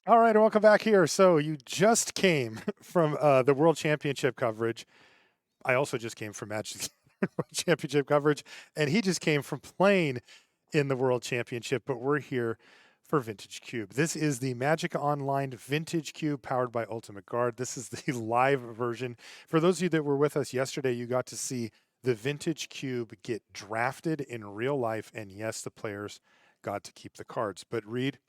All right, welcome back here. So you just came from the World Championship coverage. I also just came from Magic World Championship coverage, and he just came from playing in the World Championship. But we're here for Vintage Cube. This is the Magic Online Vintage Cube powered by Ultimate Guard. This is the live version. For those of you that were with us yesterday, you got to see the Vintage Cube get drafted in real life, and yes, the players got to keep the cards. But Reed,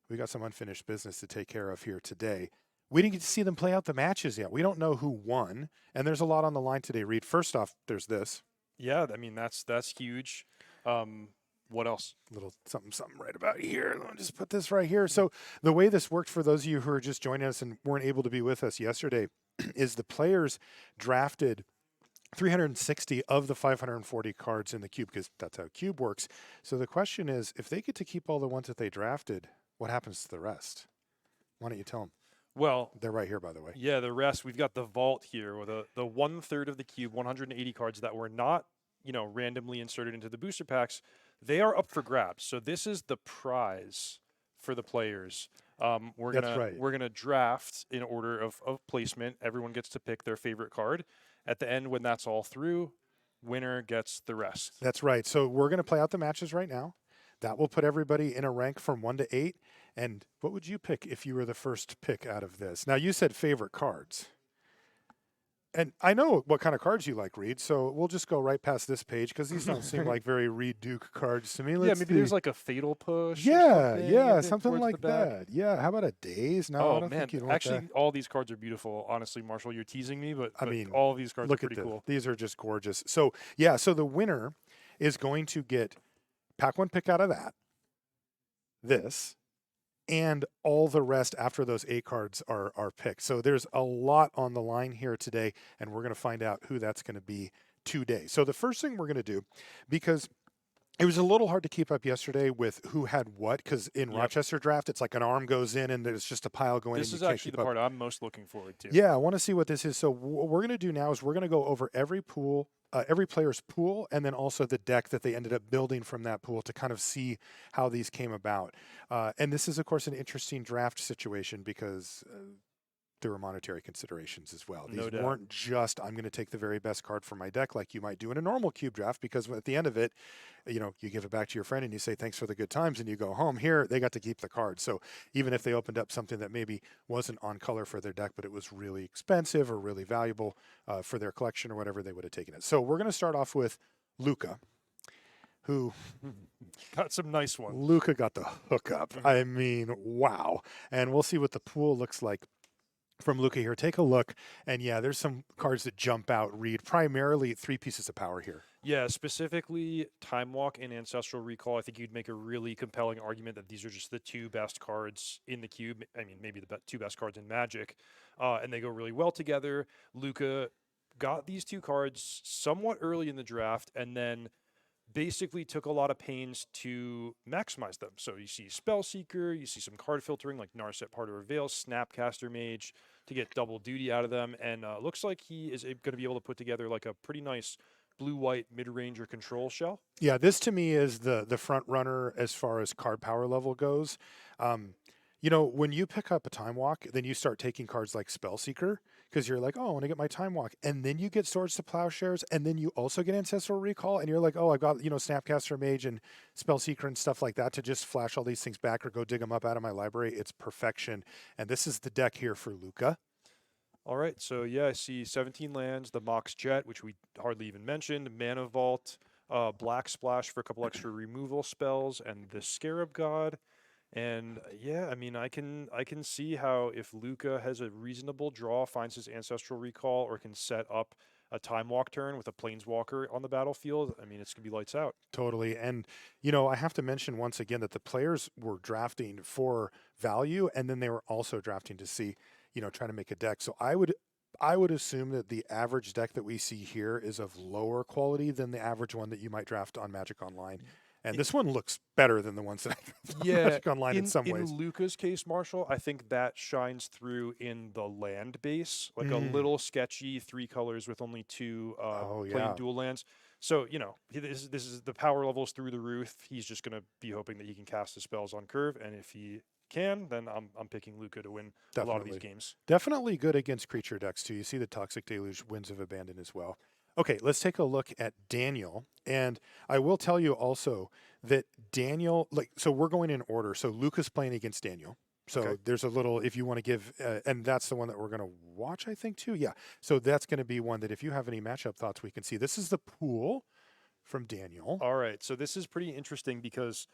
we got some unfinished business to take care of here today. We didn't get to see them play out the matches yet. We don't know who won, and there's a lot on the line today. Reed, first off, there's this Yeah, I mean that's huge. What else? little something something right about here. Let me just put this right here. So the way this worked for those of you who are just joining us and weren't able to be with us yesterday is the players drafted 360 of the 540 cards in the cube because that's how cube works. So the question is, if they get to keep all the ones that they drafted, what happens to the rest? Why don't you tell them? Well, They're right here, by the way. yeah, the rest we've got the vault here with the 1/3 of the cube, 180 cards that were not randomly inserted into the booster packs. They are up for grabs. So this is the prize for the players. We're That's gonna right. we're gonna draft in order of placement. Everyone gets to pick their favorite card. At the end, when that's all through, winner gets the rest. That's right. So we're going to play out the matches right now. That will put everybody in a rank from 1 to 8. And what would you pick if you were the first pick out of this? Now, you said favorite cards. And I know what kind of cards you like, Reed. So we'll just go right past this page because these don't seem like very Reed Duke cards to me. Yeah, Let's maybe see. there's like a fatal push or Yeah, something yeah, at something towards the like back. that. Yeah. How about a daze? No, I Oh don't man, think you'd want that. actually, all these cards are beautiful. Honestly, Marshall, you're teasing me, but I mean, all of these cards are look at pretty this. cool. These are just gorgeous. So, yeah, so the winner is going to get pack one pick out of that, this, and all the rest after those 8 cards are picked. So there's a lot on the line here today, and we're going to find out who that's going to be today. So the first thing we're going to do, because it was a little hard to keep up yesterday with who had what, because in Yep. Rochester draft, it's like an arm goes in and there's just a pile going and This you is can't actually keep the up. part I'm most looking forward to. Yeah, I want to see what this is. So what we're going to do now is we're going to go over every pool, every player's pool, and then also the deck that they ended up building from that pool to kind of see how these came about. And this is, of course, an interesting draft situation because there were monetary considerations as well. No These doubt. weren't just I'm going to take the very best card from my deck like you might do in a normal cube draft because at the end of it, you give it back to your friend and you say thanks for the good times and you go home. Here they got to keep the card. So even if they opened up something that maybe wasn't on color for their deck, but it was really expensive or really valuable for their collection or whatever, they would have taken it. So we're going to start off with Luca, who Got some nice ones. Luca got the hookup. I mean, wow. And we'll see what the pool looks like from Luca here. Take a look. And yeah, there's some cards that jump out, Read. Primarily 3 pieces of power here. Yeah, specifically Time Walk and Ancestral Recall. I think you'd make a really compelling argument that these are just the two best cards in the cube. I mean, maybe the two best cards in Magic, and they go really well together. Luca got these two cards somewhat early in the draft, and then basically took a lot of pains to maximize them. So you see Spellseeker, you see some card filtering like Narset Part of Veil, Snapcaster Mage to get double duty out of them, and looks like he is going to be able to put together like a pretty nice blue-white mid-ranger control shell. Yeah, this to me is the front runner as far as card power level goes. When you pick up a Time Walk, then you start taking cards like Spellseeker because you're like, oh, I want to get my Time Walk, and then you get Swords to Plowshares, and then you also get Ancestral Recall, and you're like, oh, I've got Snapcaster Mage and Spellseeker and stuff like that to just flash all these things back or go dig them up out of my library. It's perfection, and this is the deck here for Luca. All right, so yeah, I see 17 lands, the Mox Jet, which we hardly even mentioned, Mana Vault, Black Splash for a couple extra removal spells, and the Scarab God. And yeah, I mean, I can see how if Luca has a reasonable draw, finds his Ancestral Recall, or can set up a Time Walk turn with a Planeswalker on the battlefield, I mean, it's gonna be lights out. Totally. And, I have to mention once again that the players were drafting for value and then they were also drafting to see, trying to make a deck. So I would assume that the average deck that we see here is of lower quality than the average one that you might draft on Magic Online. And It, this one looks better than the ones that I draft on yeah, Magic Online in some in ways. Luca's case, Marshall, I think that shines through in the land base, like a Mm. little sketchy 3 colors with only two Oh plain yeah. dual lands. So this is the power levels through the roof. He's just gonna be hoping that he can cast his spells on curve, and if he can, then I'm picking Luca to win a lot of these Definitely. games. Definitely good against creature decks too. You see the Toxic Deluge, Winds of Abandon as well. Okay, let's take a look at Daniel. And I will tell you also that Daniel, so we're going in order. So Luca's playing against Daniel. Okay. So there's a little, if you want to give, and that's the one that we're going to watch, I think, too. Yeah. So that's going to be one that if you have any matchup thoughts, we can see. This is the pool from Daniel. All right. So this is pretty interesting because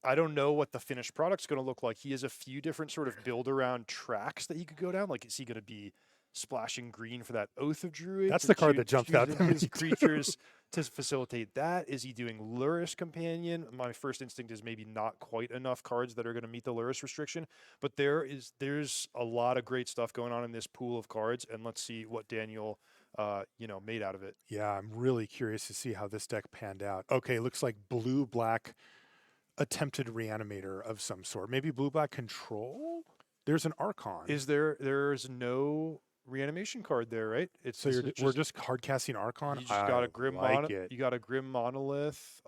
I don't know what the finished product's going to look like. He has a few different sort of build around tracks that he could go down. Like, is he going to be splashing green for that Oath of Druids? That's the card that jumps out choosing to me. his creatures to facilitate that? Is he doing Lurrus Companion? My first instinct is maybe not quite enough cards that are going to meet the Lurrus restriction, but there's a lot of great stuff going on in this pool of cards, and let's see what Daniel made out of it. Yeah, I'm really curious to see how this deck panned out. Okay, looks like blue-black attempted reanimator of some sort. Maybe blue-black control? There's an Archon. There's no reanimation card there, right? So we're just hard casting Archon. You just got a grim it. You got a grim monolith.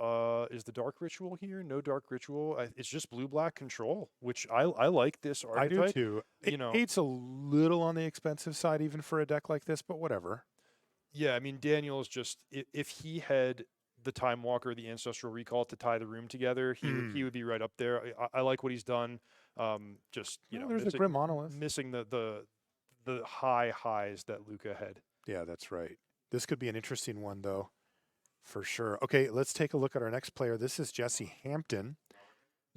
Is the dark ritual here? No dark ritual. It's just blue black control, which I like this archetype. I do too. Eight's a little on the expensive side even for a deck like this, but whatever. Yeah, I mean Daniel's just if he had the Time Walker, the Ancestral Recall to tie the room together, he would be right up there. I like what he's done. There's a grim monolith missing the high highs that Luca had. Yeah, that's right. This could be an interesting one though, for sure. Okay, let's take a look at our next player. This is Jesse Hampton.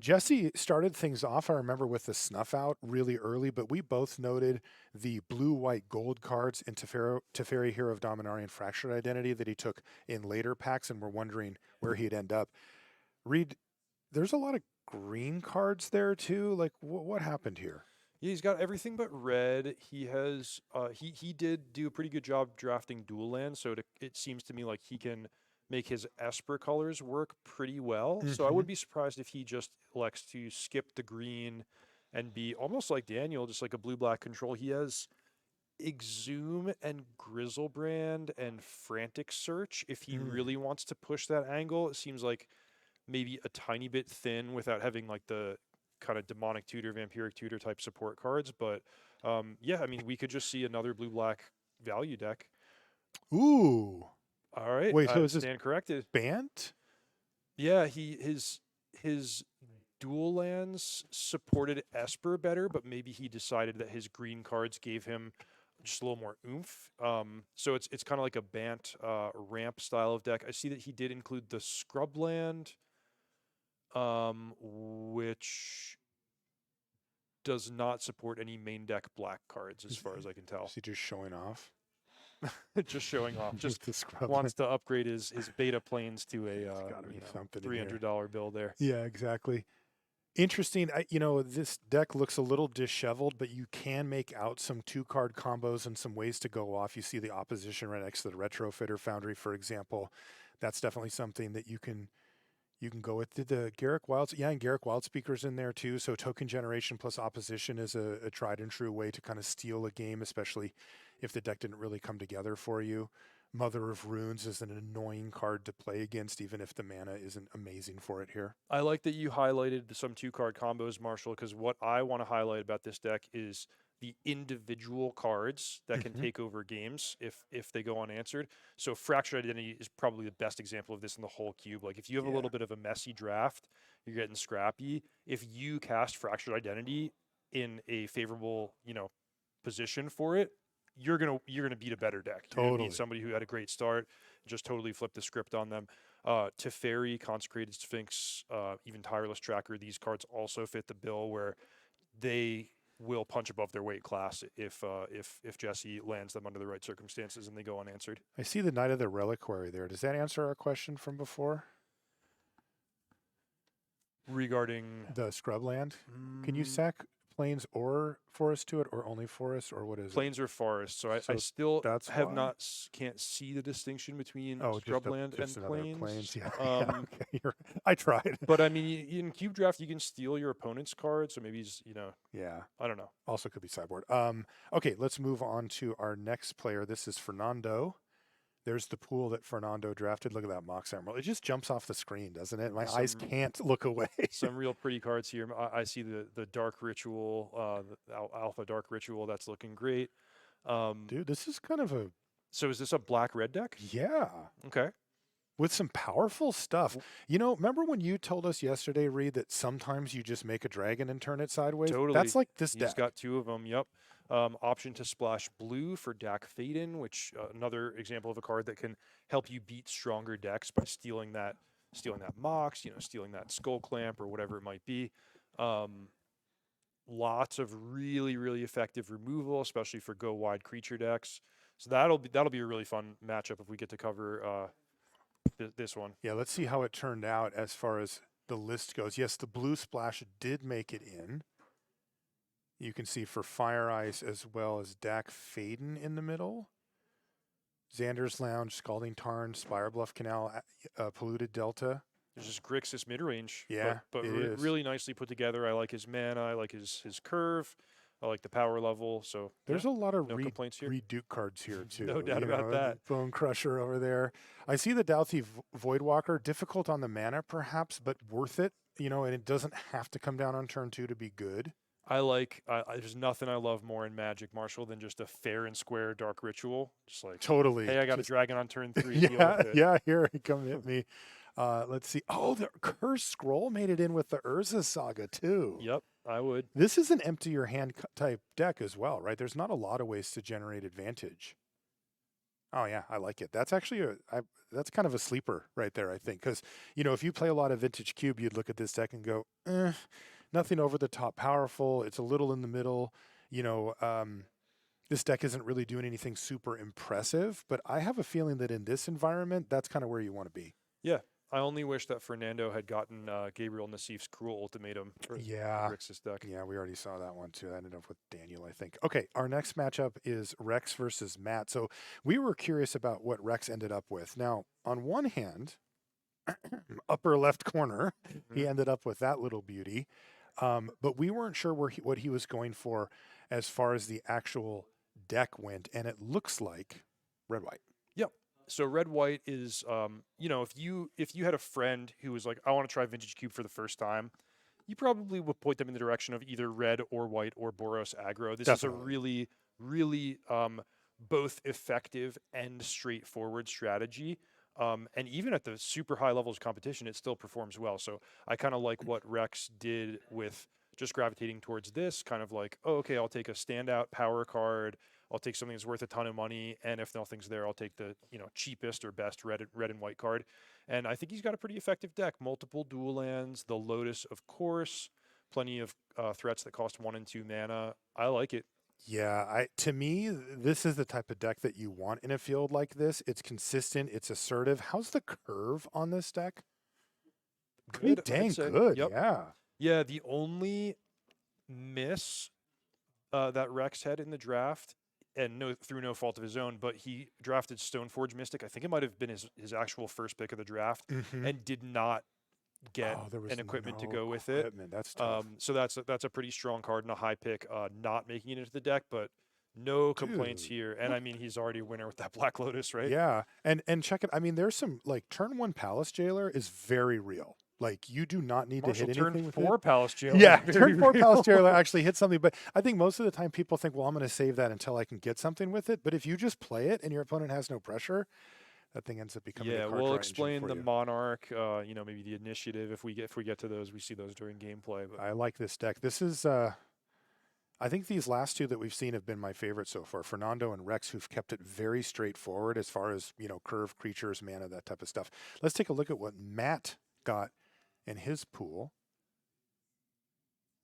Jesse started things off, I remember, with the snuff out really early, but we both noted the blue, white, gold cards in Teferi, Hero of Dominaria and Fractured Identity that he took in later packs, and we're wondering where he'd end up. Reed, there's a lot of green cards there too. Like, what happened here? Yeah, he's got everything but red. He has he did do a pretty good job drafting dual lands, so it seems to me like he can make his Esper colors work pretty well. So I would be surprised if he just elects to skip the green and be almost like Daniel, just like a blue-black control. He has Exhume and Grizzlebrand and Frantic Search if he really wants to push that angle. It seems like maybe a tiny bit thin without having like the kind of Demonic Tutor, Vampiric Tutor type support cards. But yeah, I mean, we could just see another blue-black value deck. Ooh. All right. Wait, so is stand corrected? Bant? Yeah, his dual lands supported Esper better, but maybe he decided that his green cards gave him just a little more oomph. So it's kind of like a Bant ramp style of deck. I see that he did include the Scrubland, which does not support any main deck black cards, as far as I can tell. Is he just showing off? Just showing off. Just wants to upgrade his beta planes to a $300 bill there. Yeah, exactly. Interesting. This deck looks a little disheveled, but you can make out some 2-card combos and some ways to go off. You see the opposition right next to the Retrofitter Foundry, for example. That's definitely something that you can go with. Did the Garrick Wilds? Yeah, and Garrick Wildspeaker's in there too. So token generation plus opposition is a tried and true way to kind of steal a game, especially if the deck didn't really come together for you. Mother of Runes is an annoying card to play against, even if the mana isn't amazing for it here. I like that you highlighted some 2-card combos, Marshall, because what I want to highlight about this deck is the individual cards that can take over games if they go unanswered. So Fractured Identity is probably the best example of this in the whole cube. Like if you have a little bit of a messy draft, you're getting scrappy. If you cast Fractured Identity in a favorable, position for it, you're gonna beat a better deck. You're gonna beat somebody who had a great start, just totally flipped the script on them. Teferi, Consecrated Sphinx, even Tireless Tracker, these cards also fit the bill where they will punch above their weight class if Jesse lands them under the right circumstances and they go unanswered. I see the Knight of the Reliquary there. Does that answer our question from before? Regarding the Scrubland? Can you sack plains or forest to it, or only forest, or what is plains or forest? So I still can't see the distinction between Scrubland and plains. Yeah. Okay. I tried. But I mean, in cube draft, you can steal your opponent's card, so maybe he's I don't know. Also could be sideboard. Okay, let's move on to our next player. This is Fernando. There's the pool that Fernando drafted. Look at that Mox Emerald. It just jumps off the screen, doesn't it? My eyes Some can't look away. some real pretty cards here. I see the Dark Ritual, the Alpha Dark Ritual. That's looking great. Dude, this is kind of a, So is this a black red deck? yeah, Okay. with some powerful stuff. You know, remember when you told us yesterday, Reed, that sometimes you just make a dragon and turn it sideways? Totally. That's like this He's deck. got two of them. Yep. Option to splash blue for Dak Faden, which another example of a card that can help you beat stronger decks by stealing that Mox, stealing that Skull Clamp or whatever it might be. Lots of really, really effective removal, especially for go wide creature decks. So that'll be a really fun matchup if we get to cover this one. Yeah, let's see how it turned out as far as the list goes. Yes, the blue splash did make it in. You can see for Fire Ice as well as Dak Faden in the middle. Xander's Lounge, Scalding Tarn, Spire Bluff Canal, Polluted Delta. There's just Grixis mid range. Yeah, but it is. really nicely put together. I like his mana. I like his curve. I like the power level. So There's a lot of no complaints here. Reduke cards here too. No doubt about that. Bone Crusher over there. I see the Douthie Voidwalker, difficult on the mana perhaps, but worth it. And it doesn't have to come down on turn 2 to be good. I like. There's nothing I love more in Magic, Marshall, than just a fair and square Dark Ritual. Just like Totally. hey, I got a dragon on turn 3. Yeah, deal with it. yeah. Here, come hit me. Let's see. Oh, the Cursed Scroll made it in with the Urza Saga too. Yep, I would. This is an empty your hand type deck as well, right? There's not a lot of ways to generate advantage. Oh yeah, I like it. That's actually that's kind of a sleeper right there, I think, because if you play a lot of Vintage Cube, you'd look at this deck and go, nothing over the top powerful. It's a little in the middle. This deck isn't really doing anything super impressive, but I have a feeling that in this environment, that's kind of where you want to be. Yeah, I only wish that Fernando had gotten Gabriel Nassif's Cruel Ultimatum for Rix's deck. Yeah, we already saw that one too. That ended up with Daniel, I think. Okay, our next matchup is Rex versus Matt. So we were curious about what Rex ended up with. Now, on one hand, upper left corner, he ended up with that little beauty. But we weren't sure what he was going for as far as the actual deck went, and it looks like red-white. Yep. So red-white is, if you had a friend who was like, I want to try Vintage Cube for the first time, you probably would point them in the direction of either red or white or Boros aggro. This is a really, really both effective and straightforward strategy. And even at the super high levels of competition, it still performs well. So I kind of like what Rex did with just gravitating towards this, kind of like, oh, okay, I'll take a standout power card. I'll take something that's worth a ton of money. And if nothing's there, I'll take the cheapest or best red and white card. And I think he's got a pretty effective deck. Multiple dual lands, the Lotus, of course, plenty of threats that cost 1 and 2 mana. I like it. Yeah, to me, this is the type of deck that you want in a field like this. It's consistent. It's assertive. How's the curve on this deck? Pretty dang good. Yep. Yeah. Yeah, the only miss that Rex had in the draft, and through no fault of his own, but he drafted Stoneforge Mystic. I think it might have been his actual first pick of the draft, and did not get an equipment to go with it. That's tough. So that's a pretty strong card and a high pick, not making it into the deck, but no complaints here. And I mean, he's already a winner with that Black Lotus, right? Yeah, and check it. I mean, there's some turn 1 Palace Jailer is very real. You do not need Marshall, to hit anything turn with 4 it. Palace Jailer. Yeah, turn 4 Palace Jailer actually hits something, but I think most of the time people think, well, I'm going to save that until I can get something with it. But if you just play it and your opponent has no pressure, that thing ends up becoming a card we'll draw explain engine for the you. Monarch, maybe the Initiative. If we get to those, we see those during gameplay. But I like this deck. This is, I think these last two that we've seen have been my favorite so far. Fernando and Rex, who've kept it very straightforward as far as, curve, creatures, mana, that type of stuff. Let's take a look at what Matt got in his pool.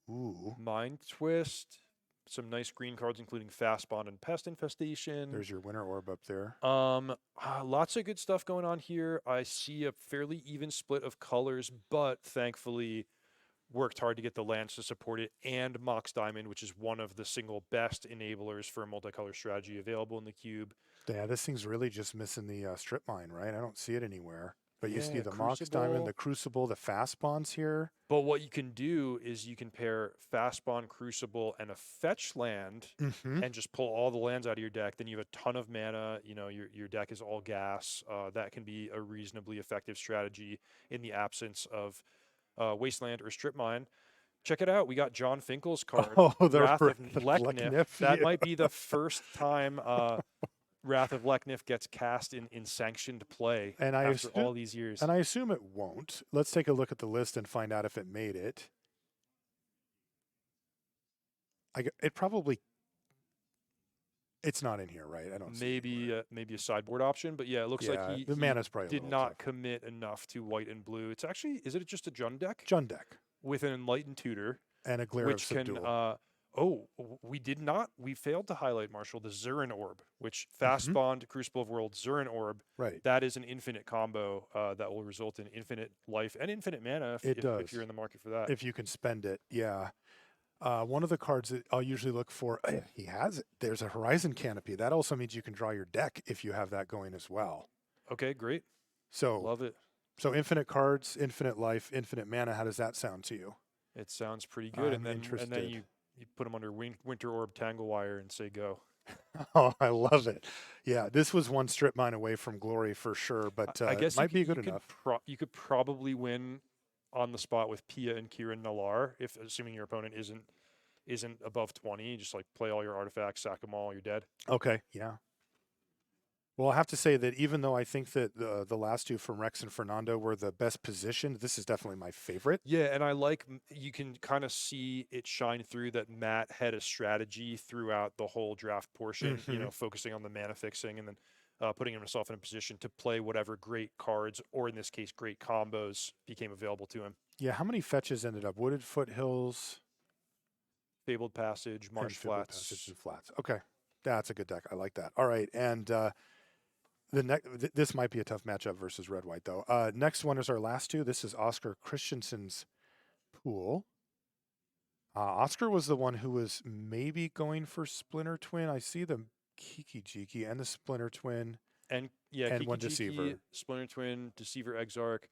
Ooh. Mind Twist. Some nice green cards, including Fast Bond and Pest Infestation. There's your winter orb up there. Lots of good stuff going on here. I see a fairly even split of colors, but thankfully worked hard to get the lands to support it, and Mox Diamond, which is one of the single best enablers for a multicolor strategy available in the cube. Yeah, this thing's really just missing the strip mine, right? I don't see it anywhere. But you see Yeah, the Mox Diamond, the Crucible, the Fast Bonds here. But what you can do is you can pair Fastbond, Crucible, and a fetch land Mm-hmm. and just pull all the lands out of your deck. Then you have a ton of mana. You know, your deck is all gas. That can be a reasonably effective strategy in the absence of Wasteland or Strip Mine. Check it out. We got John Finkel's card, Oh, the Wrath of Leknif. Leknif, That yeah. might be the first time Wrath of Leknif gets cast in sanctioned play And after all these years. I assume it won't. Let's take a look at the list and find out if it made it. It probably. It's not in here, right? I don't see Maybe a sideboard option, but yeah, it looks like the he mana's probably a did little not tough. commit enough to white and blue. It's actually, is it just a Jund deck Jund deck with an Enlightened Tutor, and a Glare which of can Subdual. we failed to highlight, Marshall, the Zurin Orb, which Mhm. Fastbond, Crucible of Worlds, Zurin Orb. Right. That is an infinite combo that will result in infinite life and infinite mana if you're in the market for that. If you can spend it, yeah. One of the cards that I'll usually look for, he has it. There's a Horizon Canopy. That also means you can draw your deck if you have that going as well. Okay, great. So Love it. So infinite cards, infinite life, infinite mana. How does that sound to you? It sounds pretty good. I'm and then interested. you put them under Winter Orb Tanglewire and say go. Oh, I love it. Yeah, this was one strip mine away from glory for sure, but I guess it might be good enough. You could probably win on the spot with Pia and Kieran Nalaar, if assuming your opponent isn't above 20. Just like play all your artifacts, sack them all, you're dead. Okay, yeah. Well, I have to say that even though I think that the last two from Rex and Fernando were the best positioned, this is definitely my favorite. Yeah, and I like, you can kind of see it shine through that Matt had a strategy throughout the whole draft portion, focusing on the mana fixing and then putting himself in a position to play whatever great cards, or in this case, great combos, became available to him. Yeah, how many fetches ended up? Wooded Foothills, Fabled Passage, Marsh Flats. Passage and Flats. Okay, that's a good deck. I like that. All right, and this might be a tough matchup versus Red White though. Next one is our last two. This is Oscar Christensen's pool. Oscar was the one who was maybe going for Splinter Twin. I see the Kiki Jiki and the Splinter Twin. And yeah, and Kiki one Jiki, Deceiver. Splinter Twin, Deceiver Exarch,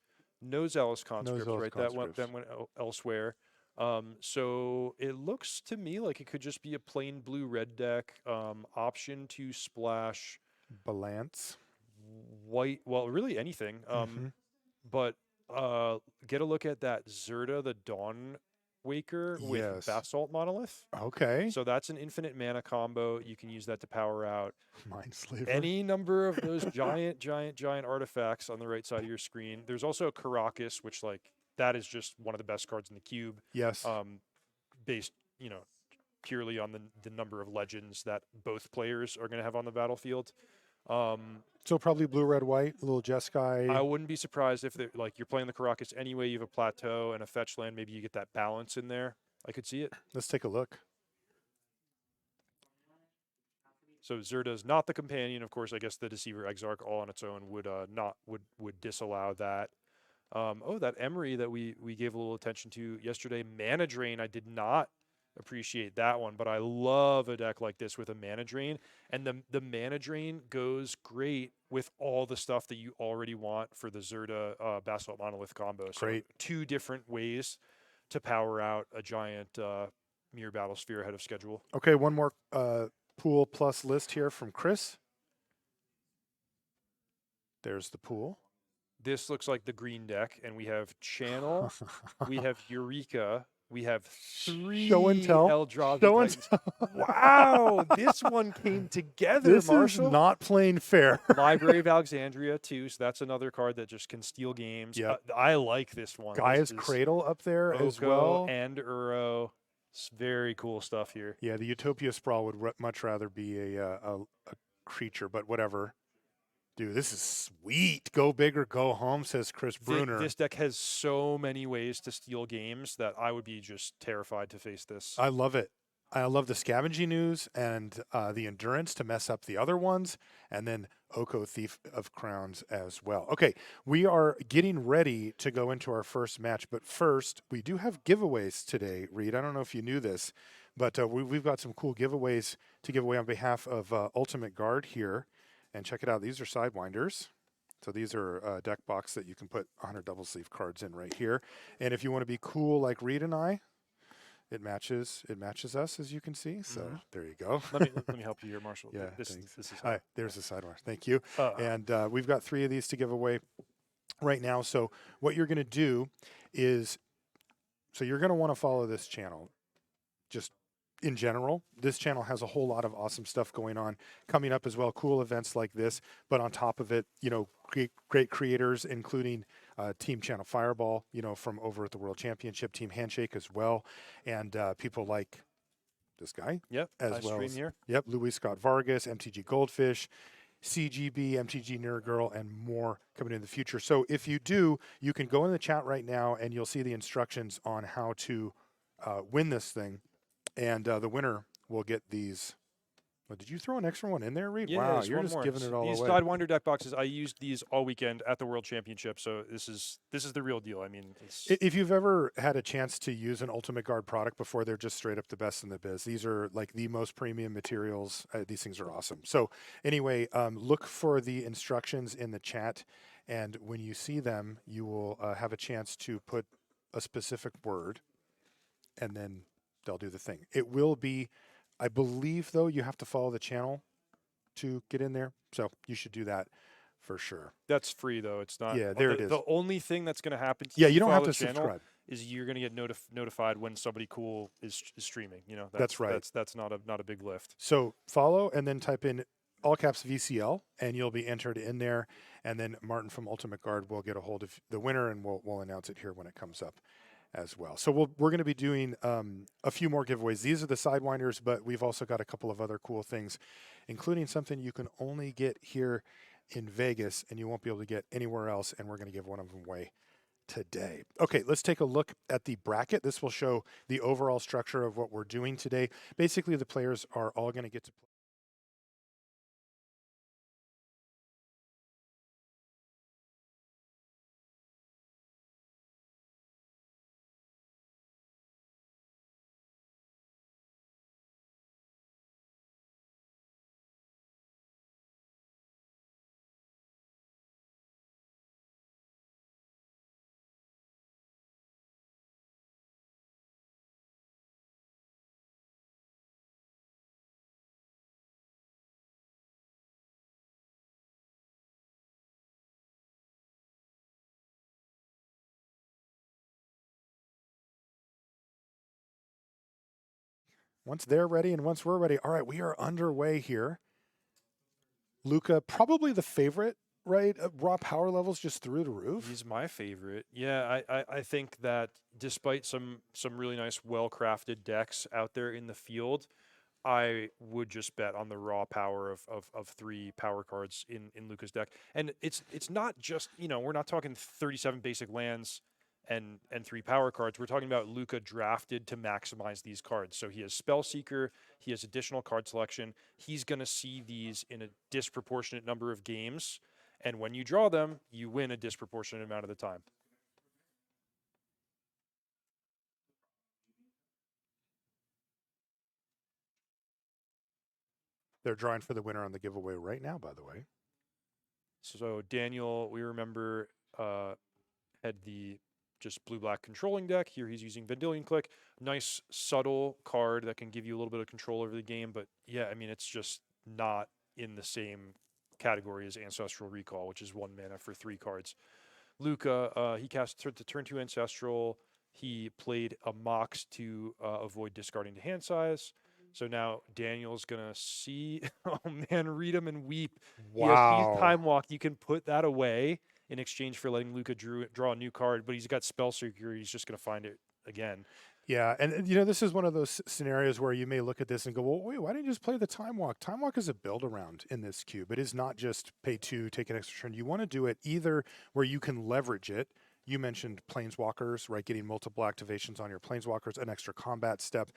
no Zealous Conscripts, right? Conscripts. That went elsewhere. So it looks to me like it could just be a plain blue-red deck. Option to splash Balance. white, well, really anything. But get a look at that Zerda, the Dawn Waker with Basalt Monolith. Okay. So that's an infinite mana combo. You can use that to power out Mindslaver. any number of those giant artifacts on the right side of your screen. There's also Caracas, which that is just one of the best cards in the cube. Yes. Based, purely on the number of legends that both players are going to have on the battlefield. So probably blue, red, white, a little Jeskai. I wouldn't be surprised if you're playing the Caracas anyway. You have a plateau and a fetch land. Maybe you get that balance in there. I could see it. Let's take a look. So Zerda is not the companion. Of course, I guess the Deceiver Exarch all on its own would disallow that. That Emery that we gave a little attention to yesterday, Mana Drain. I did not appreciate that one, but I love a deck like this with a Mana Drain, and the Mana Drain goes great with all the stuff that you already want for the Zerda Basalt Monolith combo. So Great. Two different ways to power out a giant Mirror Battle Sphere ahead of schedule. Okay, one more pool plus list here from Chris. There's the pool. This looks like the green deck, and we have Channel, we have Eureka, we have 3 Show and tell. Eldrazi Show and Titans. Wow, this one came together, this Marshall. Is not plain fair. Library of Alexandria, too, so that's another card that just can steal games. Yep. I like this one. Gaia's Cradle up there Oko as well. And Uro. It's very cool stuff here. Yeah, the Utopia Sprawl would much rather be a creature, but whatever. Dude, this is sweet. Go big or go home, says Chris Bruner. This deck has so many ways to steal games that I would be just terrified to face this. I love it. I love the Scavenging Ooze and the Endurance to mess up the other ones, and then Oko Thief of Crowns as well. Okay, we are getting ready to go into our first match, but first, we do have giveaways today, Reed. I don't know if you knew this, but we've got some cool giveaways to give away on behalf of Ultimate Guard here. And check it out. These are Sidewinders. So these are a deck box that you can put 100 double sleeve cards in right here. And if you want to be cool like Reed and I, it matches us, as you can see. So there you go. Let me help you here, Marshall. Yeah, This thanks. this is Hi, there's the sidewire. Thank you. Uh, And we've got 3 of these to give away right now. So what you're going to do is, so you're going to want to follow this channel. Just in general, this channel has a whole lot of awesome stuff going on coming up as well. Cool events like this, but on top of it, great creators, including Team Channel Fireball, from over at the World Championship, Team Handshake as well, and people like this guy, yep. as I well stream as here. Luis Scott Vargas, MTG Goldfish, CGB, MTG Nerd Girl, and more coming in the future. So if you do, you can go in the chat right now, and you'll see the instructions on how to win this thing. And the winner will get these. Oh, did you throw an extra one in there, Reed? Yeah, Wow, there's you're one just more. giving it all These away. Sidewinder deck boxes, I used these all weekend at the World Championship, so this is the real deal. I mean, If you've ever had a chance to use an Ultimate Guard product before, they're just straight up the best in the biz. These are like the most premium materials. These things are awesome. So anyway, look for the instructions in the chat, and when you see them, you will have a chance to put a specific word, and then they'll do the thing. It will be, I believe, though, you have to follow the channel to get in there. So you should do that for sure. that's free though. It's not. Yeah, there it is. The only thing that's going to happen to Yeah, you you don't follow have the to channel subscribe. is you're going to get notified when somebody cool is streaming. That's right. That's not a big lift. So follow and then type in all caps VCL, and you'll be entered in there. And then Martin from Ultimate Guard will get a hold of the winner, and we'll announce it here when it comes up as well. So we're going to be doing a few more giveaways. These are the Sidewinders, but we've also got a couple of other cool things, including something you can only get here in Vegas, and you won't be able to get anywhere else. And we're going to give one of them away today. Okay, let's take a look at the bracket. This will show the overall structure of what we're doing today. Basically, the players are all going to get to play. Once they're ready and once we're ready, all right, we are underway here. Luca, probably the favorite, right? Raw power levels just through the roof. He's my favorite. Yeah, I think that despite some really nice, well crafted decks out there in the field, I would just bet on the raw power of 3 power cards in Luca's deck. And it's not just, we're not talking 37 basic lands and 3 power cards. We're talking about Luca drafted to maximize these cards. So he has Spellseeker, he has additional card selection. He's going to see these in a disproportionate number of games. And when you draw them, you win a disproportionate amount of the time. They're drawing for the winner on the giveaway right now, by the way. So Daniel, we remember, had the just blue-black controlling deck. Here he's using Vendilion Click. Nice, subtle card that can give you a little bit of control over the game. But yeah, I mean, it's just not in the same category as Ancestral Recall, which is 1 mana for 3 cards. Luca, he cast to turn 2 Ancestral. He played a Mox to avoid discarding to hand size. So now Daniel's going to see, oh man, read him and weep. Wow. He has Time Walk. You can put that away in exchange for letting Luca draw a new card, but he's got Spellseeker. He's just going to find it again. Yeah, and this is one of those scenarios where you may look at this and go, well, wait, why didn't you just play the Time Walk? Time Walk is a build around in this cube. It is not just pay 2, take an extra turn. You want to do it either where you can leverage it. You mentioned Planeswalkers, right? Getting multiple activations on your Planeswalkers, an extra combat step.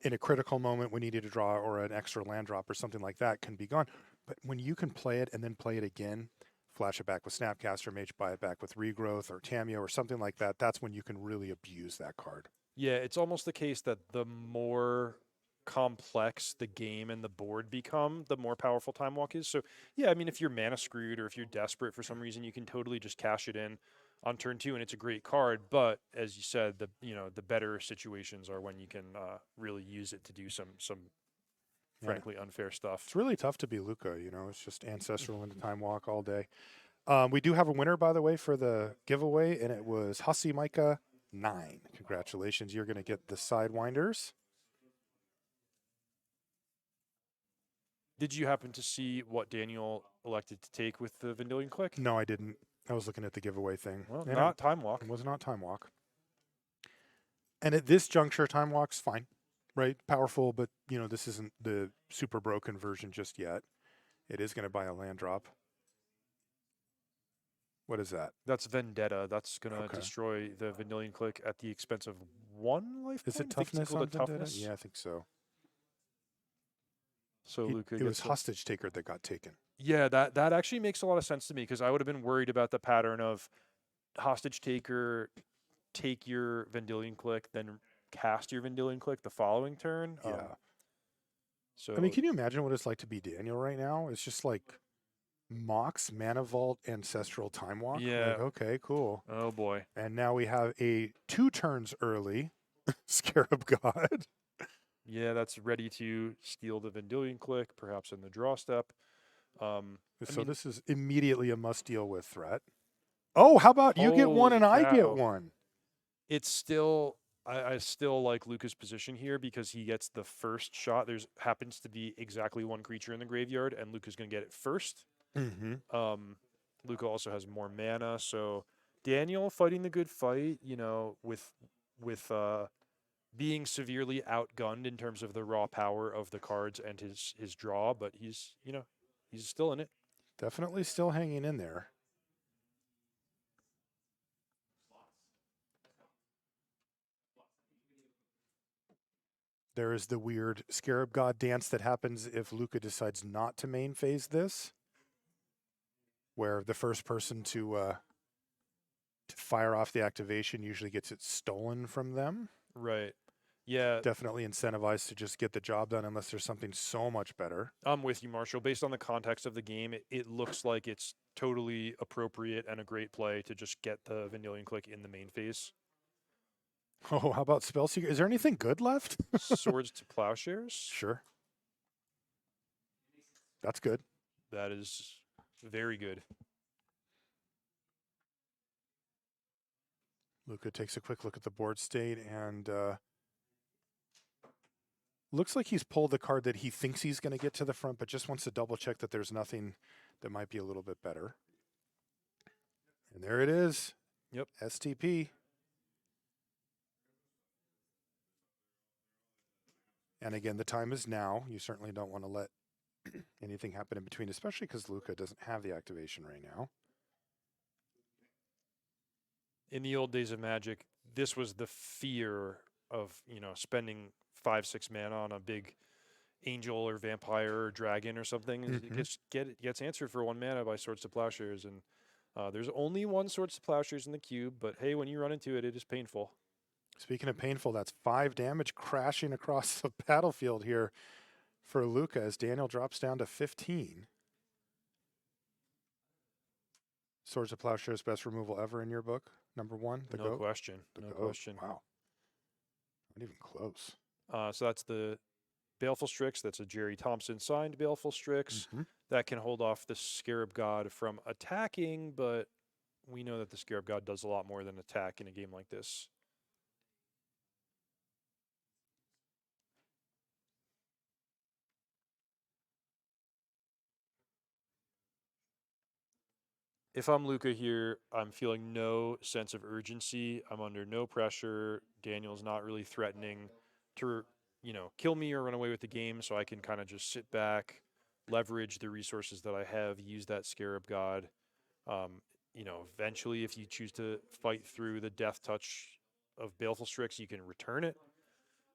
In a critical moment when you need to draw or an extra land drop or something like that can be gone. But when you can play it and then play it again, flash it back with Snapcaster Mage, buy it back with Regrowth or Tameo or something like that, that's when you can really abuse that card. Yeah, it's almost the case that the more complex the game and the board become, the more powerful Time Walk is. So yeah, I mean, if you're mana screwed or if you're desperate for some reason, you can totally just cash it in on turn 2, and it's a great card. But as you said, the better situations are when you can really use it to do some frankly unfair stuff. It's really tough to be Luca. It's just ancestral into Time Walk all day. We do have a winner, by the way, for the giveaway, and it was Hussy Micah 9. Congratulations. You're going to get the Sidewinders. Did you happen to see what Daniel elected to take with the Vendilion Click? No, I didn't. I was looking at the giveaway thing. Well, not Time Walk. It was not Time Walk. And at this juncture, Time Walk's fine, right? Powerful, but, this isn't the super broken version just yet. It is going to buy a land drop. What is that? That's Vendetta. That's going to destroy the Vendilion Click at the expense of 1 life point. Is it toughness on Vendetta? Yeah, I think so. So Luca, it was Hostage Taker that got taken. Yeah, that actually makes a lot of sense to me, because I would have been worried about the pattern of Hostage Taker, take your Vendilion Click, then cast your Vendilion Click the following turn. Yeah. So I mean, can you imagine what it's like to be Daniel right now? It's just like Mox, Mana Vault, Ancestral Time Walk. Yeah. Like, okay, cool. Oh boy. And now we have a 2 turns early Scarab God. Yeah, that's ready to steal the Vendilion Click, perhaps in the draw step. This is immediately a must deal with threat. Oh, how about you get one and I get one? It's still, I still like Luca's position here, because he gets the first shot. There's happens to be exactly 1 creature in the graveyard, and Luca's going to get it first. Mm-hmm. Luca also has more mana, so Daniel fighting the good fight, with being severely outgunned in terms of the raw power of the cards and his draw, but he's still in it. Definitely still hanging in there. There is the weird Scarab God dance that happens if Luca decides not to main phase this, where the first person to fire off the activation usually gets it stolen from them. Right. Yeah. Definitely incentivized to just get the job done unless there's something so much better. I'm with you, Marshall. Based on the context of the game, it looks like it's totally appropriate and a great play to just get the Vendilion Click in the main phase. Oh, how about Spellseeker? Is there anything good left? Swords to Plowshares? Sure. That's good. That is very good. Luca takes a quick look at the board state and looks like he's pulled the card that he thinks he's going to get to the front, but just wants to double check that there's nothing that might be a little bit better. And there it is. Yep. STP. And again, the time is now. You certainly don't want to let anything happen in between, especially because Luca doesn't have the activation right now. In the old days of Magic, this was the fear of, spending 5-6 mana on a big angel or vampire or dragon or something. Mm-hmm. It gets answered for 1 mana by Swords to Plowshares, and there's only 1 Swords to Plowshares in the cube, but hey, when you run into it, it is painful. Speaking of painful, that's 5 damage crashing across the battlefield here for Luca as Daniel drops down to 15. Swords of Plowshares, best removal ever in your book? Number 1? The no GOAT? question. The No GOAT. question. Wow. Not even close. So that's the Baleful Strix. That's a Jerry Thompson signed Baleful Strix. Mm-hmm. That can hold off the Scarab God from attacking, but we know that the Scarab God does a lot more than attack in a game like this. If I'm Luca here, I'm feeling no sense of urgency. I'm under no pressure. Daniel's not really threatening to, kill me or run away with the game, so I can kind of just sit back, leverage the resources that I have, use that Scarab God. Eventually, if you choose to fight through the death touch of Baleful Strix, you can return it.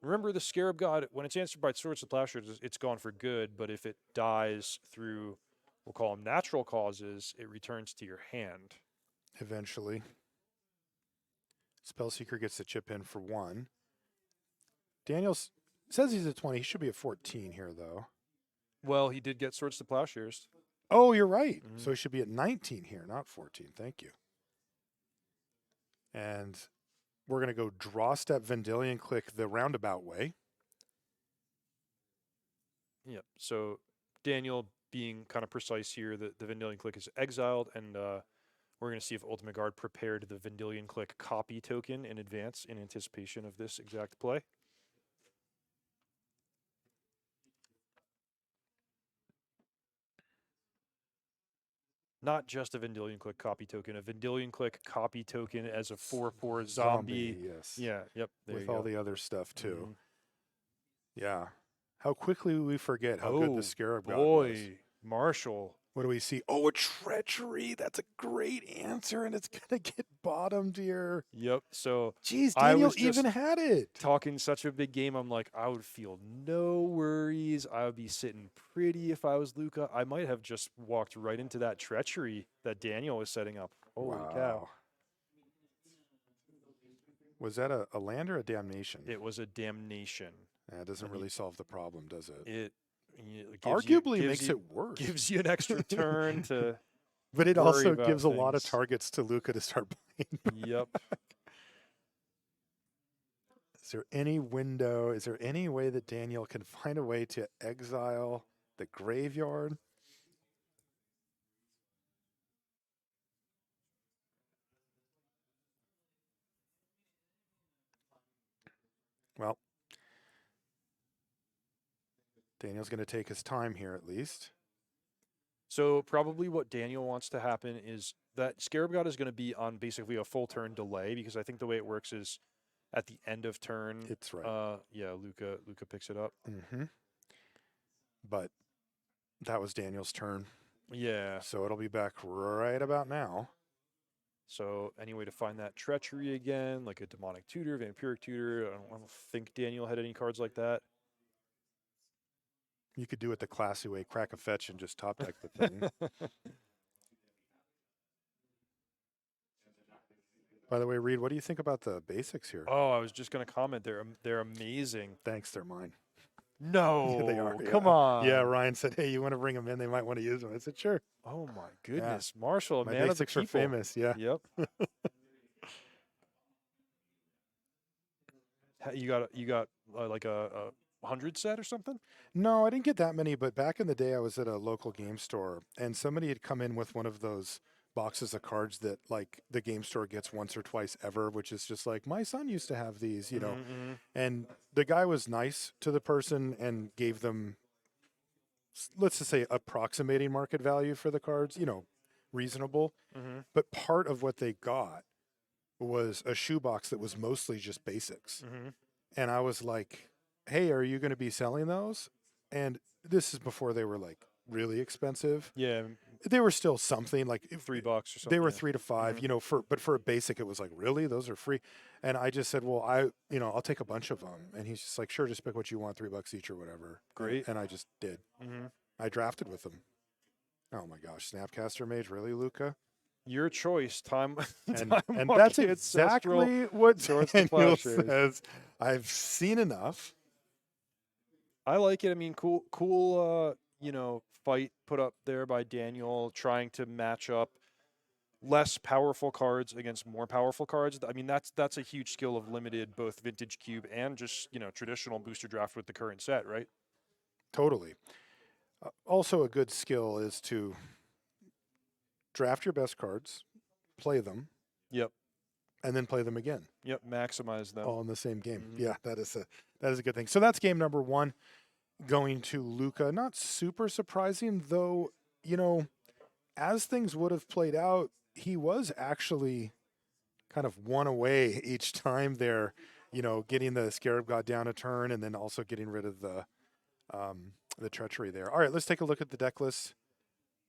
Remember, the Scarab God, when it's answered by Swords to Plowshares, it's gone for good, but if it dies through, we'll call them natural causes, it returns to your hand. Eventually. Spellseeker gets the chip in for 1. Daniel's It says he's at 20. He should be at 14 here, though. Well, he did get Swords to Plowshares. Oh, you're right. Mhm. So he should be at 19 here, not 14. Thank you. And we're going to go draw step Vendilion click the roundabout way. Yep. So Daniel being kind of precise here, the Vendilion click is exiled, and we're going to see if Ultimate Guard prepared the Vendilion click copy token in advance in anticipation of this exact play. Not just a Vendilion click copy token, a Vendilion click copy token as a 4/4 zombie. Yes. Yeah, yep. There With you all go. the other stuff, too. Mhm. Yeah. How quickly we forget how good the Scarab God was. Boy, Marshall. What do we see? Oh, a treachery. That's a great answer, and it's going to get bottomed here. Yep. So Jeez, I Daniel was just even had it. talking such a big game. I'm like, I would feel no worries. I would be sitting pretty if I was Luca. I might have just walked right into that treachery that Daniel was setting up. Holy cow. Was that a land or a damnation? It was a damnation. That doesn't really solve the problem, does it? It Arguably makes it worse. Gives you an extra turn to. But it worry also about gives a lot of things. targets to Luca to start playing. Yep. Is there any window? Is there any way that Daniel can find a way to exile the graveyard? Well, Daniel's going to take his time here at least. So probably what Daniel wants to happen is that Scarab God is going to be on basically a full turn delay, because I think the way it works is at the end of turn. It's right. Yeah, Luca picks it up. Mm-hmm. But that was Daniel's turn. Yeah. So it'll be back right about now. So any way to find that treachery again, like a demonic tutor, vampiric tutor. I don't think Daniel had any cards like that. You could do it the classy way, crack a fetch and just top deck the thing. By the way, Reed, what do you think about the basics here? Oh, I was just going to comment. They're amazing. Thanks, they're mine. No, Yeah, they are. Come on. Yeah, Ryan said, "Hey, you want to bring them in? They might want to use them." I said, "Sure." Oh my goodness, Marshall, a My man of the basics are people. famous. Yeah. Yep. You got like a 100 set or something? No, I didn't get that many, but back in the day, I was at a local game store, and somebody had come in with one of those boxes of cards that like the game store gets once or twice ever, which is just like, my son used to have these, you know. Mm-hmm. And the guy was nice to the person and gave them, let's just say, approximating market value for the cards, you know, reasonable. Mm-hmm. But part of what they got was a shoebox that was mostly just basics. Mm-hmm. And I was like, hey, are you going to be selling those? And this is before they were like really expensive. Yeah, They were still something like $3 or something. they were yeah. 3 to 5, Mhm. you know, but for a basic, it was like, really? Those are free. And I just said, well, I'll take a bunch of them. And he's just like, sure, just pick what you want, $3 each or whatever. Great. And I just did. Mm-hmm. I drafted with them. Oh my gosh, Snapcaster Mage, really, Luca? Your choice, time. And time that's Ancestral exactly what Swords to Daniel Plowshares. says. I've seen enough. I like it. I mean, cool. Fight put up there by Daniel, trying to match up less powerful cards against more powerful cards. I mean, that's a huge skill of limited, both vintage cube and just traditional booster draft with the current set, right? Totally. Also, a good skill is to draft your best cards, play them. Yep. And then play them again. Yep. Maximize them. All in the same game. Mhm. Yeah, that is a good thing. So that's game number 1, going to Luca. Not super surprising, though. As things would have played out, he was actually kind of one away each time there. Getting the Scarab God down a turn, and then also getting rid of the treachery there. All right, let's take a look at the deck list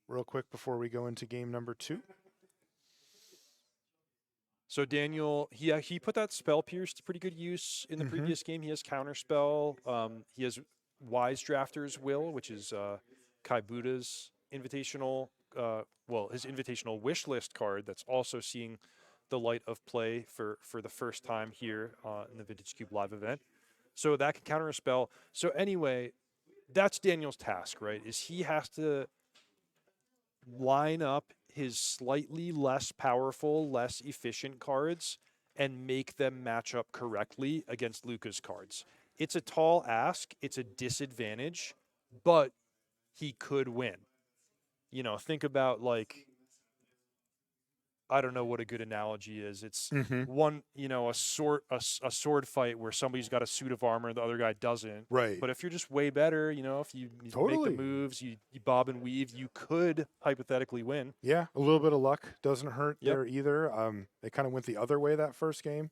real quick before we go into game number 2. So Daniel, he put that Spell Pierce to pretty good use in the Mhm. previous game. He has Counterspell. He has Wise Drafter's Will, which is Kai Buddha's invitational, his invitational wish list card that's also seeing the light of play for the first time here in the Vintage Cube live event. So that can counter a spell. So anyway, that's Daniel's task, right? Is he has to line up his slightly less powerful, less efficient cards and make them match up correctly against Luca's cards. It's a tall ask, it's a disadvantage, but he could win. Think about like I don't know what a good analogy is. It's Mm-hmm. one, a sword fight where somebody's got a suit of armor, the other guy doesn't. Right. But if you're just way better, if you make the Totally. moves, you bob and weave, you could hypothetically win. Yeah, a little bit of luck doesn't hurt Yep. there either. It kind of went the other way that first game.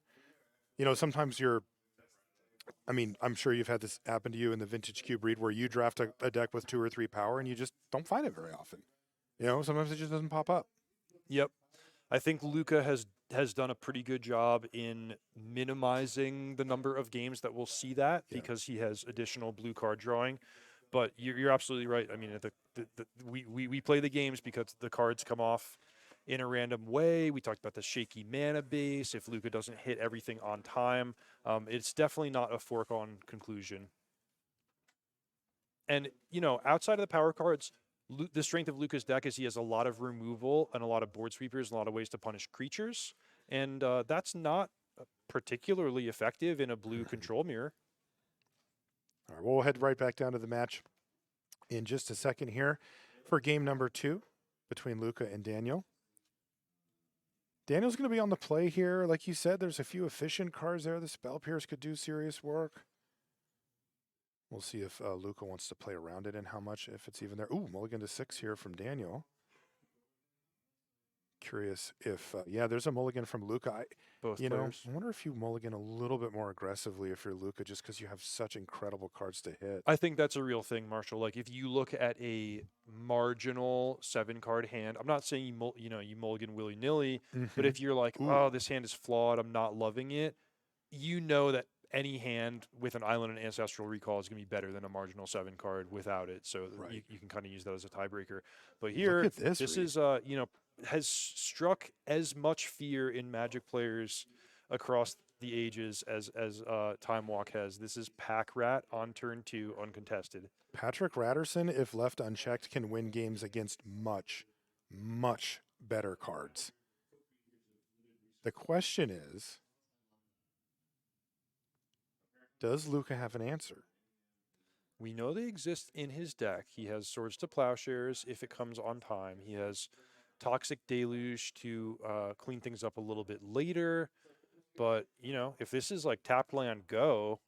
Sometimes I mean, I'm sure you've had this happen to you in the Vintage Cube read where you draft a deck with 2 or 3 power and you just don't find it very often. Sometimes it just doesn't pop up. Yep. I think Luca has done a pretty good job in minimizing the number of games that we'll see that Yeah. because he has additional blue card drawing. But you're absolutely right. I mean, we play the games because the cards come off in a random way. We talked about the shaky mana base. If Luca doesn't hit everything on time, it's definitely not a foregone conclusion. And outside of the power cards, the strength of Luca's deck is he has a lot of removal and a lot of board sweepers, a lot of ways to punish creatures, and that's not particularly effective in a blue control mirror. All right, we'll head right back down to the match in just a second here for game number 2 between Luca and Daniel. Daniel's going to be on the play here. Like you said, there's a few efficient cards there. The Spell Pierce could do serious work. We'll see if Luca wants to play around it and how much, if it's even there. Ooh, mulligan to 6 here from Daniel. Curious if, there's a mulligan from Luca. Both players. I wonder if you mulligan a little bit more aggressively if you're Luca, just because you have such incredible cards to hit. I think that's a real thing, Marshall. Like if you look at a marginal 7-card hand, I'm not saying you mulligan willy nilly, but if you're like, oh, this hand is flawed, I'm not loving it, that any hand with an island and ancestral recall is going to be better than a marginal 7 card without it. So Right. you can kind of use that as a tiebreaker. But here, Look at this is has struck as much fear in Magic players across the ages as Time Walk has. This is Pack Rat on turn 2, uncontested. Patrick Ratterson, if left unchecked, can win games against much, much better cards. The question is, does Luca have an answer? We know they exist in his deck. He has Swords to Plowshares if it comes on time. He has Toxic Deluge to clean things up a little bit later. But, if this is like tap land go,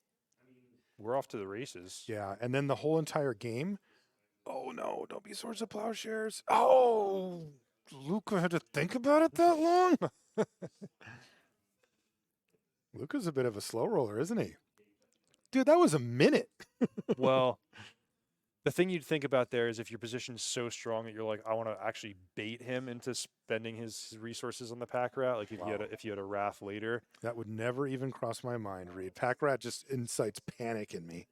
we're off to the races. Yeah, and then the whole entire game. Oh no, don't be Swords of Plowshares. Oh, Luca had to think about it that long? Luca's a bit of a slow roller, isn't he? Dude, that was a minute. Well, the thing you'd think about there is if your position's so strong that you're like, I want to actually bait him into spending his resources on the Pack Rat. Like if you had a Wrath later. That would never even cross my mind, Reed. Pack Rat just incites panic in me.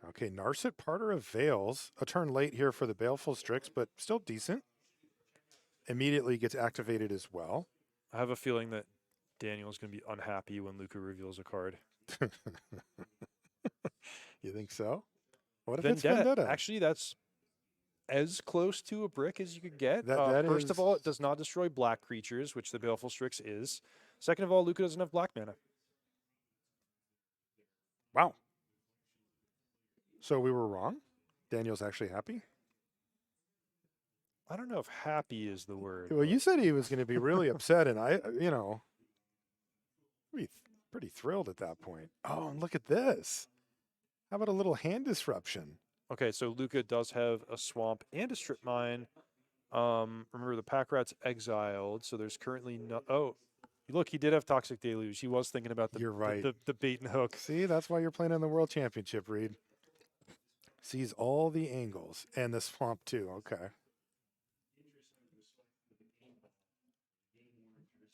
Okay, Narset Parter of Veils. A turn late here for the Baleful Strix, but still decent. Immediately gets activated as well. I have a feeling that Daniel's going to be unhappy when Luca reveals a card. You think so? What if Vendetta. it's Vendetta? Actually, that's as close to a brick as you could get. That First is... of all, it does not destroy black creatures, which the Baleful Strix is. Second of all, Luca doesn't have black mana. Wow. So we were wrong? Daniel's actually happy? I don't know if happy is the word. Well, you said he was going to be really upset, and I, be pretty thrilled at that point. Oh, and look at this. How about a little hand disruption? Okay, so Luca does have a swamp and a strip mine. Remember, the Pack Rat's exiled, so there's currently no... Oh, look, he did have Toxic Deluge. He was thinking about You're right. the bait and hook. See, that's why you're playing in the World Championship, Reed. Sees all the angles, and the swamp too. Okay.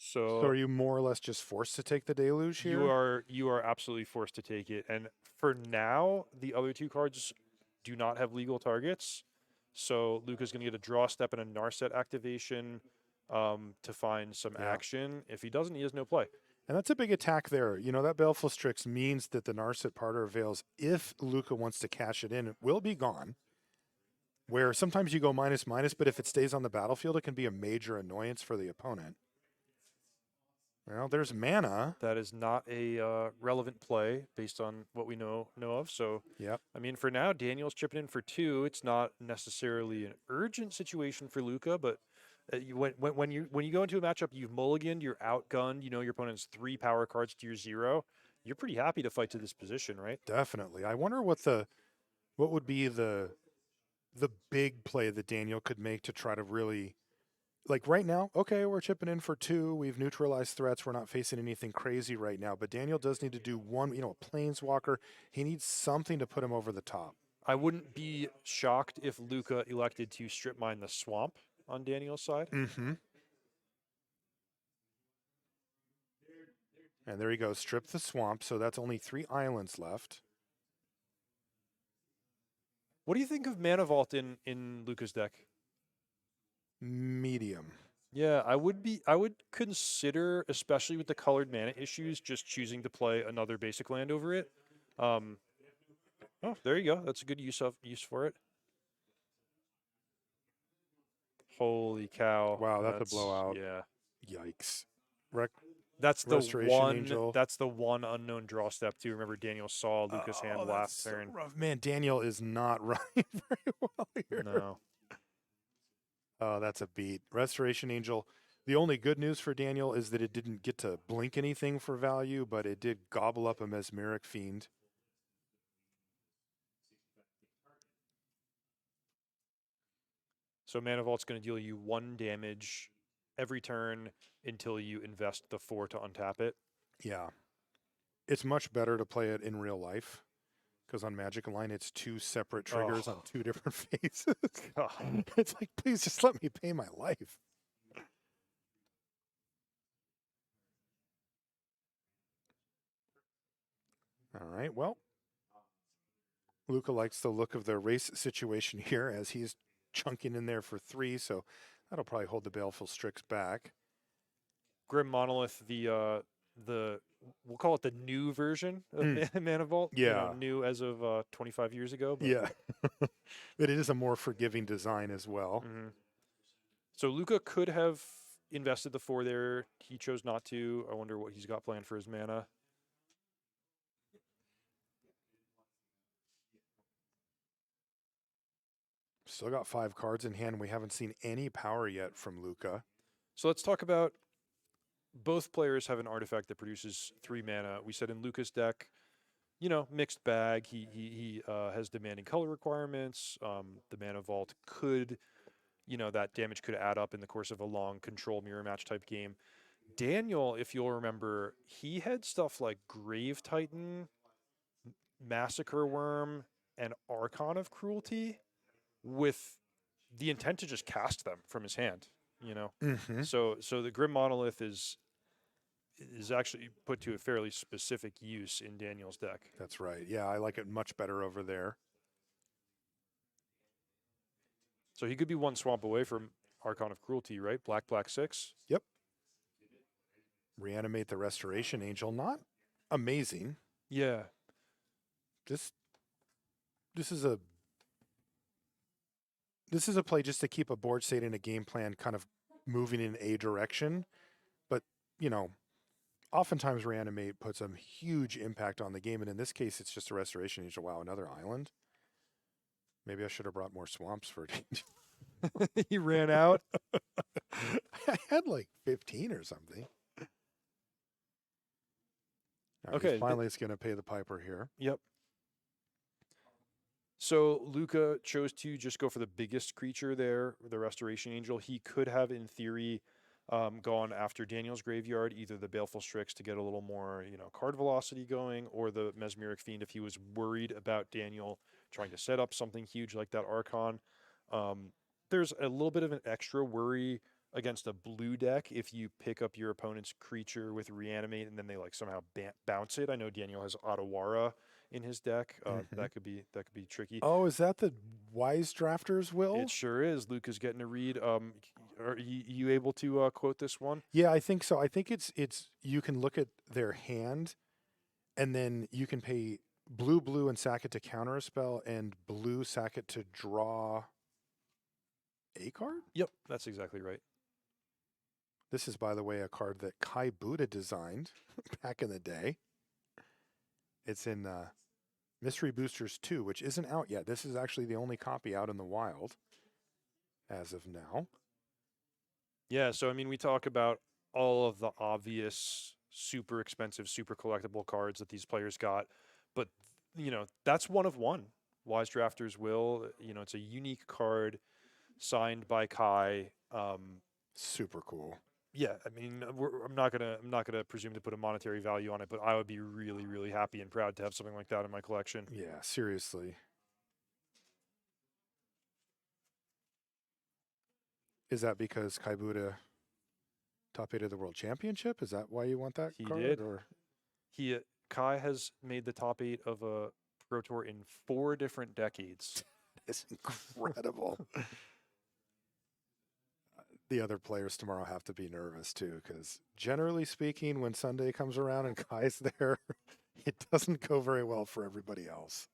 So are you more or less just forced to take the Deluge here? You are absolutely forced to take it. And for now, the other 2 cards do not have legal targets. So Luca's going to get a draw step and a Narset activation to find some Yeah. action. If he doesn't, he has no play. And that's a big attack there. You know, that Baleful Strix means that the Narset Parter of Veils, if Luca wants to cash it in, it will be gone. Where sometimes you go minus minus, but if it stays on the battlefield, it can be a major annoyance for the opponent. Well, there's mana. That is not a relevant play based on what we know of. So, Yep. I mean, for now, Daniel's chipping in for 2. It's not necessarily an urgent situation for Luca, but when you go into a matchup, you've mulliganed, you're outgunned. You know your opponent's 3 power cards to your 0. You're pretty happy to fight to this position, right? Definitely. I wonder what would be the big play that Daniel could make to try to really, like, right now, okay, we're chipping in for 2. We've neutralized threats. We're not facing anything crazy right now. But Daniel does need to do one, a planeswalker. He needs something to put him over the top. I wouldn't be shocked if Luca elected to strip mine the swamp on Daniel's side. Mm-hmm. And there he goes, strip the swamp. So that's only 3 islands left. What do you think of Mana Vault in Luca's deck? Medium. Yeah, I would consider, especially with the colored mana issues, just choosing to play another basic land over it. Oh, there you go. That's a good use for it. Holy cow. Wow, that's a blowout. Yeah. Yikes. That's the Restoration one Angel. that's the one unknown draw step too. Remember Daniel saw Luca's hand last so turn. rough. Man, Daniel is not running very well here. No. Oh, that's a beat. Restoration Angel. The only good news for Daniel is that it didn't get to blink anything for value, but it did gobble up a Mesmeric Fiend. So Mana Vault's going to deal you 1 damage every turn until you invest the 4 to untap it. Yeah. It's much better to play it in real life because on Magic Online, it's 2 separate triggers on 2 different phases. It's like, please just let me pay my life. All right, well, Luca likes the look of the race situation here as he's chunking in there for 3, so that'll probably hold the Baleful Strix back. Grim Monolith, the we'll call it the new version of Mana Vault. Yeah. New as of 25 years ago. But Yeah. But it is a more forgiving design as well. Mm-hmm. So Luca could have invested the 4 there. He chose not to. I wonder what he's got planned for his mana. Still got 5 cards in hand. We haven't seen any power yet from Luca. So let's talk about both players have an artifact that produces 3 mana. We said in Luca's deck, mixed bag. He has demanding color requirements. The Mana Vault could, that damage could add up in the course of a long control mirror match type game. Daniel, if you'll remember, he had stuff like Grave Titan, Massacre Worm, and Archon of Cruelty with the intent to just cast them from his hand, Mm-hmm. So the Grim Monolith is actually put to a fairly specific use in Daniel's deck. That's right. Yeah, I like it much better over there. So he could be 1 swamp away from Archon of Cruelty, right? Black 6. Yep. Reanimate the Restoration Angel. Not amazing. Yeah. This is a play just to keep a board state and a game plan kind of moving in a direction. But, oftentimes Reanimate puts a huge impact on the game. And in this case, it's just a Restoration Angel. Wow, another island. Maybe I should have brought more swamps for it. He ran out. I had like 15 or something. All right, Okay. Finally, it's going to pay the piper here. Yep. So Luca chose to just go for the biggest creature there, the Restoration Angel. He could have, in theory, gone after Daniel's Graveyard, either the Baleful Strix to get a little more, card velocity going, or the Mesmeric Fiend if he was worried about Daniel trying to set up something huge like that Archon. There's a little bit of an extra worry against a blue deck if you pick up your opponent's creature with Reanimate and then they somehow bounce it. I know Daniel has Otawara in his deck. That could be tricky. Oh, is that the Wise Drafter's will? It sure is. Luca's getting a read. Are you able to quote this one? Yeah, I think so. I think it's you can look at their hand, and then you can pay blue and sack it to counter a spell, and blue sack it to draw a card. Yep, that's exactly right. This is, by the way, a card that Kai Buddha designed back in the day. It's in Mystery Boosters 2, which isn't out yet. This is actually the only copy out in the wild as of now. Yeah, so I mean, we talk about all of the obvious, super expensive, super collectible cards that these players got, but that's one of one. Wise Drafters will, it's a unique card signed by Kai. Super cool. Yeah, I mean, I'm not gonna presume to put a monetary value on it, but I would be really, really happy and proud to have something like that in my collection. Yeah, seriously. Is that because Kai Buddha top 8 of the World Championship? Is that why you want that He card? did. Or Kai has made the top 8 of a Pro Tour in 4 different decades. it's incredible. The other players tomorrow have to be nervous too, because generally speaking, when Sunday comes around and Kai's there, it doesn't go very well for everybody else.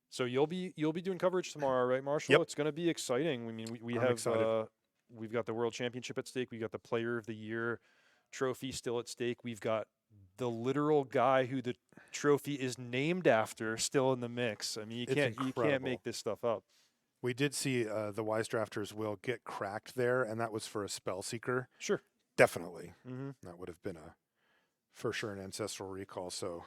So you'll be doing coverage tomorrow, right, Marshall? Yep. It's going to be exciting. I mean, we I'm have excited. we've got the World Championship at stake. We've got the Player of the Year trophy still at stake. We've got the literal guy who the trophy is named after still in the mix. I mean, you It's can't incredible. make this stuff up. We did see the Wise Drafters will get cracked there, and that was for a Spell Seeker. Sure. Definitely. Mm-hmm. That would have been for sure an Ancestral Recall. So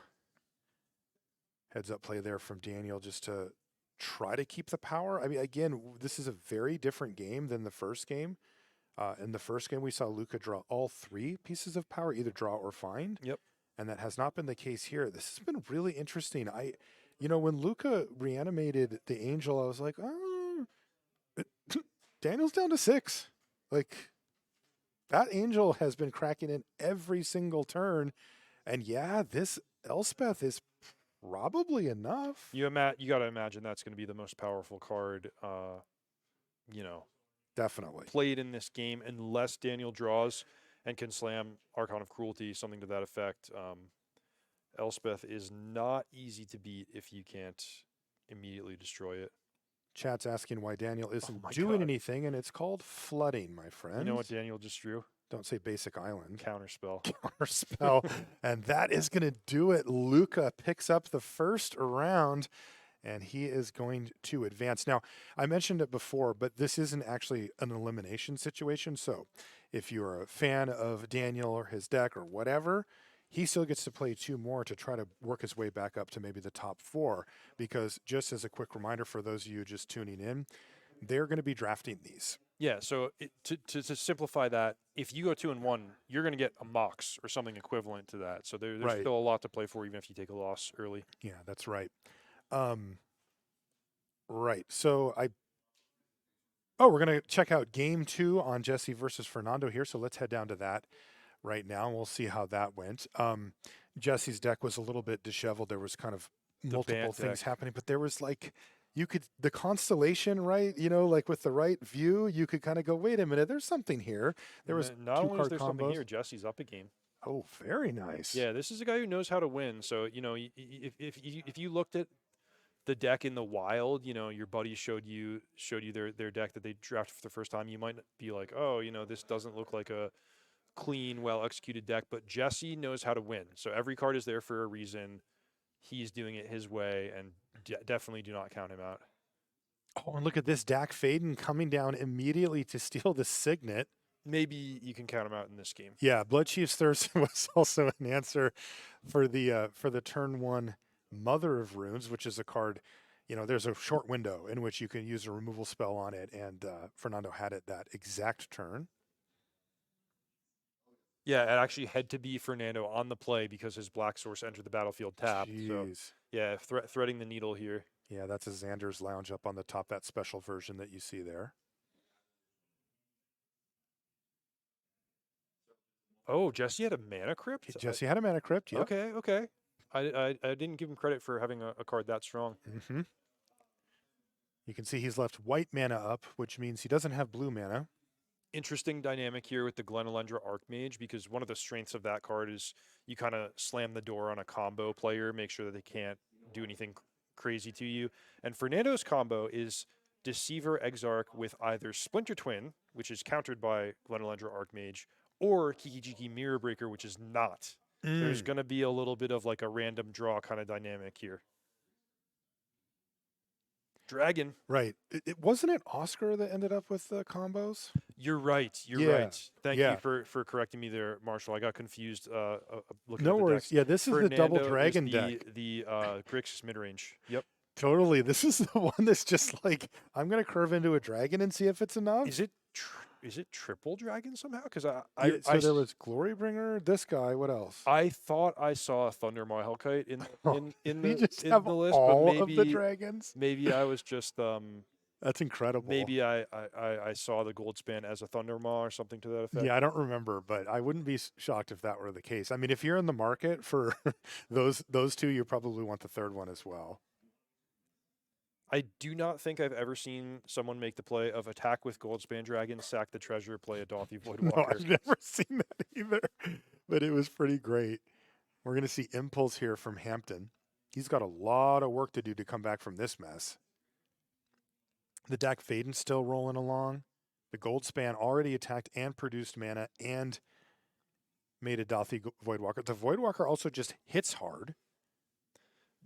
heads up play there from Daniel just to try to keep the power. I mean, again, this is a very different game than the first game. In the first game, we saw Luca draw all 3 pieces of power, either draw or find. Yep. And that has not been the case here. This has been really interesting. When Luca reanimated the Angel, I was like, oh, Daniel's down to 6. Like, that Angel has been cracking in every single turn. And yeah, this Elspeth is probably enough. You got to imagine that's going to be the most powerful card, Definitely played in this game, unless Daniel draws and can slam Archon of Cruelty, something to that effect. Elspeth is not easy to beat if you can't immediately destroy it. Chat's asking why Daniel isn't my doing God. anything, and it's called flooding, my friend. You know what Daniel just drew? Don't say basic island. Counterspell. Counterspell. And that is going to do it. Luca picks up the first round, and he is going to advance. Now, I mentioned it before, but this isn't actually an elimination situation. So if you're a fan of Daniel or his deck or whatever, he still gets to play 2 more to try to work his way back up to maybe the top 4. Because just as a quick reminder for those of you just tuning in, they're going to be drafting these. Yeah, so to simplify that, if you go 2-1, you're going to get a Mox or something equivalent to that. So there's Right. still a lot to play for, even if you take a loss early. Yeah, that's right. Right. So we're going to check out game 2 on Jesse versus Fernando here. So let's head down to that right now, and we'll see how that went. Jesse's deck was a little bit disheveled. There was kind of multiple things happening, but there was like, the constellation, right? Like with the right view, you could kind of go, wait a minute, there's something here. There was not only is there combos. something here, Jesse's up a game. Oh, very nice. Yeah, this is a guy who knows how to win. So if you looked at the deck in the wild, your buddies showed you their deck that they drafted for the first time, you might be like, oh, this doesn't look like a clean, well executed deck. But Jesse knows how to win. So every card is there for a reason. He's doing it his way, and definitely do not count him out. Oh, and look at this, Dak Faden coming down immediately to steal the Signet. Maybe you can count him out in this game. Yeah, Blood Chief's Thirst was also an answer for the turn 1 Mother of Runes, which is a card. There's a short window in which you can use a removal spell on it, and Fernando had it that exact turn. Yeah, it actually had to be Fernando on the play because his Black Source entered the battlefield tapped. Jeez. So, yeah, threading the needle here. Yeah, that's a Xander's Lounge up on the top, that special version that you see there. Oh, Jesse had a Mana Crypt? Jesse had a Mana Crypt, yep. Okay. I didn't give him credit for having a card that strong. Mm-hmm. You can see he's left white mana up, which means he doesn't have blue mana. Interesting dynamic here with the Glenalendra Archmage, because one of the strengths of that card is you kind of slam the door on a combo player, make sure that they can't do anything crazy to you. And Fernando's combo is Deceiver Exarch with either Splinter Twin, which is countered by Glenalendra Archmage, or Kiki-Jiki Mirror Breaker, which is not. There's going to be a little bit of like a random draw kind of dynamic here. Dragon. Right. It wasn't it Oscar that ended up with the combos? You're right. You're Yeah, right. Thank yeah. you for correcting me there, Marshall. I got confused looking No at the worries. decks. Yeah, this is the double Fernando dragon is deck. the Grixis midrange. Yep. Totally. This is the one that's just like, I'm going to curve into a dragon and see if it's enough. Is it triple dragon somehow? Because so there was Glorybringer, this guy, what else? I thought I saw a Thunder Hellkite in You just in have the list, all but of the dragons? maybe I was just That's incredible. maybe I saw the Goldspan as a Thunder Maw or something to that effect. Yeah, I don't remember, but I wouldn't be shocked if that were the case. I mean, if you're in the market for those two, you probably want the third one as well. I do not think I've ever seen someone make the play of attack with Goldspan Dragon, sack the treasure, play a Dauthi Voidwalker. No, I've never seen that either, but it was pretty great. We're going to see Impulse here from Hampton. He's got a lot of work to do to come back from this mess. The Dak Faden's still rolling along. The Goldspan already attacked and produced mana and made a Dauthi Voidwalker. The Voidwalker also just hits hard.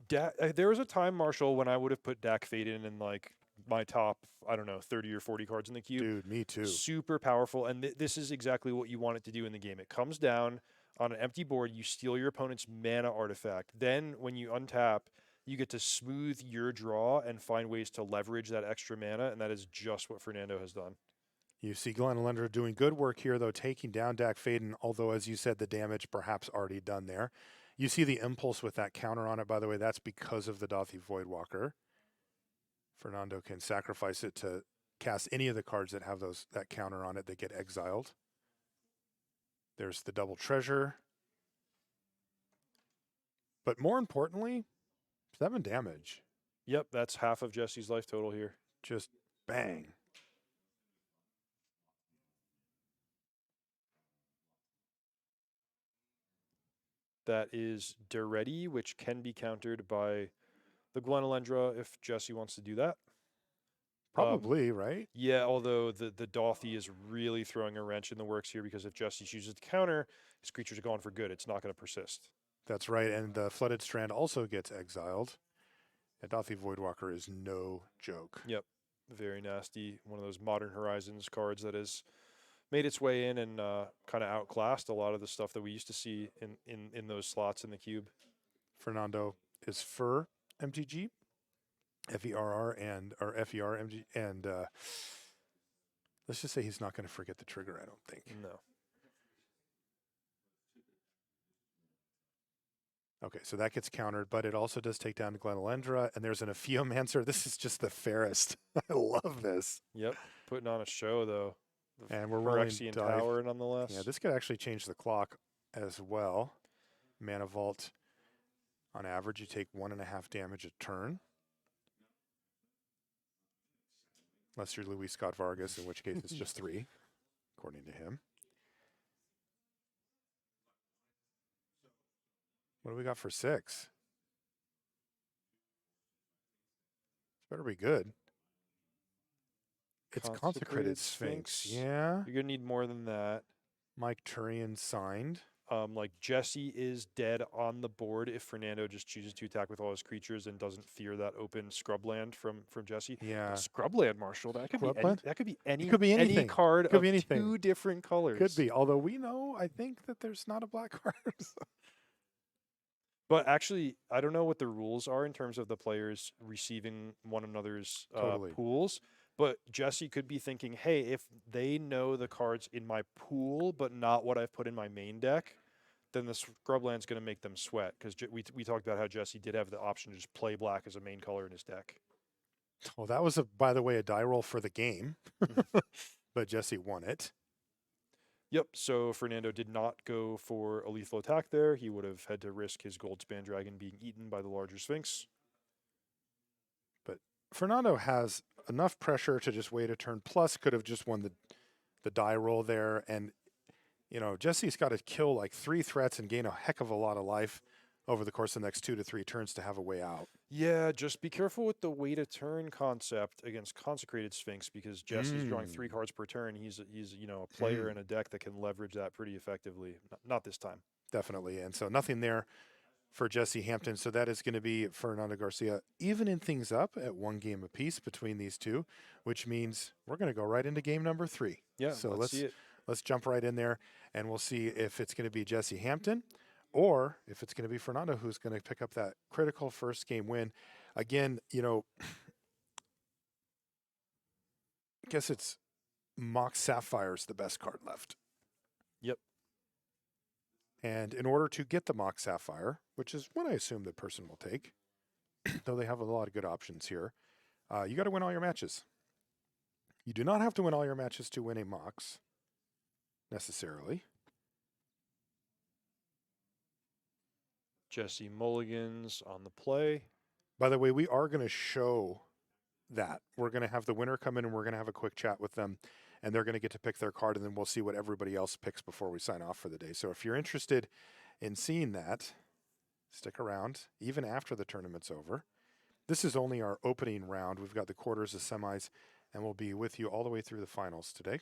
There was a time, Marshall, when I would have put Dak Faden in like my top, I don't know, 30 or 40 cards in the cube. Dude, me too. Super powerful. And this is exactly what you want it to do in the game. It comes down on an empty board. You steal your opponent's mana artifact. Then when you untap, you get to smooth your draw and find ways to leverage that extra mana. And that is just what Fernando has done. You see Glenalendra doing good work here, though, taking down Dak Faden, although, as you said, the damage perhaps already done there. You see the Impulse with that counter on it, by the way. That's because of the Dauthi Voidwalker. Fernando can sacrifice it to cast any of the cards that have that counter on it that get exiled. There's the double treasure. But more importantly, 7 damage. Yep, that's half of Jesse's life total here. Just bang. That is Duretti, which can be countered by the Glenalendra if Jesse wants to do that. Probably, right? Yeah, although the Dauthi is really throwing a wrench in the works here, because if Jesse chooses to counter, his creatures are gone for good. It's not going to persist. That's right, and the Flooded Strand also gets exiled. And Dauthi Voidwalker is no joke. Yep, very nasty. One of those Modern Horizons cards that has made its way in and kind of outclassed a lot of the stuff that we used to see in those slots in the cube. Fernando is Fer MTG, FERR and or FER MG, and let's just say he's not going to forget the trigger. I don't think. No. Okay, so that gets countered, but it also does take down Glenalendra, and there's an Aphiomancer. This is just the fairest. I love this. Yep, putting on a show though. And we're rolling Phyrexian Tower nonetheless. Yeah, this could actually change the clock as well. Mana Vault, on average, you take 1.5 damage a turn. Unless you're Luis Scott Vargas, in which case it's just 3, according to him. What do we got for 6? This better be good. It's Consecrated Sphinx. Yeah. You're going to need more than that. Mike Turian signed. Like Jesse is dead on the board if Fernando just chooses to attack with all his creatures and doesn't fear that open scrubland from Jesse. Yeah. Scrubland, Marshall. That could be any anything. Card could of be anything. 2 different colors. Could be. Although we know, I think that there's not a black card. But actually, I don't know what the rules are in terms of the players receiving one another's pools. But Jesse could be thinking, hey, if they know the cards in my pool, but not what I've put in my main deck, then the Scrubland's going to make them sweat. Because we talked about how Jesse did have the option to just play black as a main color in his deck. Well, that was, by the way, a die roll for the game. But Jesse won it. Yep, so Fernando did not go for a lethal attack there. He would have had to risk his Goldspan Dragon being eaten by the larger Sphinx. But Fernando has enough pressure to just wait a turn, plus could have just won the die roll there. And, Jesse's got to kill like 3 threats and gain a heck of a lot of life over the course of the next 2 to 3 turns to have a way out. Yeah, just be careful with the way to turn concept against Consecrated Sphinx because Jesse's drawing 3 cards per turn. He's a player in a deck that can leverage that pretty effectively. Not this time. Definitely. And so nothing there for Jesse Hampton. So that is going to be Fernando Garcia evening things up at 1 game apiece between these two, which means we're going to go right into game number 3. Yeah, so let's see it. Let's jump right in there, and we'll see if it's going to be Jesse Hampton or if it's going to be Fernando who's going to pick up that critical first game win. Again, I guess it's Mox Sapphire's the best card left. Yep. And in order to get the Mox Sapphire, which is what I assume the person will take, though they have a lot of good options here, you got to win all your matches. You do not have to win all your matches to win a Mox, necessarily. Jesse mulligans on the play. By the way, we are going to show that. We're going to have the winner come in and we're going to have a quick chat with them, and they're going to get to pick their card, and then we'll see what everybody else picks before we sign off for the day. So if you're interested in seeing that, stick around even after the tournament's over. This is only our opening round. We've got the quarters, the semis, and we'll be with you all the way through the finals today.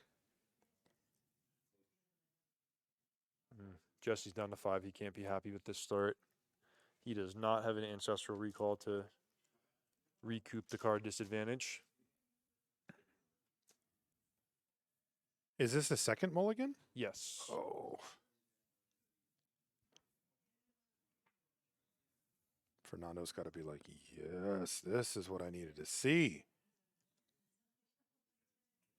Jesse's down to 5. He can't be happy with this start. He does not have an Ancestral Recall to recoup the card disadvantage. Is this the second mulligan? Yes. Oh. Fernando's got to be like, yes, this is what I needed to see.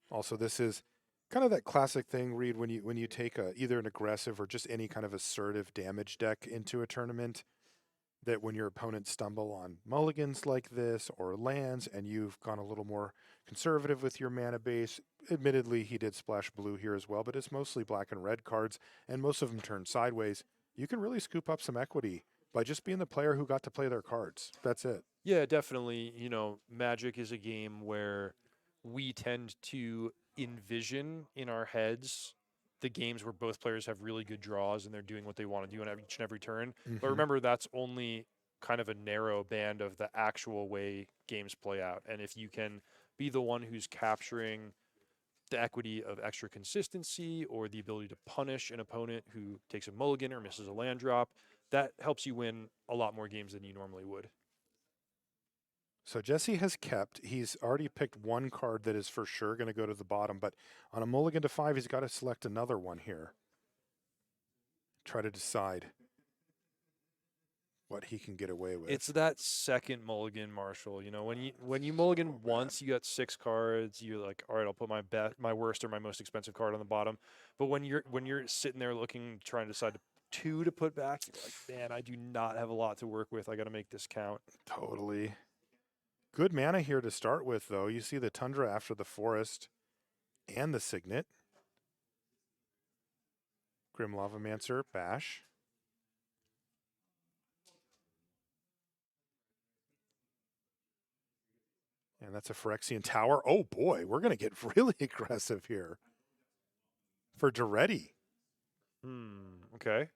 Also, this is kind of that classic thing, Reed, when you take either an aggressive or just any kind of assertive damage deck into a tournament, that when your opponents stumble on mulligans like this or lands and you've gone a little more conservative with your mana base, admittedly he did splash blue here as well, but it's mostly black and red cards and most of them turn sideways, you can really scoop up some equity by just being the player who got to play their cards. That's it. Yeah, definitely. Magic is a game where we tend to envision in our heads the games where both players have really good draws and they're doing what they want to do on each and every turn. But remember, that's only kind of a narrow band of the actual way games play out. And if you can be the one who's capturing the equity of extra consistency or the ability to punish an opponent who takes a mulligan or misses a land drop, that helps you win a lot more games than you normally would. So Jesse has kept, he's already picked one card that is for sure going to go to the bottom, but on a mulligan to 5, he's got to select another one here. Try to decide what he can get away with. It's that second mulligan, Marshall. When you mulligan once, you got 6 cards. You're like, all right, I'll put my worst or my most expensive card on the bottom. But when you're sitting there trying to decide 2 to put back, you're like, man, I do not have a lot to work with. I got to make this count. Totally. Good mana here to start with, though. You see the Tundra after the Forest and the Signet. Grim Lavamancer, Bash. And that's a Phyrexian Tower. Oh, boy, we're going to get really aggressive here for Duretti. Okay.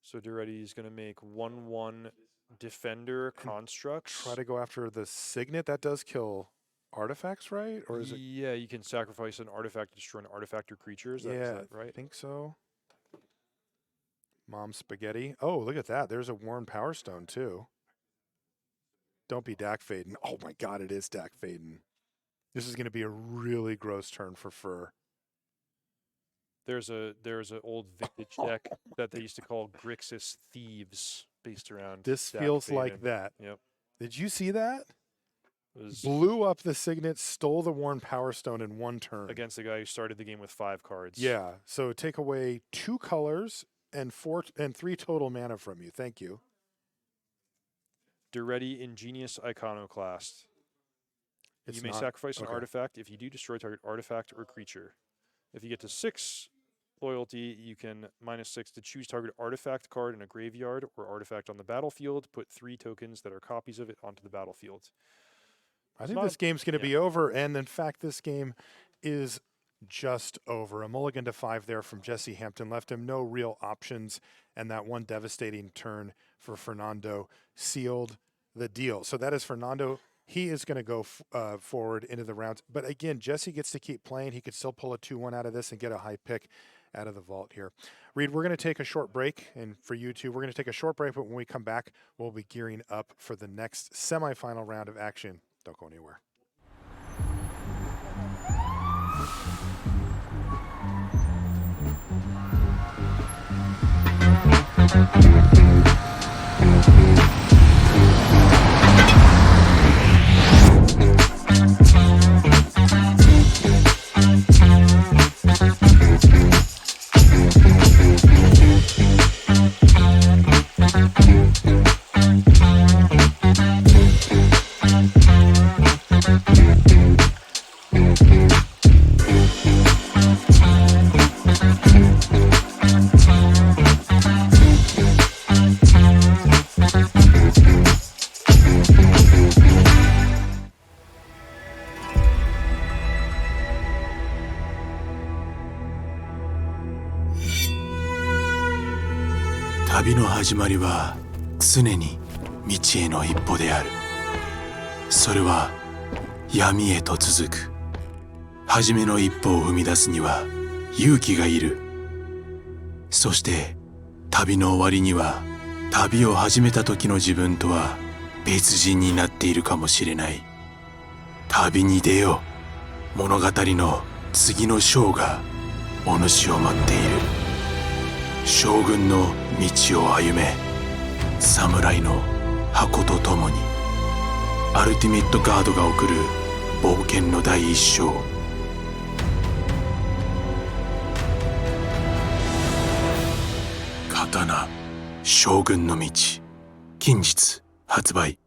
So Duretti is going to make 1/1 Defender constructs. Try to go after the Signet. That does kill artifacts, right? Or is it? Yeah, you can sacrifice an artifact to destroy an artifact or creature. Is that right? I think so. Mom Spaghetti. Oh, look at that. There's a Worn Power Stone, too. Don't be Dak Faden. Oh, my God, it is Dak Faden. This is going to be a really gross turn for Fur. There's an old vintage deck that they used to call Grixis Thieves, based around. This Dak feels Faden. like that. Yep. Did you see that? Blew up the Signet, stole the Worn Power Stone in one turn. Against the guy who started the game with 5 cards. Yeah. So take away 2 colors and 3 total mana from you. Thank you. Duretti Ingenious Iconoclast. You may sacrifice an artifact. If you do, destroy target artifact or creature. If you get to 6 loyalty, you can -6 to choose target artifact card in a graveyard or artifact on the battlefield. Put 3 tokens that are copies of it onto the battlefield. I think this game's going to be over, and in fact, this game is just over. A mulligan to 5 there from Jesse Hampton left him no real options, and that one devastating turn for Fernando sealed the deal. So that is Fernando. He is going to go forward into the rounds. But again, Jesse gets to keep playing. He could still pull a 2-1 out of this and get a high pick out of the vault here. Reed, we're going to take a short break. And for you two, we're going to take a short break. But when we come back, we'll be gearing up for the next semifinal round of action. Don't go anywhere.旅の始まりは常に道への一歩である。それは闇へと続く。初めの一歩を踏み出すには勇気がいる。そして旅の終わりには旅を始めた時の自分とは別人になっているかもしれない。旅に出よう。物語の次の章がお主を待っている。将軍の道を歩め。侍の箱とともに。アルティメットガードが送る冒険の第一章。刀将軍の道、近日発売。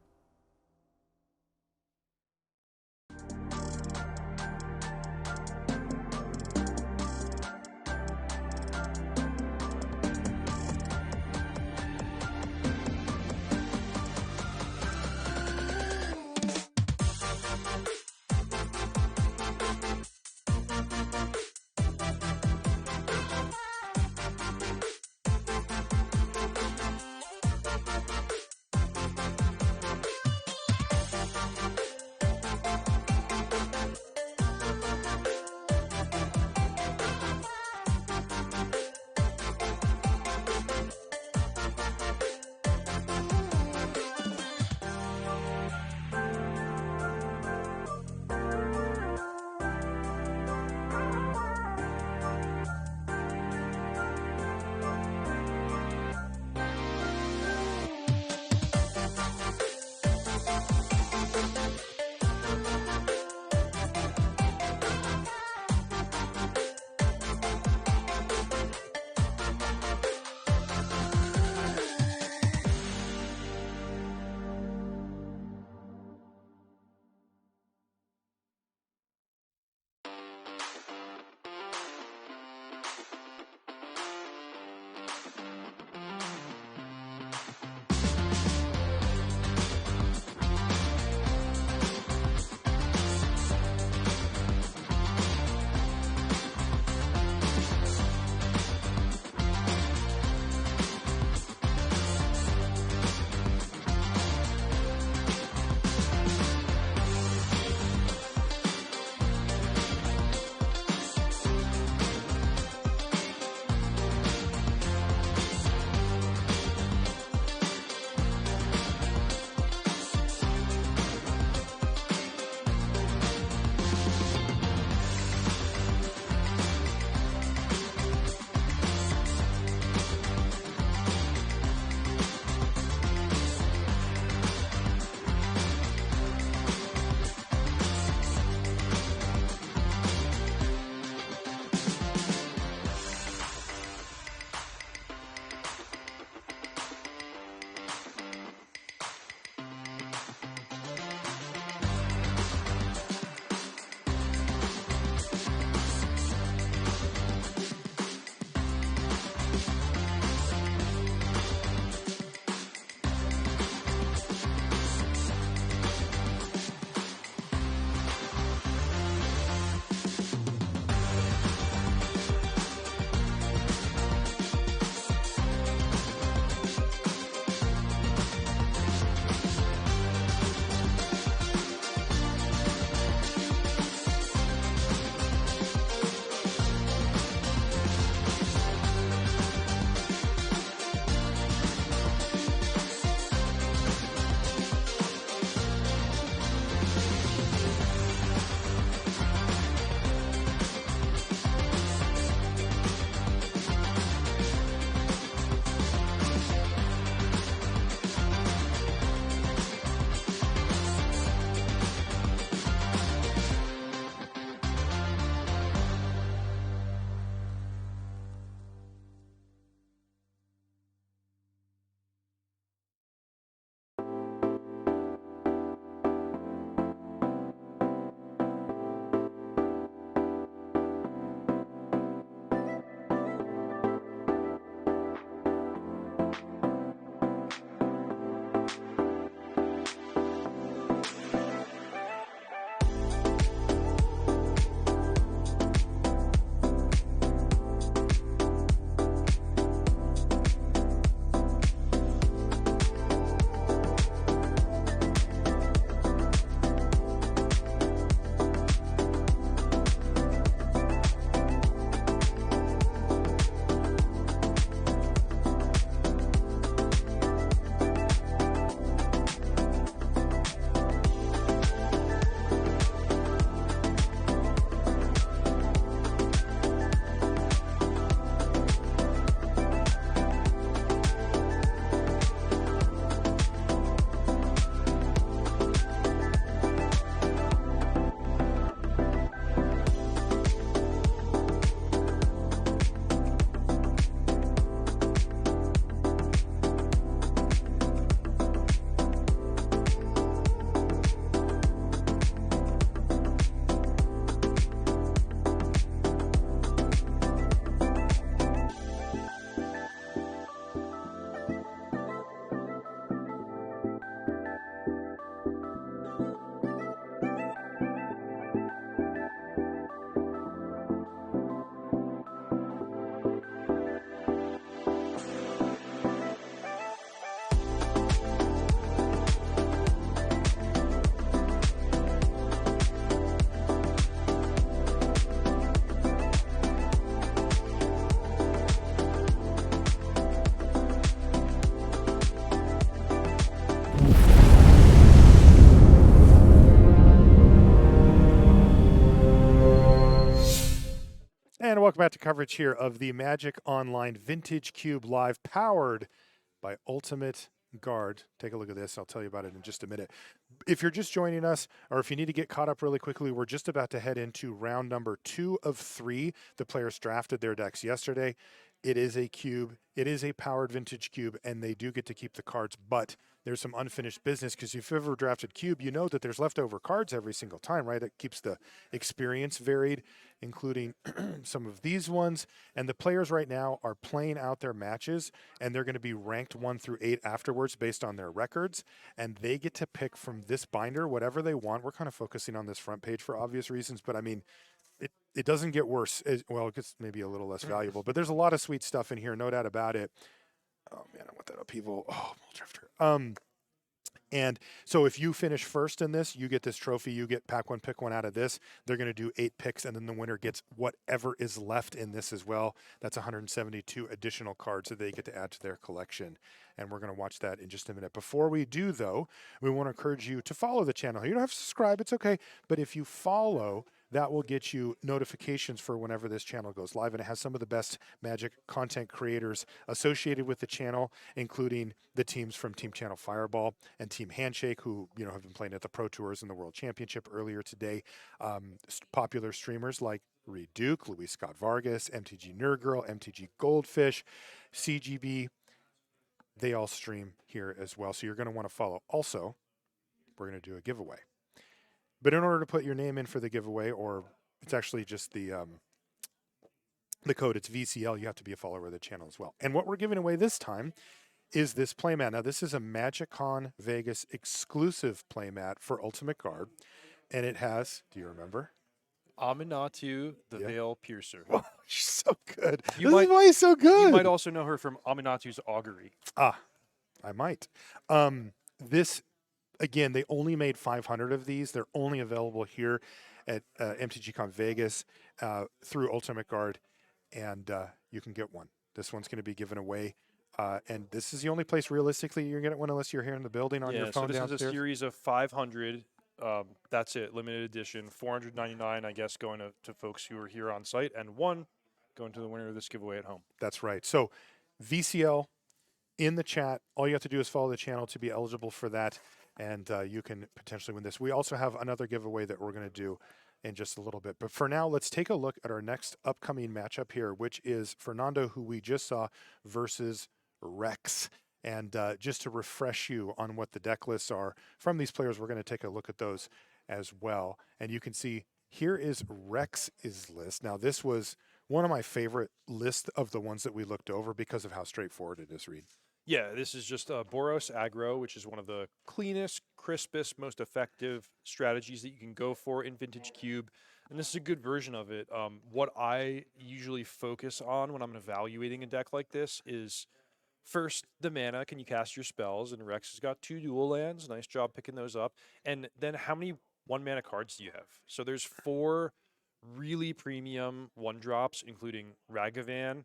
Welcome back to coverage here of the Magic Online Vintage Cube Live, powered by Ultimate Guard. Take a look at this. I'll tell you about it in just a minute. If you're just joining us, or if you need to get caught up really quickly, we're just about to head into round number 2 of 3. The players drafted their decks yesterday. It is a cube. It is a powered vintage cube, and they do get to keep the cards, but there's some unfinished business, because if you've ever drafted cube, you know that there's leftover cards every single time, right? It keeps the experience varied, including some of these ones. And the players right now are playing out their matches, and they're going to be ranked 1 through 8 afterwards based on their records, and they get to pick from this binder whatever they want. We're kind of focusing on this front page for obvious reasons, but I mean, it doesn't get worse. Well, it gets maybe a little less valuable, but there's a lot of sweet stuff in here, no doubt about it. Oh man, I want that upheaval. Oh, Drifter. And so if you finish first in this, you get this trophy. You get pack one, pick one out of this. They're going to do 8 picks, and then the winner gets whatever is left in this as well. That's 172 additional cards that they get to add to their collection. And we're going to watch that in just a minute. Before we do, though, we want to encourage you to follow the channel. You don't have to subscribe. It's okay. But if you follow, that will get you notifications for whenever this channel goes live, and it has some of the best Magic content creators associated with the channel, including the teams from Team Channel Fireball and Team Handshake, who have been playing at the Pro Tours and the World Championship earlier today. Popular streamers like Reed Duke, Luis Scott Vargas, MTG Nerdgirl, MTG Goldfish, CGB, they all stream here as well, so you're going to want to follow. Also, we're going to do a giveaway. But in order to put your name in for the giveaway, or it's actually just the code, it's VCL, you have to be a follower of the channel as well. And what we're giving away this time is this playmat. Now, this is a MagicCon Vegas exclusive playmat for Ultimate Guard, and it has, do you remember? Aminatu, the Veil Piercer. Oh, she's so good. This might- is why he's so good. You might also know her from Aminatu's Augury. Ah, I might. This, again, they only made 500 of these. They're only available here at MTGCon Vegas through Ultimate Guard, and you can get one. This one's going to be given away, and this is the only place realistically you're going to get one unless you're here in the building on your phone so this downstairs. is a series of 500. That's it, limited edition, $499, I guess, going to folks who are here on site, and 1 going to the winner of this giveaway at home. That's right. So VCL in the chat. All you have to do is follow the channel to be eligible for that, and you can potentially win this. We also have another giveaway that we're going to do in just a little bit. But for now, let's take a look at our next upcoming matchup here, which is Fernando, who we just saw, versus Rex. And just to refresh you on what the deck lists are from these players, we're going to take a look at those as well. And you can see here is Rex's list. Now, this was one of my favorite lists of the ones that we looked over because of how straightforward it is, Reed. Yeah, this is just Boros Aggro, which is one of the cleanest, crispest, most effective strategies that you can go for in Vintage Cube. And this is a good version of it. What I usually focus on when I'm evaluating a deck like this is, first, the mana. Can you cast your spells? And Rex has got 2 dual lands. Nice job picking those up. And then how many 1-mana cards do you have? So there's 4 really premium 1-drops, including Ragavan.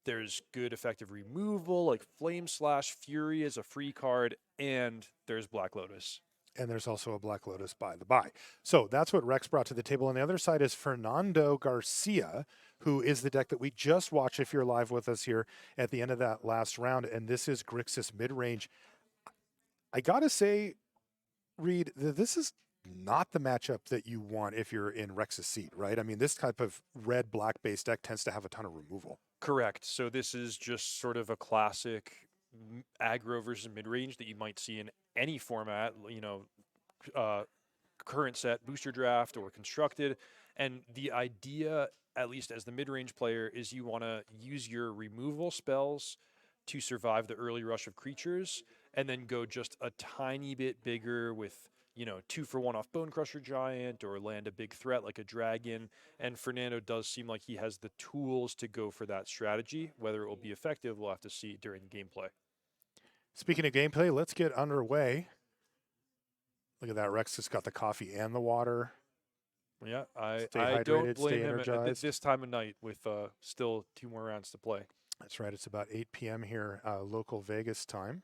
There's good effective removal, like Flame Slash, Fury is a free card, and there's Black Lotus. And there's also a Black Lotus by the by. So that's what Rex brought to the table. On the other side is Fernando Garcia, who is the deck that we just watched if you're live with us here at the end of that last round. And this is Grixis mid-range. I got to say, Reed, this is not the matchup that you want if you're in Rex's seat, right? I mean, this type of red-black base deck tends to have a ton of removal. Correct. So this is just sort of a classic aggro versus mid-range that you might see in any format, current set, booster draft, or constructed. And the idea, at least as the mid-range player, is you want to use your removal spells to survive the early rush of creatures, and then go just a tiny bit bigger with 2-for-1 off Bone Crusher Giant, or land a big threat like a dragon. And Fernando does seem like he has the tools to go for that strategy. Whether it will be effective, we'll have to see during the gameplay. Speaking of gameplay, let's get underway. Look at that. Rex has got the coffee and the water. Yeah, Stay I hydrated, don't stay blame him at energized. this time of night with still 2 more rounds to play. That's right. It's about 8 p.m. here, local Vegas time.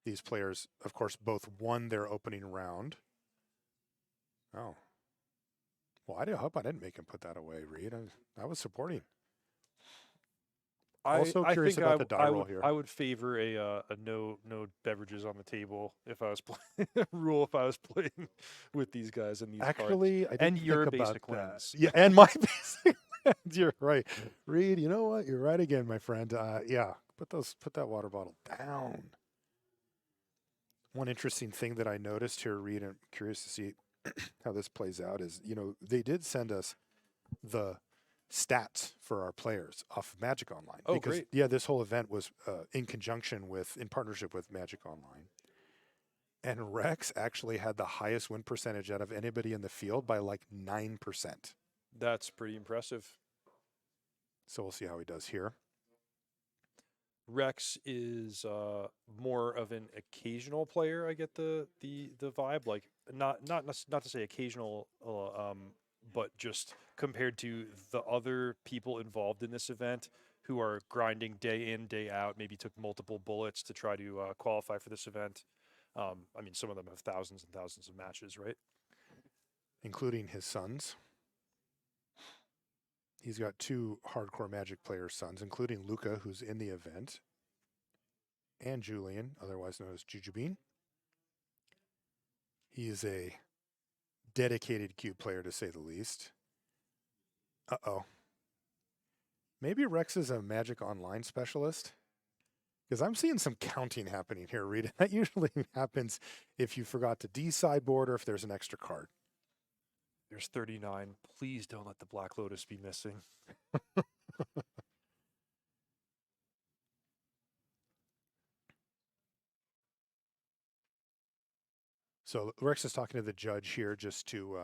These players, of course, both won their opening round. Oh. Well, I hope I didn't make him put that away, Reed. I was supporting. I Also I curious think about the die roll would here. I would favor a no beverages on the table if I was playing rule if I was playing with these guys and these cards. Actually, I And didn't your think about basic that. wins. Yeah, and my basic wins. You're right, Reed. You know what? You're right again, my friend. Yeah, put that water bottle down. One interesting thing that I noticed here, Reed, and I'm curious to see how this plays out, is they did send us the stats for our players off of Magic Online. Oh, because great. yeah, this whole event was in partnership with Magic Online. And Rex actually had the highest win percentage out of anybody in the field by like 9%. That's pretty impressive. So we'll see how he does here. Rex is more of an occasional player. I get the vibe, like not to say occasional, but just compared to the other people involved in this event who are grinding day in day out. Maybe took multiple bullets to try to qualify for this event. I mean, some of them have thousands and thousands of matches, right? Including his sons. He's got 2 hardcore Magic player sons, including Luca, who's in the event, and Julian, otherwise known as Jujubin. He is a dedicated cube player, to say the least. Uh-oh. Maybe Rex is a Magic Online specialist? Because I'm seeing some counting happening here, Rita. That usually happens if you forgot to D-sideboard or if there's an extra card. There's 39. Please don't let the Black Lotus be missing. So Rex is talking to the judge here just to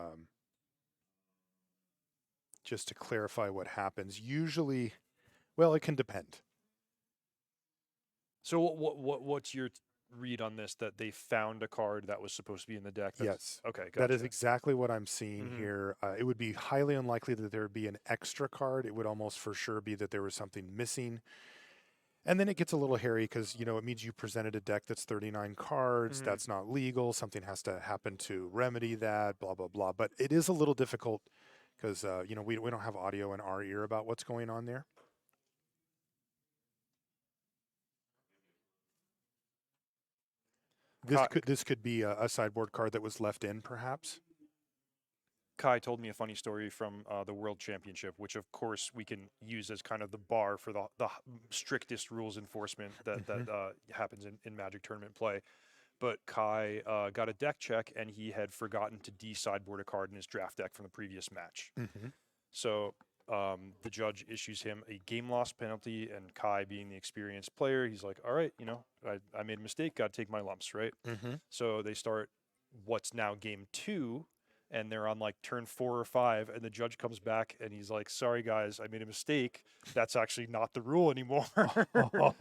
clarify what happens. Usually, well, it can depend. So what's your read on this? That they found a card that was supposed to be in the deck? Yes. Okay, gotcha. That is exactly what I'm seeing here. It would be highly unlikely that there would be an extra card. It would almost for sure be that there was something missing. And then it gets a little hairy because, it means you presented a deck that's 39 cards. That's not legal. Something has to happen to remedy that, blah, blah, blah. But it is a little difficult because, we don't have audio in our ear about what's going on there. This could be a sideboard card that was left in, perhaps. Kai told me a funny story from the World Championship, which of course we can use as kind of the bar for the strictest rules enforcement that happens in Magic tournament play. But Kai got a deck check and he had forgotten to de-sideboard a card in his draft deck from the previous match. So the judge issues him a game loss penalty, and Kai, being the experienced player, he's like, all right, I made a mistake, got to take my lumps, right? So they start what's now game 2, and they're on like turn 4 or 5, and the judge comes back and he's like, sorry guys, I made a mistake. That's actually not the rule anymore.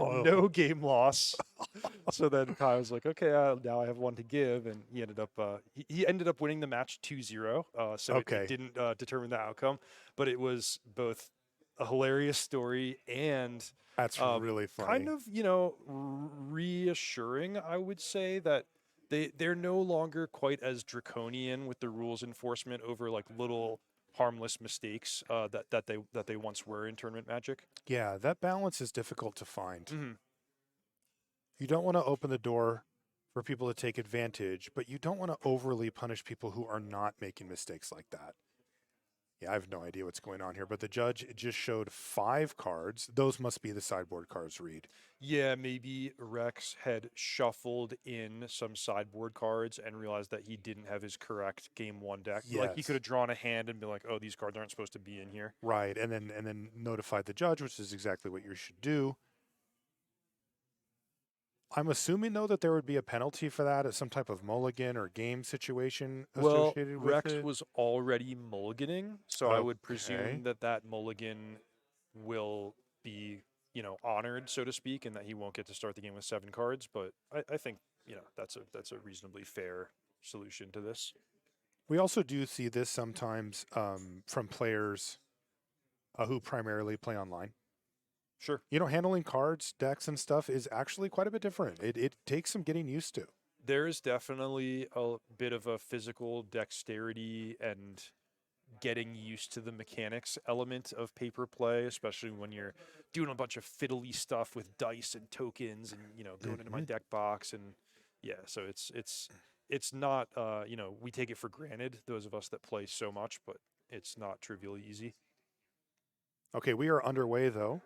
No game loss. So then Kai was like, okay, now I have one to give, and he ended up winning the match 2-0. So it didn't determine the outcome, but it was both a hilarious story and that's really funny. Kind of, reassuring, I would say, that they're no longer quite as draconian with the rules enforcement over like little harmless mistakes that they once were in tournament Magic. Yeah, that balance is difficult to find. You don't want to open the door for people to take advantage, but you don't want to overly punish people who are not making mistakes like that. Yeah, I have no idea what's going on here, but the judge just showed 5 cards. Those must be the sideboard cards, Reed. Yeah, maybe Rex had shuffled in some sideboard cards and realized that he didn't have his correct game 1 deck. Yes. Like he could have drawn a hand and been like, "Oh, these cards aren't supposed to be in here." Right, and then notified the judge, which is exactly what you should do. I'm assuming, though, that there would be a penalty for that at some type of mulligan or game situation associated with Rex it. was already mulliganing, so I would presume that mulligan will be, honored, so to speak, and that he won't get to start the game with 7 cards. But I think, that's a reasonably fair solution to this. We also do see this sometimes from players who primarily play online. Sure. Handling cards, decks, and stuff is actually quite a bit different. It takes some getting used to. There is definitely a bit of a physical dexterity and getting used to the mechanics element of paper play, especially when you're doing a bunch of fiddly stuff with dice and tokens and, going into my deck box. And yeah, so it's not, we take it for granted, those of us that play so much, but it's not trivially easy. Okay, we are underway, though.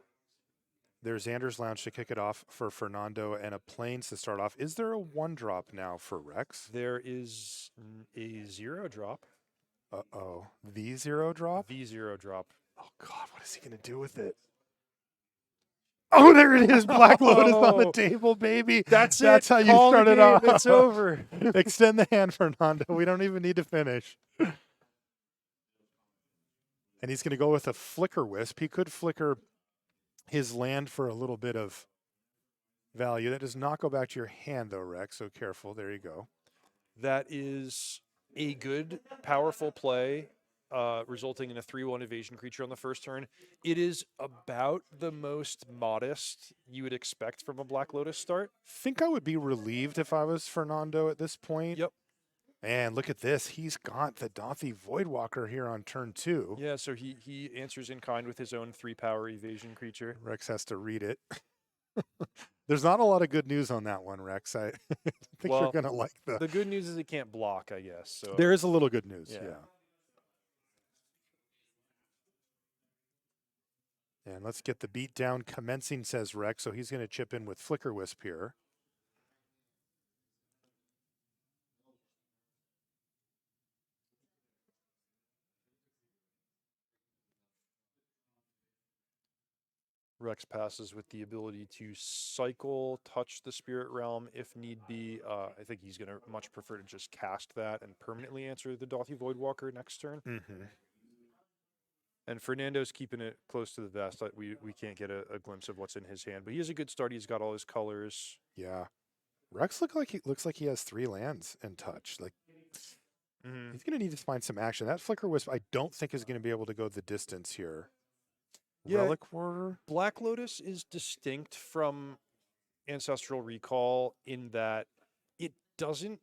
There's Xander's Lounge to kick it off for Fernando and a Plains to start off. Is there a 1-drop now for Rex? There is a 0 drop. Uh-oh. The 0 drop? The 0 drop. Oh, God, what is he going to do with it? Oh, there it is. Black Lotus on the table, baby. That's how you Call the start it game. off. It's over. Extend the hand, Fernando. We don't even need to finish. And he's going to go with a Flicker Wisp. He could flicker his land for a little bit of value. That does not go back to your hand, though, Rex, so careful. There you go. That is a good, powerful play, resulting in a 3/1 evasion creature on the first turn. It is about the most modest you would expect from a Black Lotus start. Think I would be relieved if I was Fernando at this point. Yep. And look at this. He's got the Dothy Voidwalker here on turn 2. Yeah, so he answers in kind with his own 3-power evasion creature. Rex has to read it. There's not a lot of good news on that one, Rex. I think you're going to like the good news is it can't block, I guess. So there is a little good news, yeah. And let's get the beat down commencing, says Rex. So he's going to chip in with Flicker Wisp here. Rex passes with the ability to cycle, touch the Spirit Realm if need be. I think he's going to much prefer to just cast that and permanently answer the Dothy Voidwalker next turn. Mm-hmm. And Fernando's keeping it close to the vest. We can't get a glimpse of what's in his hand, but he has a good start. He's got all his colors. Yeah. Rex looks like he has 3 lands in touch. Like he's going to need to find some action. That Flicker Wisp, I don't think is going to be able to go the distance here. Yeah, Relic Warder. Black Lotus is distinct from Ancestral Recall in that it doesn't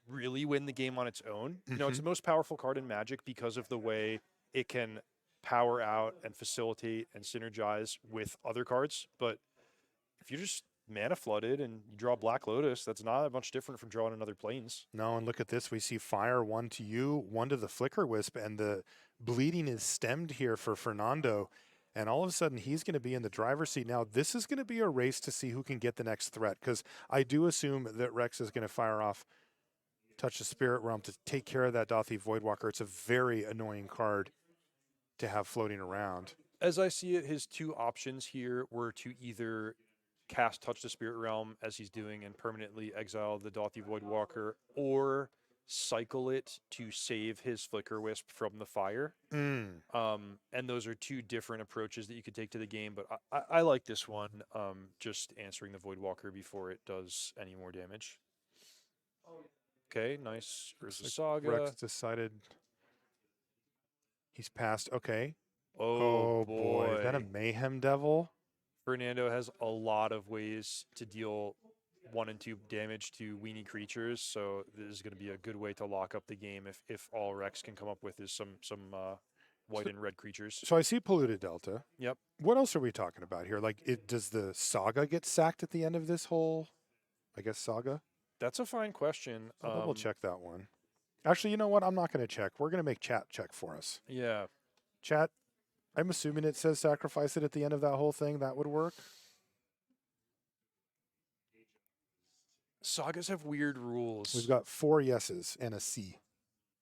really win the game on its own. It's the most powerful card in Magic because of the way it can power out and facilitate and synergize with other cards. But if you're just mana flooded and you draw Black Lotus, that's not much different from drawing another Plains. No, and look at this. We see fire, 1 to you, 1 to the Flicker Wisp, and the bleeding is stemmed here for Fernando. And all of a sudden, he's going to be in the driver's seat. Now, this is going to be a race to see who can get the next threat, because I do assume that Rex is going to fire off Touch the Spirit Realm to take care of that Dothy Voidwalker. It's a very annoying card to have floating around. As I see it, his 2 options here were to either cast Touch the Spirit Realm, as he's doing, and permanently exile the Dothy Voidwalker, or cycle it to save his Flicker Wisp from the fire. And those are 2 different approaches that you could take to the game, but I like this one, just answering the Voidwalker before it does any more damage. Okay, nice. Urza Saga. Rex decided he's passed. Okay. Oh boy. Is that a Mayhem Devil? Fernando has a lot of ways to deal 1 and 2 damage to weenie creatures, so this is going to be a good way to lock up the game if all Rex can come up with is some white and red creatures. So I see Polluted Delta. Yep. What else are we talking about here? Like, does the Saga get sacked at the end of this whole, I guess, saga? That's a fine question. I'll double check that one. Actually, you know what? I'm not going to check. We're going to make chat check for us. Yeah. Chat, I'm assuming it says sacrifice it at the end of that whole thing. That would work. Sagas have weird rules. We've got 4 yeses and a C.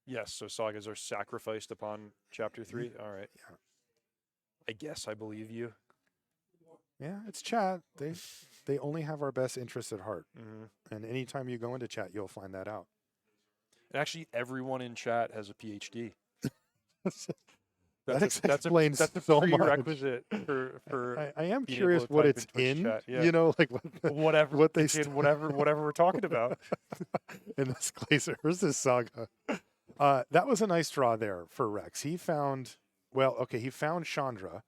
Yes, so sagas are sacrificed upon Chapter 3. All right. Yeah. I guess I believe you. Yeah, it's chat. They only have our best interests at heart. Mm-hmm. And anytime you go into chat, you'll find that out. And actually, everyone in chat has a PhD. That explains that's a so much. prerequisite for I am being curious able to what type it's Twitch in. chat. Yeah. You know, like whatever what they whatever we're talking about. in this Glacier versus Saga. That was a nice draw there for Rex. He found Chandra.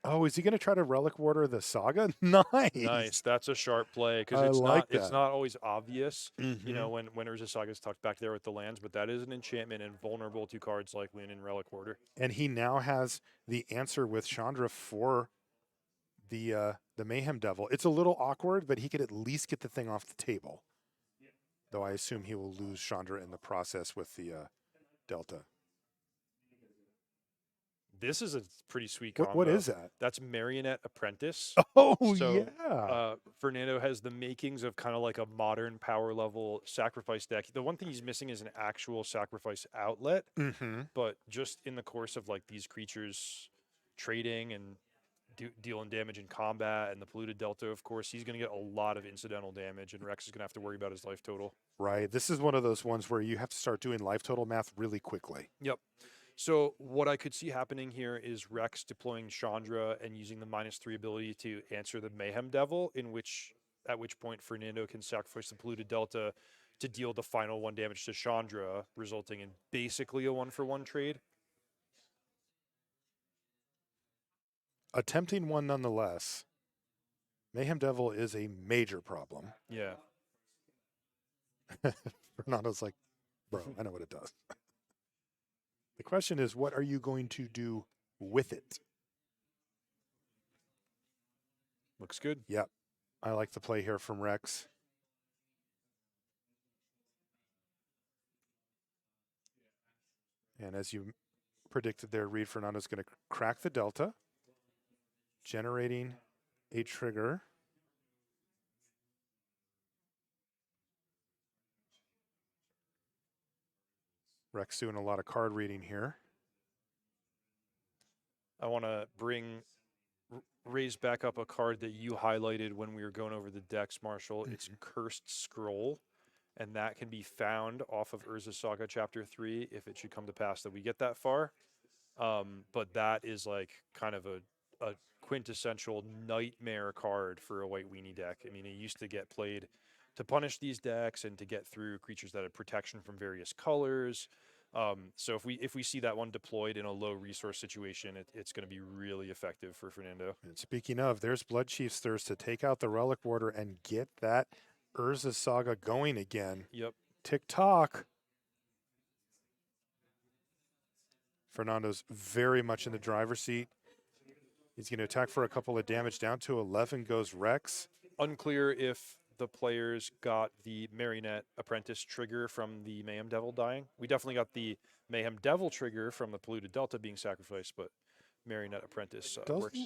Oh, is he going to try to Relic Water the Saga? Nice. Nice. That's a sharp play because I it's like it's that. not always obvious, Mhm. when Urza Saga's tucked back there with the lands, but that is an enchantment and vulnerable to cards like Lin and Relic Order. And he now has the answer with Chandra for the Mayhem Devil. It's a little awkward, but he could at least get the thing off the table. Though I assume he will lose Chandra in the process with the Delta. This is a pretty sweet combo. What is that? That's Marionette Apprentice. Oh, So, yeah. Fernando has the makings of kind of like a modern power level sacrifice deck. The one thing he's missing is an actual sacrifice outlet, Mm-hmm. but just in the course of like these creatures trading and dealing damage in combat, and the polluted delta, of course, he's going to get a lot of incidental damage, and Rex is going to have to worry about his life total. Right. This is one of those ones where you have to start doing life total math really quickly. Yep. So what I could see happening here is Rex deploying Chandra and using the -3 ability to answer the Mayhem Devil, at which point Fernando can sacrifice the polluted delta to deal the final 1 damage to Chandra, resulting in basically a 1-for-1 trade. A tempting one nonetheless. Mayhem Devil is a major problem. Yeah. Fernando's like, bro, I know what it does. The question is, what are you going to do with it? Looks good. Yep. I like the play here from Rex. And as you predicted there, Reed, Fernando's going to crack the delta, generating a trigger. Rex doing a lot of card reading here. I want to raise back up a card that you highlighted when we were going over the decks, Marshall. It's Cursed Scroll, and that can be found off of Urza Saga Chapter 3 if it should come to pass that we get that far. But that is like kind of a quintessential nightmare card for a white weenie deck. I mean, it used to get played to punish these decks and to get through creatures that had protection from various colors. So if we see that one deployed in a low resource situation, it's going to be really effective for Fernando. And speaking of, there's Blood Chief's Thirst to take out the Relic Warder and get that Urza Saga going again. Yep. Tick-tock. Fernando's very much in the driver's seat. He's going to attack for a couple of damage. Down to 11 goes Rex. Unclear if the players got the Marionette Apprentice trigger from the Mayhem Devil dying. We definitely got the Mayhem Devil trigger from the Polluted Delta being sacrificed, but Marionette Apprentice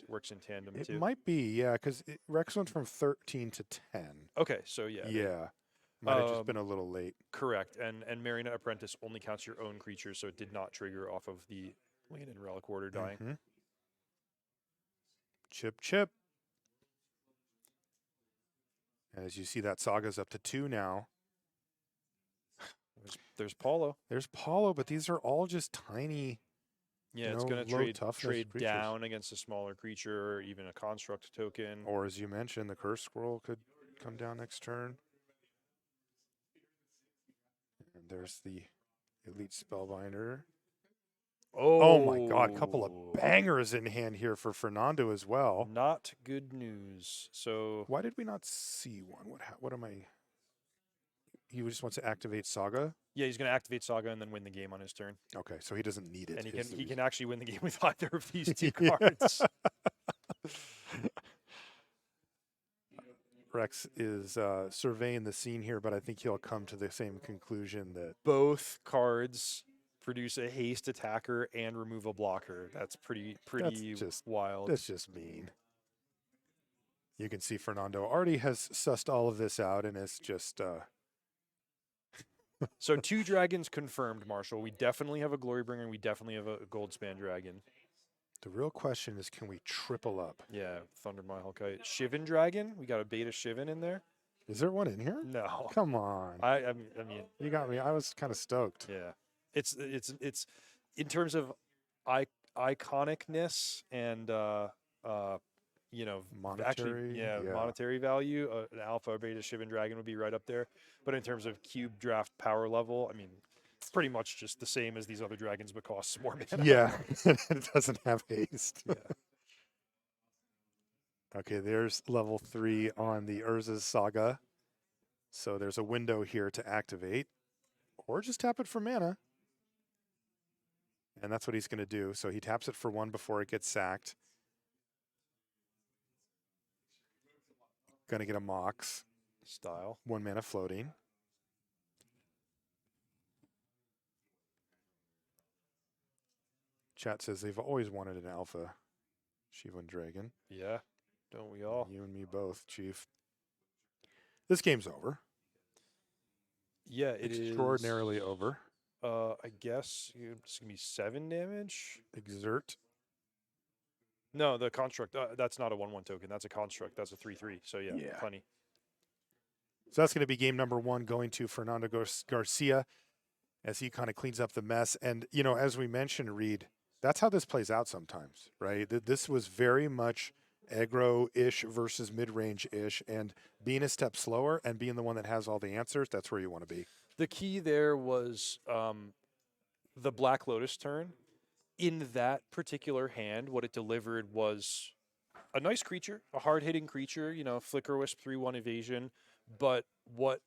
works in tandem too. It might be, yeah, because Rex went from 13 to 10. Okay, so yeah. Yeah. Might have just been a little late. Correct. And Marionette Apprentice only counts your own creatures, so it did not trigger off of the Land and Relic Order dying. Mm-hmm. Chip, chip. And as you see, that Saga's up to 2 now. There's Paulo. There's Paulo, but these are all just tiny. Yeah, it's going to trade creatures. down against a smaller creature or even a construct token. Or as you mentioned, the Curse Scroll could come down next turn. And there's the Elite Spellbinder. Oh my God, a couple of bangers in hand here for Fernando as well. Not good news. So why did we not see one? What am I? He just wants to activate Saga. Yeah, he's going to activate Saga and then win the game on his turn. Okay, so he doesn't need it. And he can actually win the game with either of these 2 cards. Rex is surveying the scene here, but I think he'll come to the same conclusion that both cards produce a haste attacker and remove a blocker. That's pretty just wild. That's just mean. You can see Fernando already has sussed all of this out and is just... So 2 dragons confirmed, Marshall. We definitely have a Glorybringer and we definitely have a Goldspan dragon. The real question is, can we triple up? Yeah, Thunder Mahulkite. Shivan dragon? We got a beta Shivan in there? Is there one in here? No. Come on. I mean... You got me. I was kind of stoked. Yeah. It's in terms of iconicness and monetary value. An alpha or beta Shivan dragon would be right up there. But in terms of cube draft power level, I mean, it's pretty much just the same as these other dragons, but costs more mana. Yeah, it doesn't have haste. Yeah. Okay, there's level 3 on the Urza's Saga. So there's a window here to activate. Or just tap it for mana. And that's what he's going to do. So he taps it for 1 before it gets sacked. Going to get a Mox. Style. 1 mana floating. Chat says they've always wanted an alpha Shivan Dragon. Yeah, don't we all? You and me both, Chief. This game's over. Yeah, it is Extraordinarily over. I guess it's gonna be 7 damage. Exert. No, the construct. That's not a 1/1 token. That's a construct. That's a 3/3. So yeah, Yeah. plenty. So that's going to be game number 1 going to Fernando Garcia as he kind of cleans up the mess. And, you know, as we mentioned, Reed, that's how this plays out sometimes, right? This was very much aggro-ish versus mid-range-ish. And being a step slower and being the one that has all the answers, that's where you want to be. The key there was the Black Lotus turn. In that particular hand, what it delivered was a nice creature, a hard-hitting creature, you know, Flicker Wisp 3/1 evasion. But what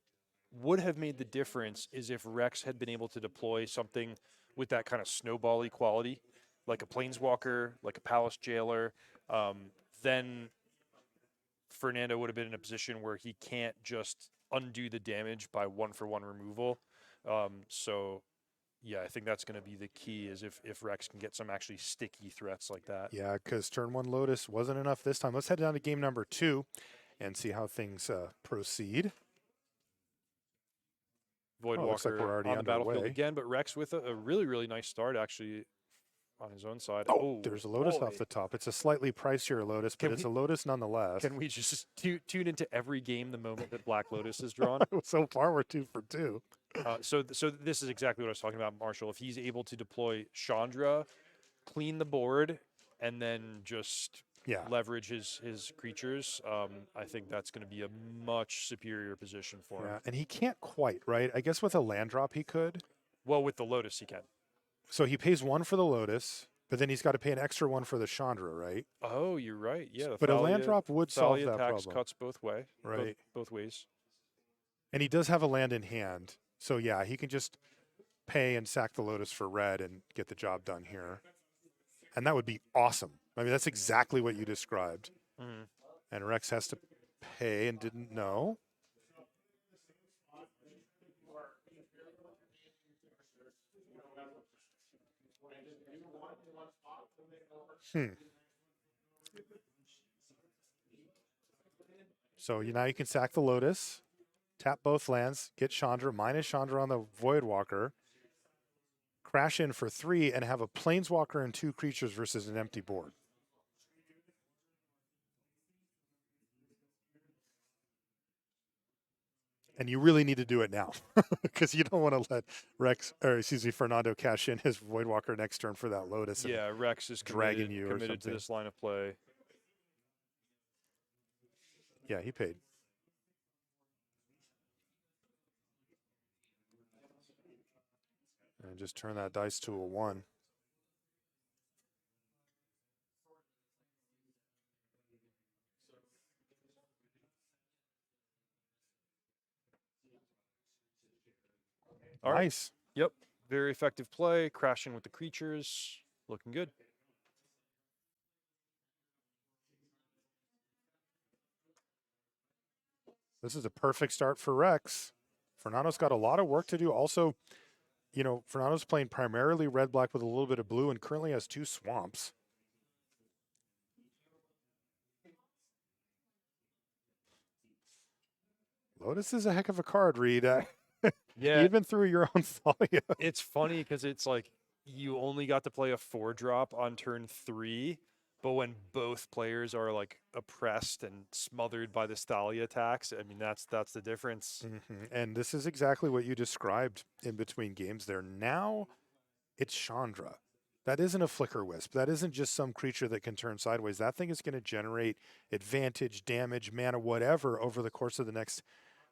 would have made the difference is if Rex had been able to deploy something with that kind of snowball-y quality, like a Planeswalker, like a Palace Jailer, then Fernando would have been in a position where he can't just undo the damage by 1-for-1 removal. So, yeah, I think that's going to be the key is if Rex can get some actually sticky threats like that. Yeah, because turn 1 Lotus wasn't enough this time. Let's head down to game number 2 and see how things proceed. Voidwalker looks like we're already on the battlefield underway. again, but Rex with a really, really nice start actually on his own side. Oh, there's a Lotus boy. off the top. It's a slightly pricier Lotus, but it's a Lotus nonetheless. Can we just tune into every game the moment that Black Lotus is drawn? So far, we're 2 for 2. So this is exactly what I was talking about, Marshall. If he's able to deploy Chandra, clean the board, and then just leverage his creatures, I think that's going to be a much superior position for him. And he can't quite, right? I guess with a land drop he could. Well, with the Lotus he can. So he pays 1 for the Lotus, but then he's got to pay an extra 1 for the Chandra, right? Oh, you're right. Yeah, But a land drop would solve Thalia that tax problem. cuts both way, Right. both ways. And he does have a land in hand. So yeah, he can just pay and sack the Lotus for red and get the job done here. And that would be awesome. I mean, that's exactly what you described. Mm-hmm. And Rex has to pay and didn't know. So now you can sack the Lotus, tap both lands, get Chandra, minus Chandra on the Voidwalker, crash in for 3, and have a Planeswalker and 2 creatures versus an empty board. And you really need to do it now because you don't want to let Fernando cash in his Voidwalker next turn for that Lotus. Yeah, Rex is dragging you or committed to something. this line of play. Yeah, he paid. And just turn that dice to a 1. All right. Nice. Yep. Very effective play. Crashing with the creatures. Looking good. This is a perfect start for Rex. Fernando's got a lot of work to do. Also, you know, Fernando's playing primarily red-black with a little bit of blue and currently has 2 swamps. Lotus is a heck of a card, Reed. Yeah. Even through your own Thalia. It's funny because it's like you only got to play a 4-drop on turn 3, but when both players are like oppressed and smothered by the Thalia attacks, I mean that's the difference. And this is exactly what you described in between games there. Now it's Chandra. That isn't a Flicker Wisp. That isn't just some creature that can turn sideways. That thing is going to generate advantage, damage, mana, whatever over the course of the next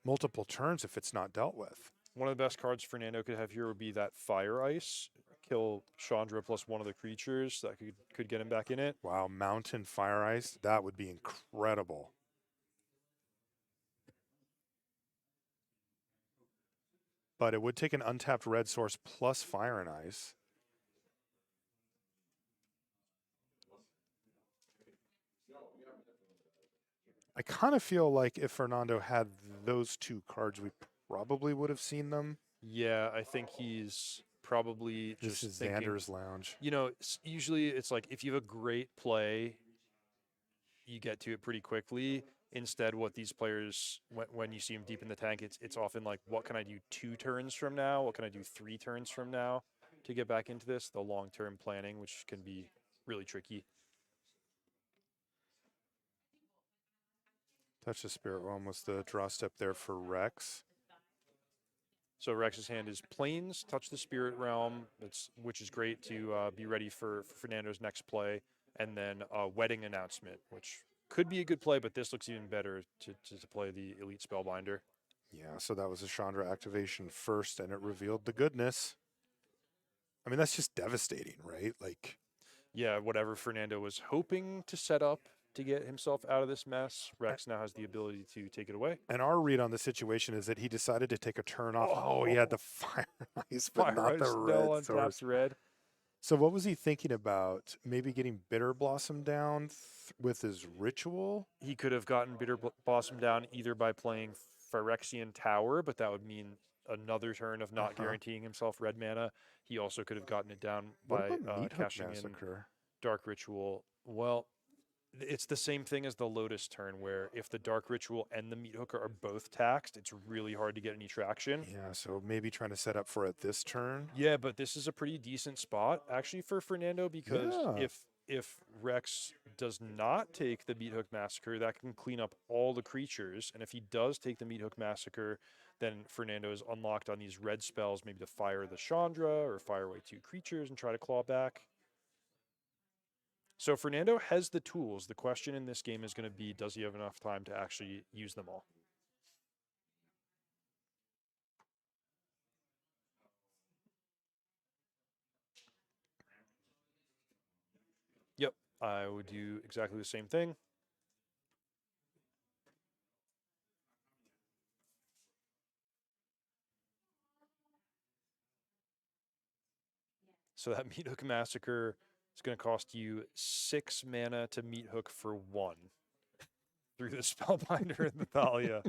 multiple turns if it's not dealt with. One of the best cards Fernando could have here would be that Fire Ice. kill Chandra plus one of the creatures. That could get him back in it. Wow, Mountain Fire Ice. That would be incredible. But it would take an untapped red source plus Fire and Ice. I kind of feel like if Fernando had those two cards, we probably would have seen them. Yeah, I think he's probably This just is thinking, Xander's Lounge. you know, usually it's like if you have a great play, you get to it pretty quickly. Instead, what these players, when you see them deep in the tank, it's often like, what can I do 2 turns from now? What can I do 3 turns from now to get back into this? The long-term planning, which can be really tricky. Touch the Spirit Realm was the draw step there for Rex. So Rex's hand is Plains, Touch the Spirit Realm, which is great to be ready for Fernando's next play, and then Wedding Announcement, which could be a good play, but this looks even better to play the Elite Spellbinder. Yeah, so that was a Chandra activation first, and it revealed the goodness. I mean, that's just devastating, right? Like, yeah, whatever Fernando was hoping to set up to get himself out of this mess, Rex now has the ability to take it away. and our read on the situation is that he decided to take a turn off. Oh, he had the Fire Ice, but not the red source. Red. So what was he thinking about? Maybe getting Bitter Blossom down with his ritual? He could have gotten Bitter Blossom down either by playing Phyrexian Tower, but that would mean another turn of not guaranteeing himself red mana. He also could have gotten it down by cashing in Dark Ritual. Well, it's the same thing as the Lotus turn, where if the Dark Ritual and the Meat Hooker are both taxed, it's really hard to get any traction. Yeah, so maybe trying to set up for it this turn. Yeah, but this is a pretty decent spot, actually, for Fernando, because if Rex does not take the Meat Hook Massacre, that can clean up all the creatures. And if he does take the Meat Hook Massacre, then Fernando is unlocked on these red spells, maybe to fire the Chandra or fire away 2 creatures and try to claw back. So Fernando has the tools. The question in this game is going to be, does he have enough time to actually use them all? Yep, I would do exactly the same thing. So that Meat Hook Massacre is going to cost you 6 mana to Meat Hook for 1 through the Spellbinder and the Thalia.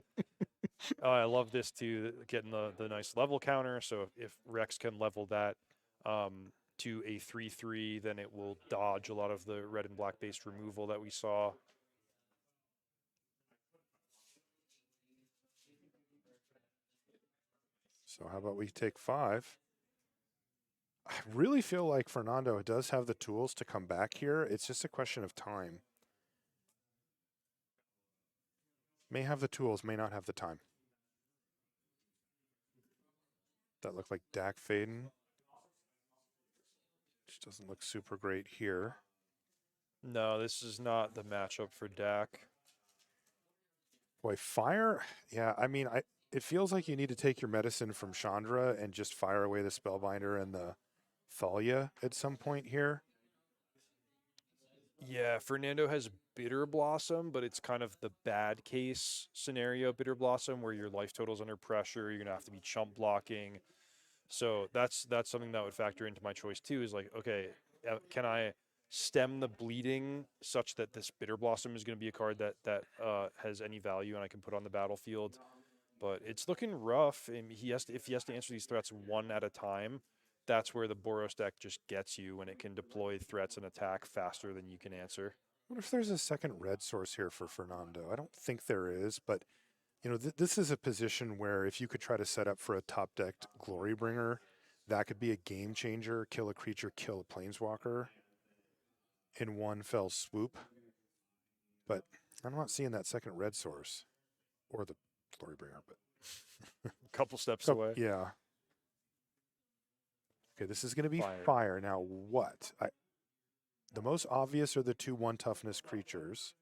Oh, I love this too, getting the nice level counter. So if Rex can level that to a 3/3, then it will dodge a lot of the red and black based removal that we saw. So how about we take 5? I really feel like Fernando does have the tools to come back here. It's just a question of time. May have the tools, may not have the time. That looked like Dak Faden. Which doesn't look super great here. No, this is not the matchup for Dak. Boy, fire. Yeah, I mean, it feels like you need to take your medicine from Chandra and just fire away the Spellbinder and the Thalia at some point here. Yeah, Fernando has Bitter Blossom, but it's kind of the bad case scenario, Bitter Blossom, where your life total's under pressure. You're going to have to be chump blocking. So that's something that would factor into my choice too, is like, okay, can I stem the bleeding such that this Bitter Blossom is going to be a card that has any value and I can put on the battlefield? But it's looking rough. And if he has to answer these threats one at a time, that's where the Boros deck just gets you, when it can deploy threats and attack faster than you can answer. What if there's a second red source here for Fernando? I don't think there is, but you know, this is a position where if you could try to set up for a top decked Glorybringer, that could be a game changer. Kill a creature, kill a planeswalker in one fell swoop. But I'm not seeing that second red source or the Glorybringer, but A couple steps away. Yeah. Okay, this is going to be fire. Now what? The most obvious are the 2/1 toughness creatures.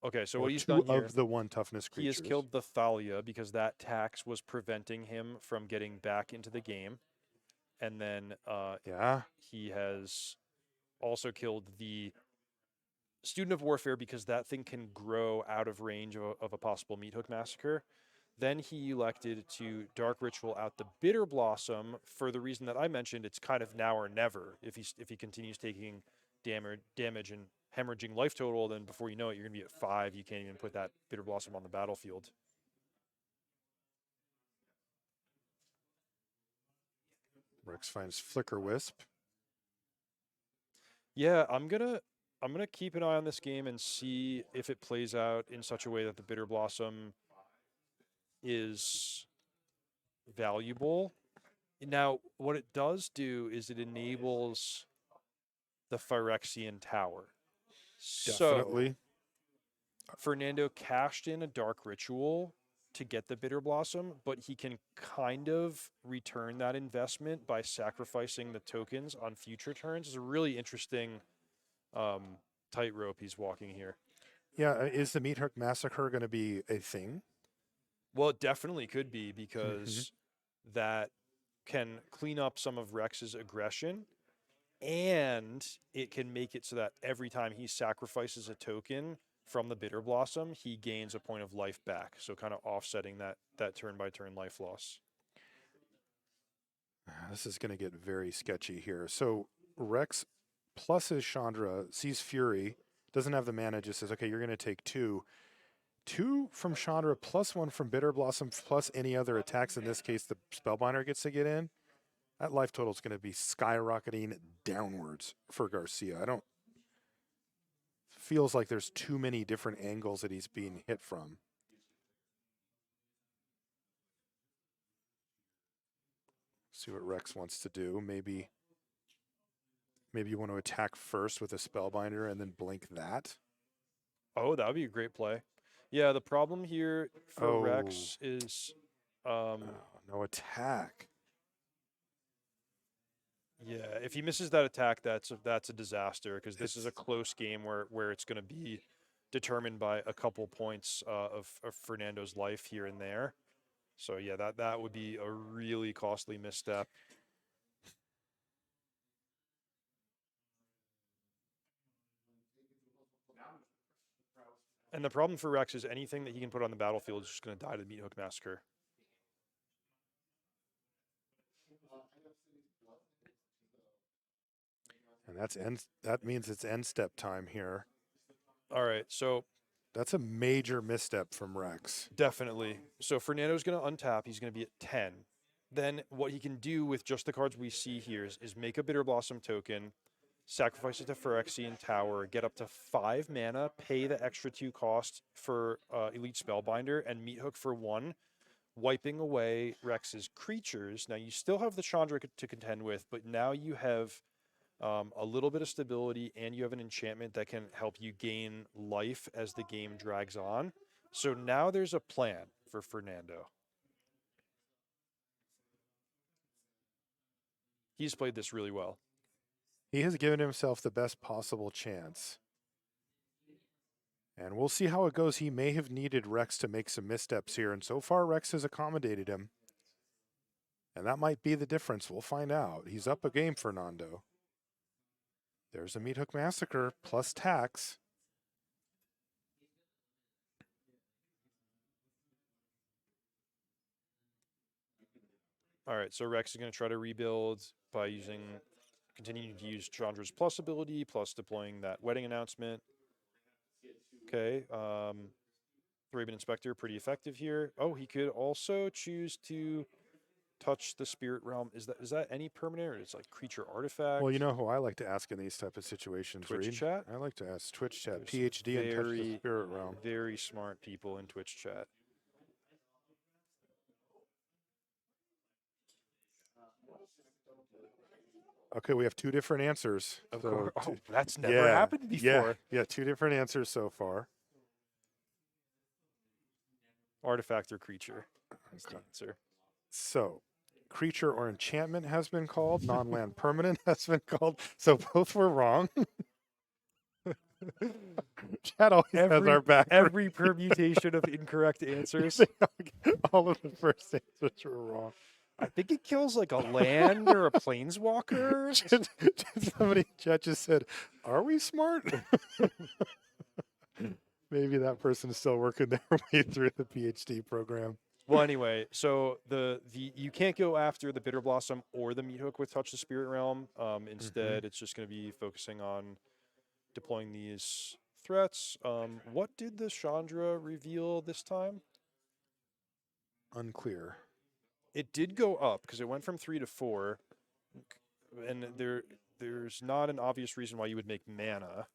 Okay, so Or what he's two done here, of the 1 toughness he creatures. has killed the Thalia because that tax was preventing him from getting back into the game. and then Yeah. he has also killed the Student of Warfare because that thing can grow out of range of a possible meat hook massacre. Then he elected to Dark Ritual out the Bitter Blossom for the reason that I mentioned. It's kind of now or never. If he continues taking damage and hemorrhaging life total, then before you know it, you're going to be at 5. You can't even put that Bitter Blossom on the battlefield. Rex finds Flicker Wisp. Yeah, I'm gonna keep an eye on this game and see if it plays out in such a way that the Bitter Blossom is valuable. Now, what it does do is it enables the Phyrexian Tower. Definitely. So, Fernando cashed in a Dark Ritual to get the Bitter Blossom, but he can kind of return that investment by sacrificing the tokens on future turns. It's a really interesting tightrope he's walking here. Yeah, is the Meat Hook Massacre going to be a thing? Well, it definitely could be because that can clean up some of Rex's aggression, and it can make it so that every time he sacrifices a token from the Bitter Blossom, he gains a point of life back. So kind of offsetting that turn-by-turn life loss. This is going to get very sketchy here. So Rex plus his Chandra sees Fury, doesn't have the mana, just says, okay, you're going to take 2. 2 from Chandra plus 1 from Bitter Blossom plus any other attacks. In this case, the Spellbinder gets to get in. That life total is going to be skyrocketing downwards for Garcia. Feels like there's too many different angles that he's being hit from. See what Rex wants to do. Maybe you want to attack first with a Spellbinder and then blink that. Oh, that would be a great play. Yeah, the problem here for Rex is no attack. Yeah, if he misses that attack, that's a disaster because this is a close game where it's going to be determined by a couple points of Fernando's life here and there. So yeah, that would be a really costly misstep. And the problem for Rex is anything that he can put on the battlefield is just going to die to the Meat Hook Massacre. And that means it's end step time here. All right, so that's a major misstep from Rex. Definitely. So Fernando's going to untap. He's going to be at 10. Then what he can do with just the cards we see here is make a Bitter Blossom token, sacrifice it to Phyrexian Tower, get up to 5 mana, pay the extra 2 cost for Elite Spellbinder, and Meat Hook for 1, wiping away Rex's creatures. Now, you still have the Chandra to contend with, but now you have a little bit of stability, and you have an enchantment that can help you gain life as the game drags on. So now there's a plan for Fernando. He's played this really well. He has given himself the best possible chance. And we'll see how it goes. He may have needed Rex to make some missteps here, and so far Rex has accommodated him. And that might be the difference. We'll find out. He's up a game, Fernando. There's a Meat Hook Massacre plus tax. All right, so Rex is going to try to rebuild by continuing to use Chandra's plus ability, plus deploying that wedding announcement. Okay, Raven Inspector, pretty effective here. Oh, he could also choose to touch the Spirit Realm. Is that any permanent, or is it like creature artifact? Well, you know who I like to ask in these type of situations, Twitch Reed? chat? I like to ask Twitch chat, There's PhD and touch the Spirit Realm. Very smart people in Twitch chat. Okay, we have 2 different answers. So, that's never happened before. Yeah, 2 different answers so far. Artifact or creature is the answer. So, creature or enchantment has been called. Non-land permanent has been called. So both were wrong. Chat always has our back. Every permutation of incorrect answers. All of the first answers were wrong. I think it kills like a land or a planeswalker. Somebody in chat just said, "Are we smart?" Maybe that person is still working their way through the PhD program. Well, anyway, so the you can't go after the Bitter Blossom or the Meat Hook with Touch the Spirit Realm. Instead, it's just going to be focusing on deploying these threats. What did the Chandra reveal this time? Unclear. It did go up because it went from 3 to 4, and there's not an obvious reason why you would make mana.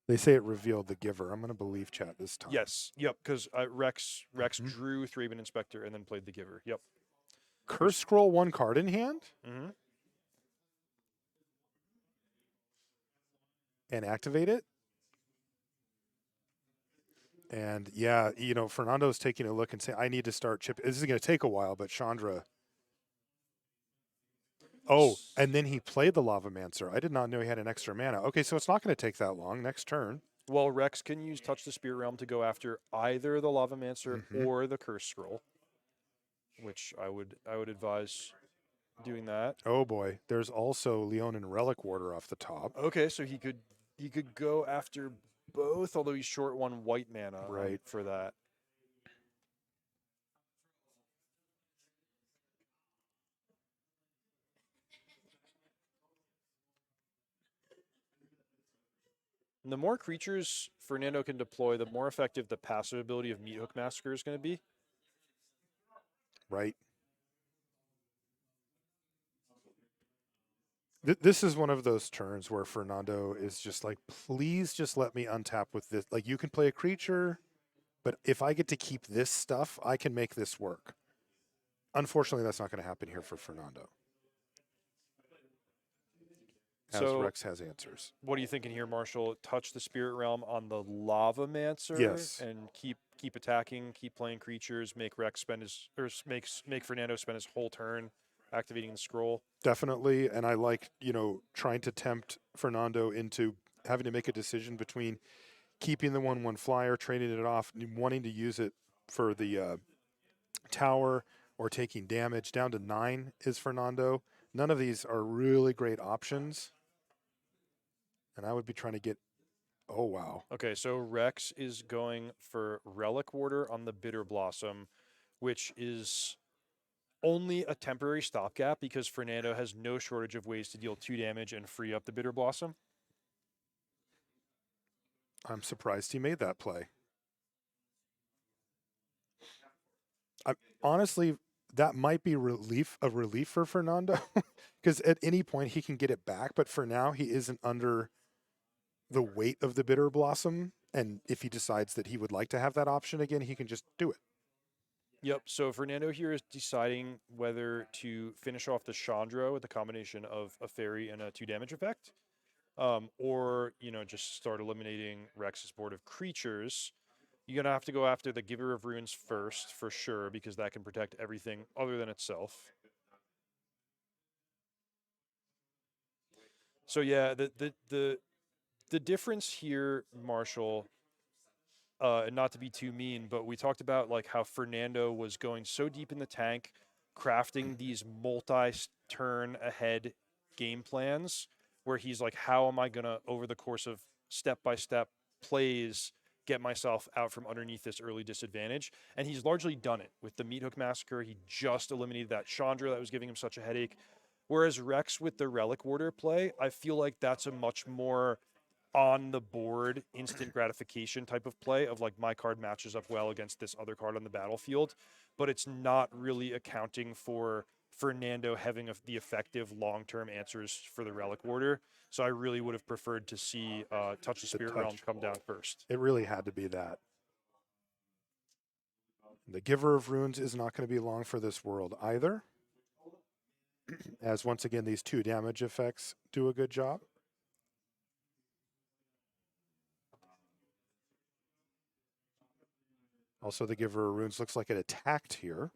They say it revealed the giver. I'm going to believe chat this time. Yes, yep, because Rex drew Thraben Inspector and then played the giver. Yep. Curse Scroll 1 card in hand Mm-hmm. and activate it. And yeah, Fernando's taking a look and saying, I need to start chip. This is going to take a while, but Chandra. Oh, and then he played the Lavamancer. I did not know he had an extra mana. Okay, so it's not going to take that long. Next turn. Well, Rex can use Touch the Spirit Realm to go after either the Lavamancer or the Curse Scroll, which I would advise doing that. Oh boy, there's also Leonin Relic Warder off the top. Okay, so he could go after both, although he's short 1 white mana Right. for that. And the more creatures Fernando can deploy, the more effective the passive ability of Meat Hook Massacre is going to be. Right. This is one of those turns where Fernando is just like, please just let me untap with this. Like, you can play a creature, but if I get to keep this stuff, I can make this work. Unfortunately, that's not going to happen here for Fernando. As So, Rex has answers. What are you thinking here, Marshall? Touch the Spirit Realm on the Lavamancer, Yes. and keep attacking, keep playing creatures, make Rex spend his make Fernando spend his whole turn activating the scroll. Definitely, and I like, trying to tempt Fernando into having to make a decision between keeping the 1/1 flyer, trading it off, wanting to use it for the tower, or taking damage. Down to 9 is Fernando. None of these are really great options. And I would be trying to get, oh, wow. Okay, so Rex is going for Relic Warder on the Bitter Blossom, which is only a temporary stopgap because Fernando has no shortage of ways to deal 2 damage and free up the Bitter Blossom. I'm surprised he made that play. Honestly, that might be a relief for Fernando because at any point he can get it back. But for now, he isn't under the weight of the Bitter Blossom. And if he decides that he would like to have that option again, he can just do it. Yep, so Fernando here is deciding whether to finish off the Chandra with a combination of a fairy and a 2 damage effect, or, just start eliminating Rex's board of creatures. You're going to have to go after the Giver of Runes first, for sure, because that can protect everything other than itself. So yeah, the difference here, Marshall, and not to be too mean, but we talked about like how Fernando was going so deep in the tank, crafting these multi-turn ahead game plans where he's like, how am I going to, over the course of step-by-step plays, get myself out from underneath this early disadvantage? And he's largely done it. With the Meat Hook Massacre, he just eliminated that Chandra that was giving him such a headache. Whereas Rex with the Relic Warder play, I feel like that's a much more on the board instant gratification type of play of like, my card matches up well against this other card on the battlefield, but it's not really accounting for Fernando having the effective long-term answers for the Relic Warder. So I really would have preferred to see Touch the Spirit Realm come down first. It really had to be that. The Giver of Runes is not going to be long for this world either, as once again these 2 damage effects do a good job. Also, the Giver of Runes looks like it attacked here.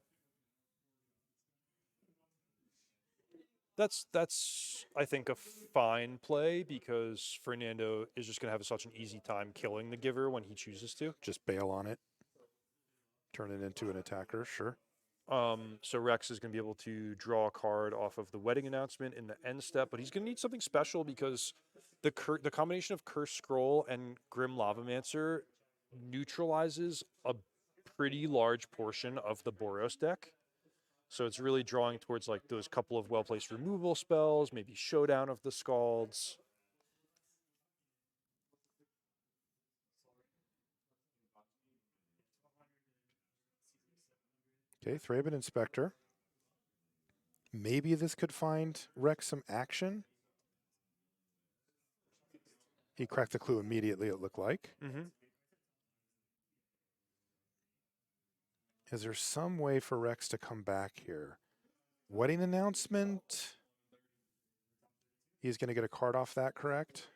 That's I think a fine play because Fernando is just going to have such an easy time killing the Giver when he chooses to. Just bail on it. Turn it into an attacker, sure. So Rex is going to be able to draw a card off of the wedding announcement in the end step, but he's going to need something special because the combination of Curse Scroll and Grim Lavamancer neutralizes a pretty large portion of the Boros deck. So it's really drawing towards like those couple of well-placed removal spells, maybe Showdown of the Scalds. Okay, Thraben Inspector. Maybe this could find Rex some action. He cracked the clue immediately, it looked like. Mm-hmm. Is there some way for Rex to come back here? Wedding announcement. He's going to get a card off that, correct?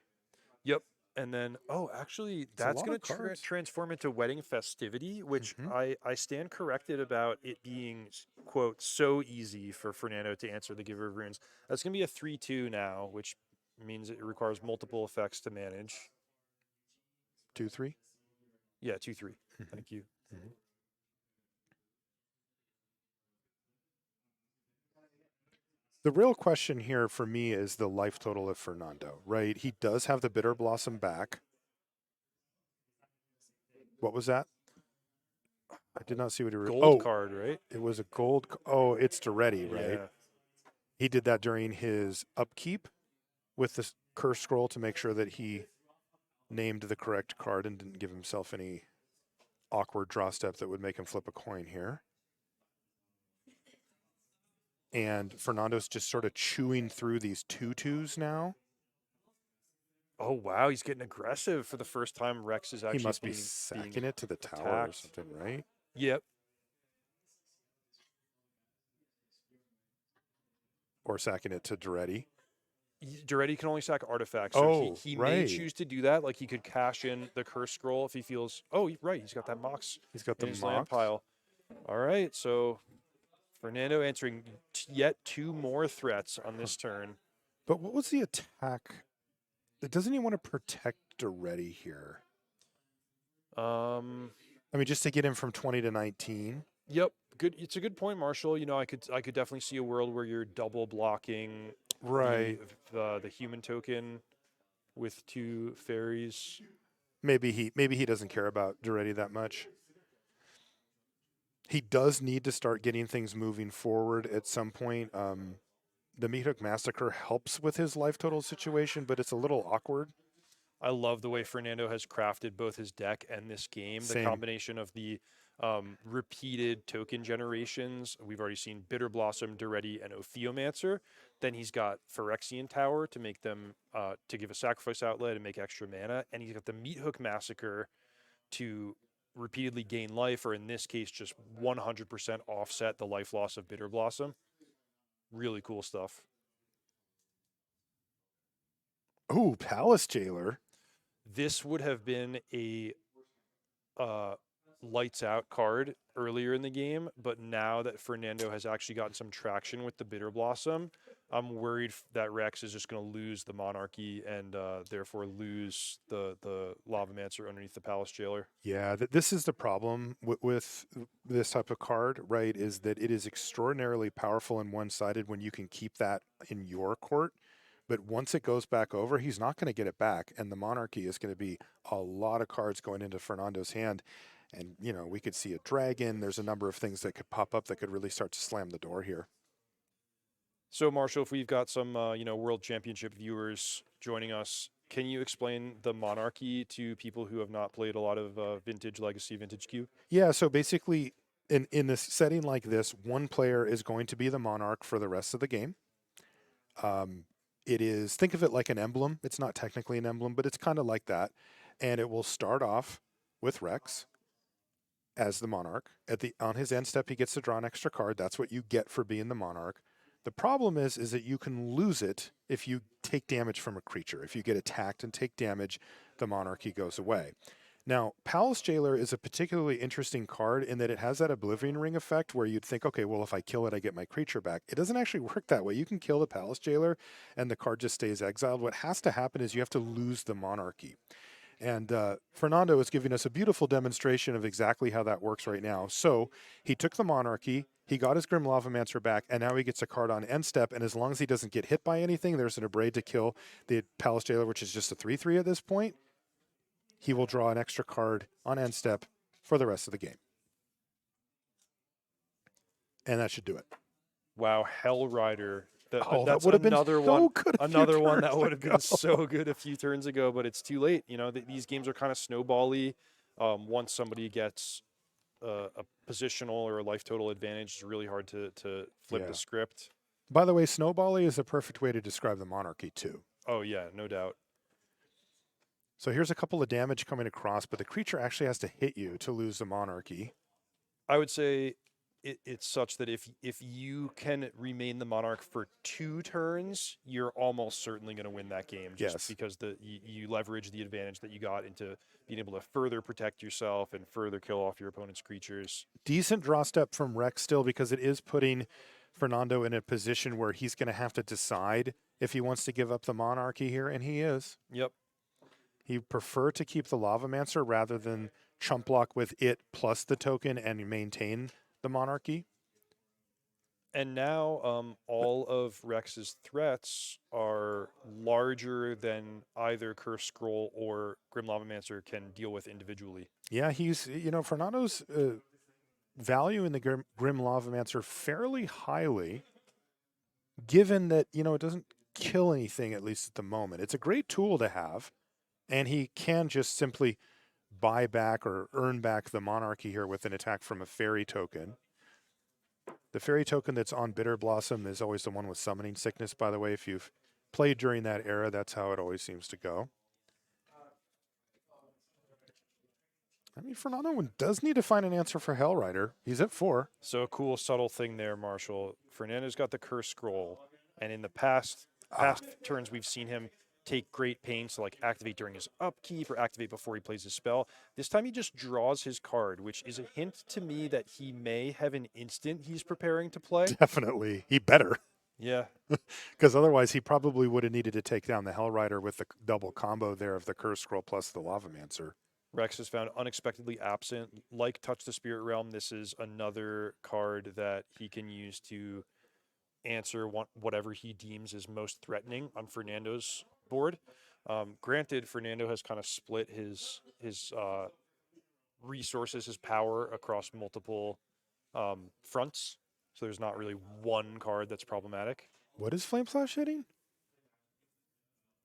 Yep. And then, oh, actually, a that's lot going of to cards. transform into Wedding Festivity, which Mhm. I stand corrected about it being, quote, so easy for Fernando to answer the Giver of Runes. That's going to be a 3-2 now, which means it requires multiple effects to manage. 2-3. Yeah, 2-3. Mhm. Thank you. The real question here for me is the life total of Fernando, right? He does have the Bitter Blossom back. What was that? I did not see what he wrote. Gold card, right? It was a gold. Oh, it's Duretti, right? Yeah. He did that during his upkeep with the curse scroll to make sure that he named the correct card and didn't give himself any awkward draw step that would make him flip a coin here. And Fernando's just sort of chewing through these 2-2s now. Oh, wow. He's getting aggressive for the first time. Rex is actually He must be being sacking it to the tower or attacked. something, right? Yep. Or sacking it to Duretti. Duretti can only sack artifacts. So Oh, he right. may choose to do that. Like he could cash in the curse scroll if he feels, oh, right, he's got that mox He's got in the his land mox. pile. All right, so Fernando answering yet 2 more threats on this turn. But what was the attack? Doesn't he want to protect Duretti here? I mean, just to get him from 20 to 19. Yep, good. It's a good point, Marshall. You know, I could definitely see a world where you're double blocking Right. the human token with 2 fairies. Maybe he doesn't care about Duretti that much. He does need to start getting things moving forward at some point. The Meat Hook Massacre helps with his life total situation, but it's a little awkward. I love the way Fernando has crafted both his deck and this game. Same. The combination of the repeated token generations. We've already seen Bitter Blossom, Duretti, and Ophiomancer. Then he's got Phyrexian Tower to make them to give a sacrifice outlet and make extra mana. And he's got the Meat Hook Massacre to repeatedly gain life, or in this case, just 100% offset the life loss of Bitter Blossom. Really cool stuff. Ooh, Palace Jailer. This would have been a lights out card earlier in the game, but now that Fernando has actually gotten some traction with the Bitter Blossom, I'm worried that Rex is just going to lose the Monarchy and therefore lose the Lavamancer underneath the Palace Jailer. Yeah, this is the problem with this type of card, right? Is that it is extraordinarily powerful and one-sided when you can keep that in your court. But once it goes back over, he's not going to get it back. And the Monarchy is going to be a lot of cards going into Fernando's hand. And, you know, we could see a dragon. There's a number of things that could pop up that could really start to slam the door here. So, Marshall, if we've got some, World Championship viewers joining us, can you explain the Monarchy to people who have not played a lot of Vintage Legacy, Vintage Cube? Yeah, so basically, in this setting like this, one player is going to be the Monarch for the rest of the game. It is, think of it like an emblem. It's not technically an emblem, but it's kind of like that. And it will start off with Rex as the Monarch. On his end step, he gets to draw an extra card. That's what you get for being the Monarch. The problem is that you can lose it if you take damage from a creature. If you get attacked and take damage, the Monarchy goes away. Now, Palace Jailer is a particularly interesting card in that it has that Oblivion Ring effect where you'd think, okay, well, if I kill it, I get my creature back. It doesn't actually work that way. You can kill the Palace Jailer and the card just stays exiled. What has to happen is you have to lose the Monarchy. And Fernando is giving us a beautiful demonstration of exactly how that works right now. So he took the Monarchy, he got his Grim Lavamancer back, and now he gets a card on end step. And as long as he doesn't get hit by anything, there's an Abrade to kill the Palace Jailer, which is just a 3/3 at this point. He will draw an extra card on end step for the rest of the game. And that should do it. Wow, Hell Rider. That That's would have been another so one. good a few Another one that turns would have ago. been so good a few turns ago, but it's too late. You know, these games are kind of snowbally. Once somebody gets a positional or a life total advantage, it's really hard to flip Yeah. the script. By the way, snowbally is a perfect way to describe the Monarchy too. Oh yeah, no doubt. So here's a couple of damage coming across, but the creature actually has to hit you to lose the Monarchy. I would say it's such that if you can remain the Monarch for 2 turns, you're almost certainly going to win that game. Just Yes. because you leverage the advantage that you got into being able to further protect yourself and further kill off your opponent's creatures. Decent draw step from Rex still, because it is putting Fernando in a position where he's going to have to decide if he wants to give up the Monarchy here, and he is. Yep. He'd prefer to keep the Lavamancer rather than chump block with it plus the token and maintain the Monarchy. And now all of Rex's threats are larger than either Curse Scroll or Grim Lavamancer can deal with individually. Yeah, he's, Fernando's value in the Grim Lavamancer fairly highly, given that, it doesn't kill anything, at least at the moment. It's a great tool to have, and he can just simply buy back or earn back the Monarchy here with an attack from a fairy token. The fairy token that's on Bitter Blossom is always the one with Summoning Sickness, by the way. If you've played during that era, that's how it always seems to go. I mean, Fernando does need to find an answer for Hell Rider. He's at 4. So a cool subtle thing there, Marshall. Fernando's got the Curse Scroll, and in the past turns we've seen him take great pains to like activate during his upkeep or activate before he plays his spell. This time he just draws his card, which is a hint to me that he may have an instant he's preparing to play. Definitely. He better. Yeah. Because otherwise he probably would have needed to take down the Hell Rider with the double combo there of the Curse Scroll plus the Lavamancer. Rex is found unexpectedly absent. Like Touch the Spirit Realm, this is another card that he can use to answer whatever he deems is most threatening on Fernando's board. Granted, Fernando has kind of split his resources, his power across multiple fronts. So there's not really one card that's problematic. What is Flame Slash hitting?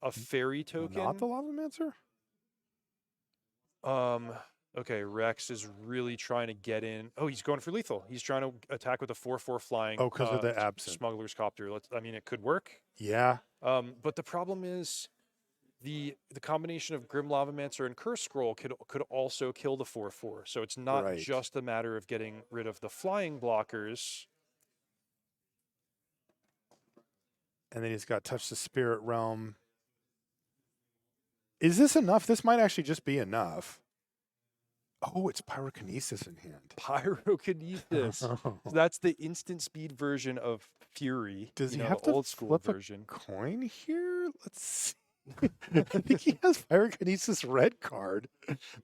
A fairy token. Not the Lavamancer? Okay, Rex is really trying to get in. Oh, he's going for lethal. He's trying to attack with a 4/4 flying. Oh, because of the absent. Smuggler's Copter. It could work. Yeah. But the problem is the combination of Grim Lavamancer and Curse Scroll could also kill the 4/4. So it's not Right. just a matter of getting rid of the flying blockers. And then he's got Touch the Spirit Realm. Is this enough? This might actually just be enough. Oh, it's Pyrokinesis in hand. Pyrokinesis. That's the instant speed version of Fury. Does he the have to old school flip version? a coin here? Let's see. I think he has Pyrokinesis red card,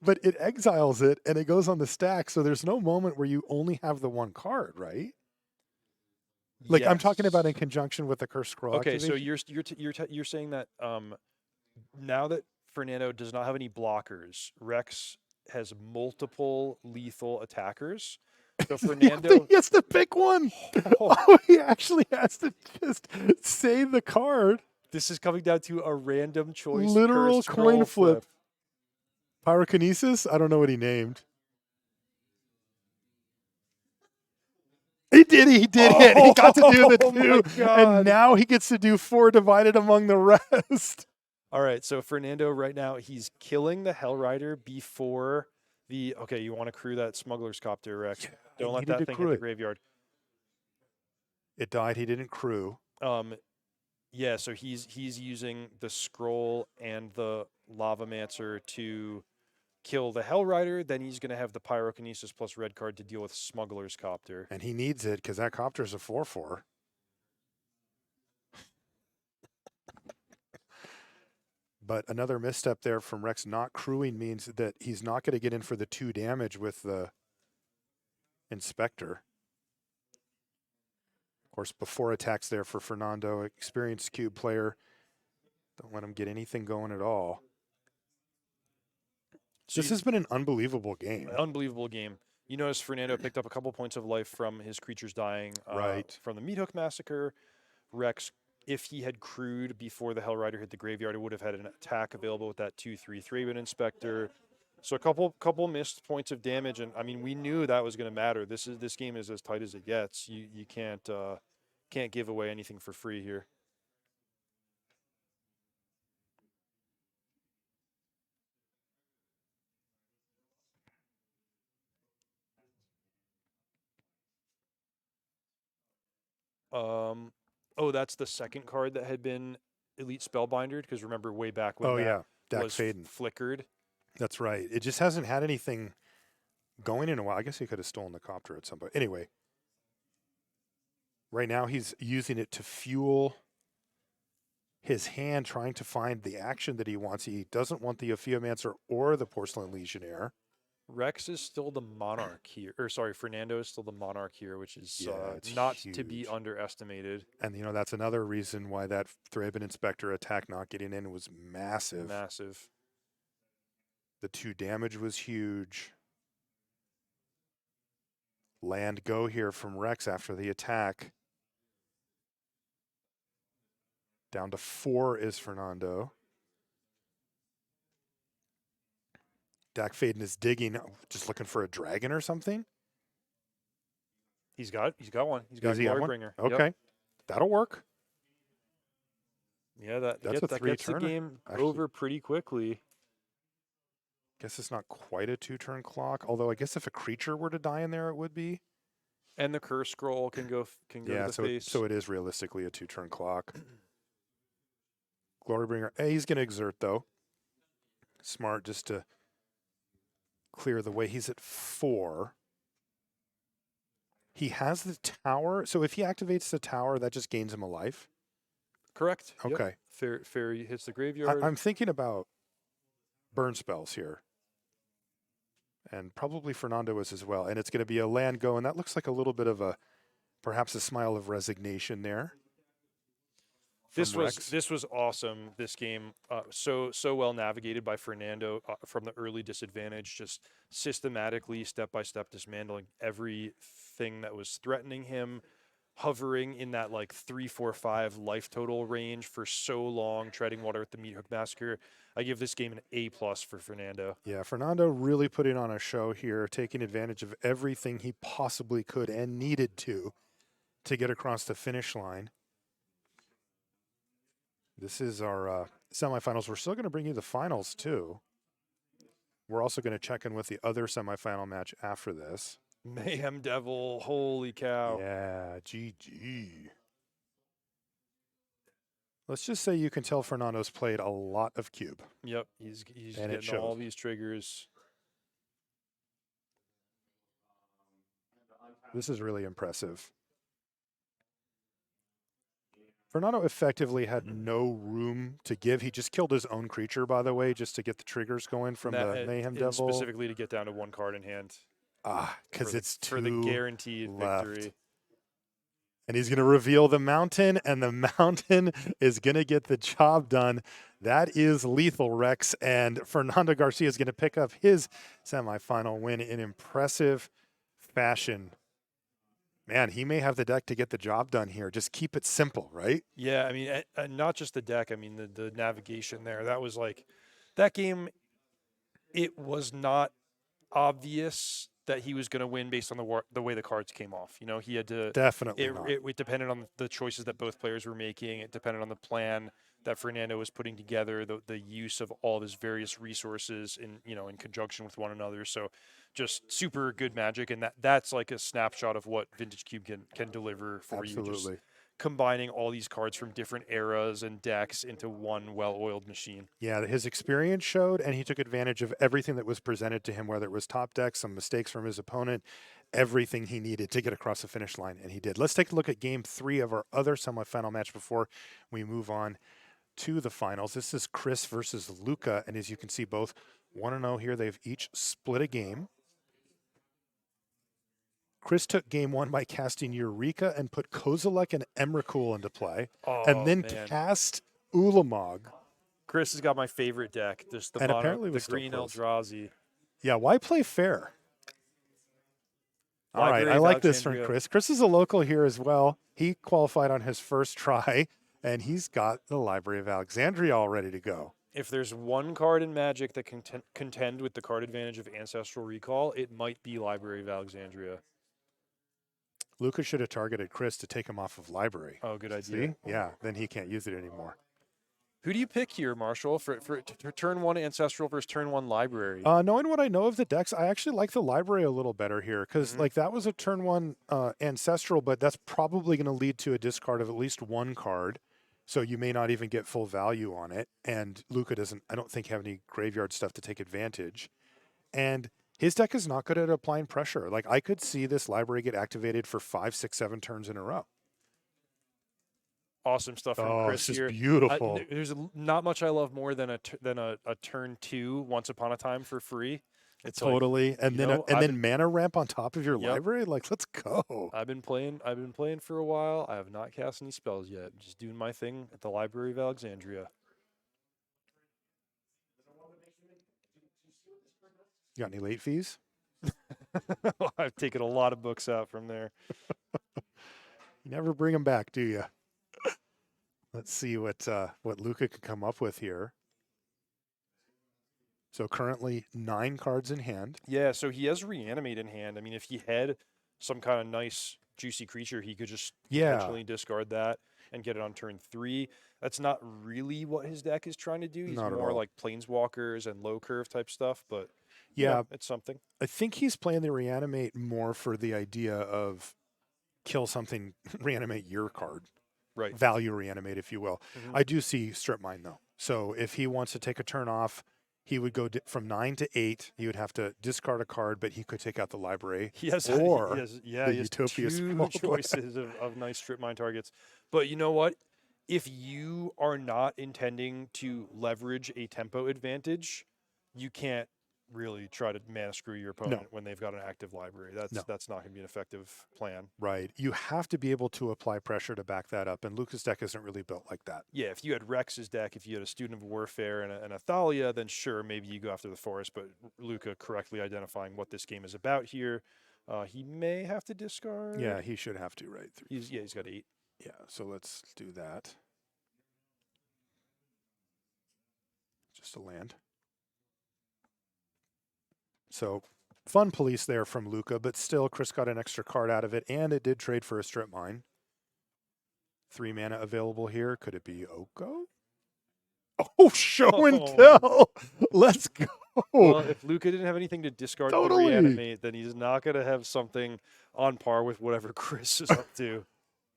but it exiles it and it goes on the stack. So there's no moment where you only have the one card, right? Like I'm talking about in conjunction with the Curse Scroll. Okay, activation. so you're saying that now that Fernando does not have any blockers, Rex has multiple lethal attackers. So Fernando he has to pick one. Oh, he actually has to just say the card. This is coming down to a random choice. Literal Curse coin Scroll flip. Pyrokinesis? I don't know what he named. He did hit. He got to do the Oh my 2. God. And now he gets to do 4 divided among the rest. All right, so Fernando right now, he's killing the Hell Rider before the... Okay, you want to crew that Smuggler's Copter, Rex. Yeah, Don't he let needed that to thing crew hit the it. graveyard. It died. He didn't crew. Yeah, so he's using the Scroll and the Lavamancer to kill the Hell Rider. Then he's going to have the Pyrokinesis plus red card to deal with Smuggler's Copter. And he needs it because that copter's a 4/4. But another misstep there from Rex not crewing means that he's not going to get in for the 2 damage with the Inspector. Of course, before attacks there for Fernando, experienced cube player. Don't let him get anything going at all. So This has been an unbelievable game. Unbelievable game. You notice Fernando picked up a couple points of life from his creatures dying Right. from the Meat Hook Massacre. Rex, if he had crewed before the Hellrider hit the graveyard, it would have had an attack available with that 2/3 Thraben Inspector. So a couple missed points of damage, and I mean we knew that was going to matter. This game is as tight as it gets. You can't give away anything for free here. Oh, that's the second card that had been Elite Spellbinder, because remember way back when Dak was Faden. flickered. That's right. It just hasn't had anything going in a while. I guess he could have stolen the copter at some point. Anyway, right now he's using it to fuel his hand, trying to find the action that he wants. He doesn't want the Ophiomancer or the Porcelain Legionnaire. Rex is still the monarch here, or sorry, Fernando is still the monarch here, which is it's not to be huge. underestimated. And, that's another reason why that Thraben Inspector attack not getting in was massive. Massive. The 2 damage was huge. Land go here from Rex after the attack. Down to 4 is Fernando. Dak Faden is digging, just looking for a dragon or something. He's got one. He's got Does he have one? Glorybringer. Okay, Yep. That'll work. Yeah, that That's a gets 3-turner. the game Actually, over pretty quickly. Guess it's not quite a 2-turn clock. Although I guess if a creature were to die in there, it would be. And the curse scroll can go to the face. So it is realistically a 2-turn clock. Glorybringer. He's going to exert though. Smart, just to clear the way. He's at 4. He has the tower. So if he activates the tower, that just gains him a life. Correct. Okay. Yep. Fairy hits the graveyard. I'm thinking about burn spells here. And probably Fernando is as well. And it's going to be a land go. And that looks like a little bit of perhaps a smile of resignation there. This was awesome. This game, so well navigated by Fernando from the early disadvantage, just systematically, step by step, dismantling everything that was threatening him, hovering in that like 3, 4, 5 life total range for so long, treading water with the Meat Hook Massacre. I give this game an A+ for Fernando. Yeah, Fernando really putting on a show here, taking advantage of everything he possibly could and needed to get across the finish line. This is our semifinals. We're still going to bring you the finals, too. We're also going to check in with the other semifinal match after this. Mayhem Devil, holy cow. Yeah, GG. Let's just say you can tell Fernando's played a lot of Cube. Yep, he's And it getting all shows. these triggers. This is really impressive. Fernando effectively had no room to give. He just killed his own creature, by the way, just to get the triggers going from the Mayhem and Devil. Specifically to get down to 1 card in hand. Because it's 2 for the guaranteed left. victory. And he's going to reveal the mountain, and the mountain is going to get the job done. That is lethal, Rex. And Fernando Garcia is going to pick up his semifinal win in impressive fashion. Man, he may have the deck to get the job done here. Just keep it simple, right? Yeah, I mean, not just the deck. I mean, the navigation there. That was like, that game, it was not obvious that he was going to win based on the way the cards came off. You know, he had to... Definitely not. It depended on the choices that both players were making. It depended on the plan that Fernando was putting together, the use of all of his various resources in conjunction with one another. So just super good Magic, and that's like a snapshot of what Vintage Cube can deliver for Absolutely. you. Just combining all these cards from different eras and decks into one well-oiled machine. Yeah, his experience showed, and he took advantage of everything that was presented to him, whether it was top deck, some mistakes from his opponent, everything he needed to get across the finish line, and he did. Let's take a look at Game 3 of our other semifinal match before we move on to the finals. This is Chris versus Luca, and as you can see, both 1-0 here. They've each split a game. Chris took game 1 by casting Eureka and put Kozilek and Emrakul into play, and then man. cast Ulamog. Chris has got my favorite deck. Just the And mono, apparently the was still green close. Eldrazi. Yeah, why play fair? All right, Library I of like this from Alexandria. Chris. Chris is a local here as well. He qualified on his first try, and he's got the Library of Alexandria all ready to go. If there's one card in Magic that can contend with the card advantage of Ancestral Recall, it might be Library of Alexandria. Luca should have targeted Chris to take him off of Library. Oh, good idea. See? Yeah, then he can't use it anymore. Who do you pick here, Marshall, for turn 1 Ancestral versus turn 1 Library? Knowing what I know of the decks, I actually like the Library a little better here because like that was a turn 1 Ancestral, but that's probably going to lead to a discard of at least one card. So you may not even get full value on it. And Luca doesn't, I don't think, have any graveyard stuff to take advantage. And his deck is not good at applying pressure. Like I could see this Library get activated for 5, 6, 7 turns in a row. Awesome stuff from Chris this here. is beautiful. There's not much I love more than a turn 2 Once Upon a Time for free. It's Totally. And you then know, and then mana ramp on top of your Yep. library. Like, let's go. I've been playing for a while. I have not cast any spells yet. I'm just doing my thing at the Library of Alexandria. You got any late fees? I've taken a lot of books out from there. You never bring them back, do you? Let's see what Luca could come up with here. So currently 9 cards in hand. Yeah, so he has Reanimate in hand. I mean, if he had some kind of nice, juicy creature, he could just potentially discard that and get it on turn 3. That's not really what his deck is trying to do. He's Not at more all. like Planeswalkers and low curve type stuff, but Yeah, it's something. I think he's playing the Reanimate more for the idea of kill something, reanimate your card. Right. Value Reanimate, if you will. Mhm. I do see Strip Mine, though. So if he wants to take a turn off, he would go from 9 to 8. He would have to discard a card, but he could take out the Library. He has, Or he has the Utopia two Small choices of nice strip mine targets. But you know what? If you are not intending to leverage a tempo advantage, you can't really try to mana screw your opponent when they've got an active library. That's not going to be an effective plan. Right. You have to be able to apply pressure to back that up, and Luca's deck isn't really built like that. Yeah, if you had Rex's deck, if you had a Student of Warfare and a Thalia, then sure, maybe you go after the Forest. But Luca correctly identifying what this game is about here, he may have to discard. Yeah, he should have to, right? He's got 8. Yeah, so let's do that. Just a land. So fun police there from Luca, but still Chris got an extra card out of it, and it did trade for a Strip Mine. 3 mana available here. Could it be Oko? Oh, show and tell. Let's go. Well, if Luca didn't have anything to discard to Totally. reanimate, then he's not going to have something on par with whatever Chris is up to.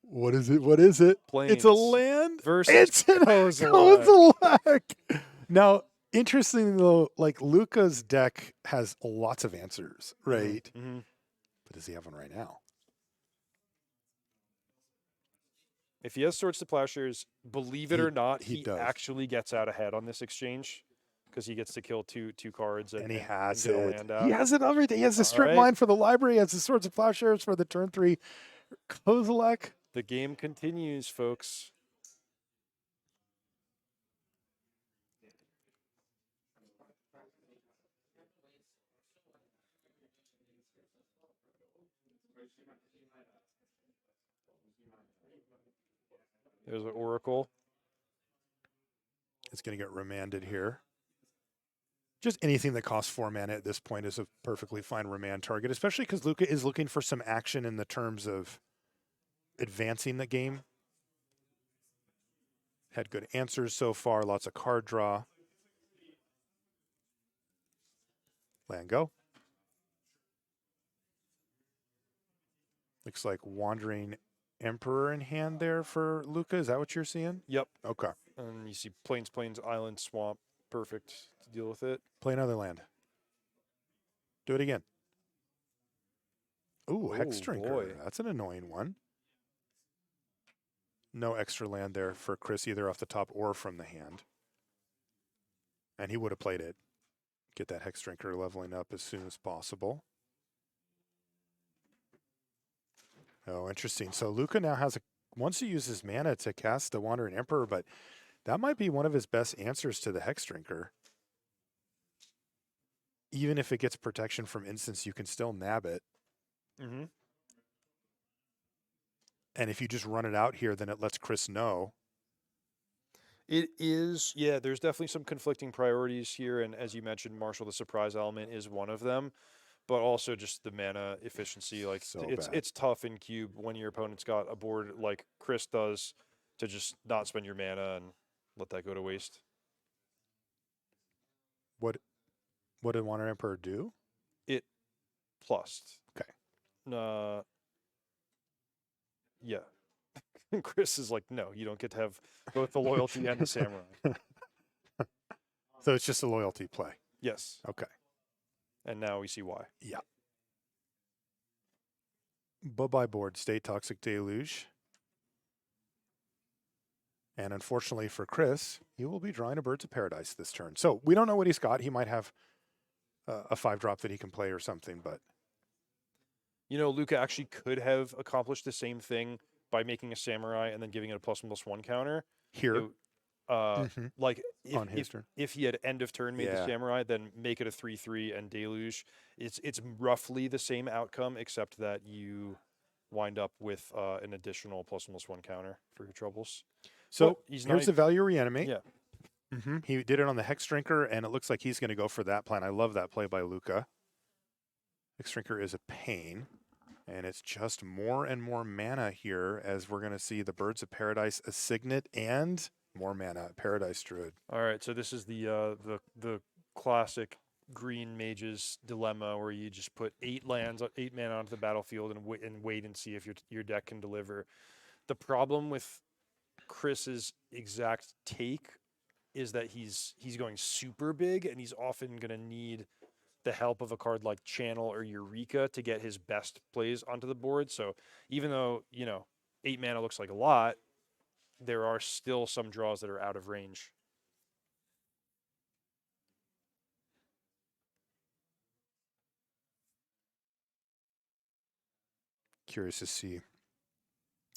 What is it? What is it? It's a Plains land versus It's an Kozilek. Kozilek. Now, interesting though, like Luca's deck has lots of answers, right? Mhm. But does he have one right now? If he has Swords to Plowshares, believe it or not, he he does. actually gets out ahead on this exchange because he gets to kill two cards And he has get a it. land out. He has it everything. He has the All Strip right. Mine for the library. He has the Swords of Plowshares for the turn 3. Kozilek. The game continues, folks. There's an Oracle. It's going to get remanded here. Just anything that costs 4 mana at this point is a perfectly fine remand target, especially because Luca is looking for some action in the terms of advancing the game. Had good answers so far, lots of card draw. Land go. Looks like Wandering Emperor in hand there for Luca. Is that what you're seeing? Yep. Okay. And you see Plains, Island, Swamp. Perfect to deal with it. Play another land. Do it again. Ooh, Hex Oh, Drinker. boy. That's an annoying one. No extra land there for Chris, either off the top or from the hand. And he would have played it. Get that Hex Drinker leveling up as soon as possible. Oh, interesting. So Luca now wants to use his mana to cast the Wandering Emperor, but that might be one of his best answers to the Hex Drinker. Even if it gets protection from instants, you can still nab it. Mm-hmm. And if you just run it out here, then it lets Chris know. It is, yeah, there's definitely some conflicting priorities here. And as you mentioned, Marshall, the surprise element is one of them. But also just the mana efficiency. Like, So it's tough in Cube when your opponent's got a board like Chris does to just not spend your mana and let that go to waste. What did Wandering Emperor do? It plussed. Okay. Yeah. Chris is like, no, you don't get to have both the loyalty and the samurai. So it's just a loyalty play. Yes. Okay. And now we see why. Yeah. Bye-bye board, Stay Toxic Deluge. And unfortunately for Chris, he will be drawing a Birds of Paradise this turn. So we don't know what he's got. He might have a 5-drop that he can play or something, but... You know, Luca actually could have accomplished the same thing by making a samurai and then giving it a +1/+1 counter. Here. Like, on his turn. if he had end of turn made the samurai, then make it a 3/3 and deluge. It's roughly the same outcome, except that you wind up with an additional +1/+1 counter for your troubles. So he's here's the value reanimate. Yeah. He did it on the Hex Drinker, and it looks like he's going to go for that plan. I love that play by Luca. Hex Drinker is a pain, and it's just more and more mana here as we're going to see the Birds of Paradise, a Signet, and more mana, Paradise Druid. All right, so this is the classic green mage's dilemma, where you just put 8 mana onto the battlefield and wait and see if your deck can deliver. The problem with Chris's exact take is that he's going super big, and he's often going to need the help of a card like Channel or Eureka to get his best plays onto the board. So even though, 8 mana looks like a lot, there are still some draws that are out of range. Curious to see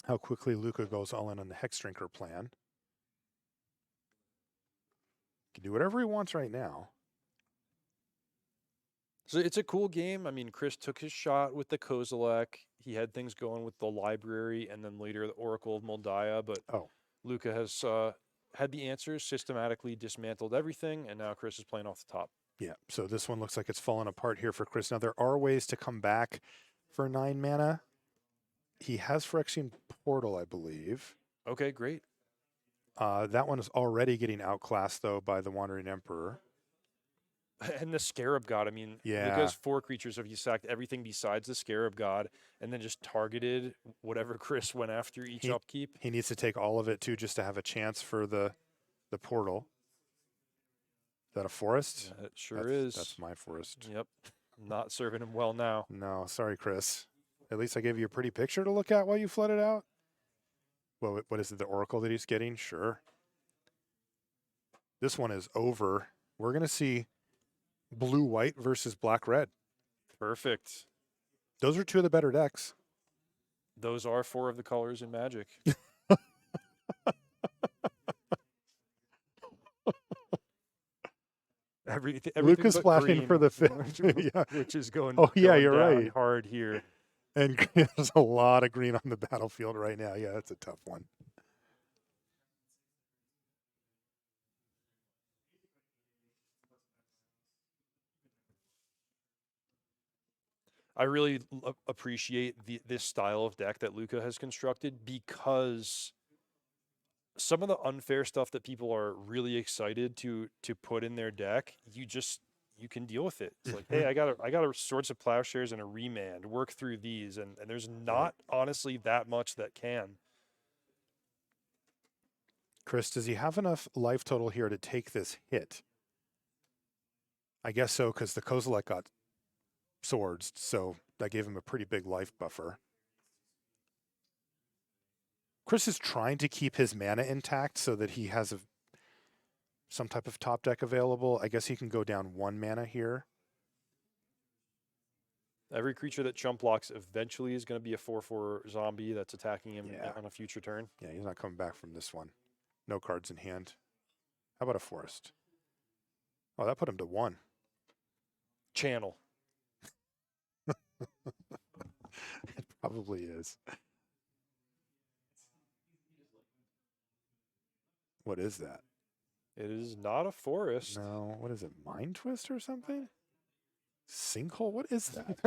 how quickly Luca goes all in on the Hex Drinker plan. Can do whatever he wants right now. So it's a cool game. I mean, Chris took his shot with the Kozilek. He had things going with the library and then later the Oracle of Moldiah. But Luca has had the answers, systematically dismantled everything, and now Chris is playing off the top. Yeah, so this one looks like it's fallen apart here for Chris. Now, there are ways to come back for 9 mana. He has Phyrexian Portal, I believe. Okay, great. That one is already getting outclassed, though, by the Wandering Emperor. And the Scarab God. I mean, Luca's 4 creatures, if you sacked everything besides the Scarab God and then just targeted whatever Chris went after each upkeep. He needs to take all of it, too, just to have a chance for the portal. Is that a forest? Yeah, it sure is. That's my forest. Yep. Not serving him well now. No, sorry, Chris. At least I gave you a pretty picture to look at while you flooded out. Well, what is it, the Oracle that he's getting? Sure. This one is over. We're going to see blue-white versus black-red. Perfect. Those are 2 of the better decks. Those are 4 of the colors in Magic. Luca's flashing for the 5th. Which is going, you're down right. hard here. And there's a lot of green on the battlefield right now. Yeah, that's a tough one. I really appreciate this style of deck that Luca has constructed, because some of the unfair stuff that people are really excited to put in their deck, you can deal with it. It's like, hey, I got a Swords of Plowshares and a Remand. Work through these, and there's not honestly that much that can. Chris, does he have enough life total here to take this hit? I guess so, because the Kozilek got swords, so that gave him a pretty big life buffer. Chris is trying to keep his mana intact so that he has some type of top deck available. I guess he can go down 1 mana here. Every creature that chump blocks eventually is going to be a 4/4 zombie that's attacking him Yeah. on a future turn. Yeah, he's not coming back from this one. No cards in hand. How about a forest? Oh, that put him to 1. Channel. It probably is. What is that? It is not a forest. No, what is it? Mind Twist or something? Sinkhole? What is that?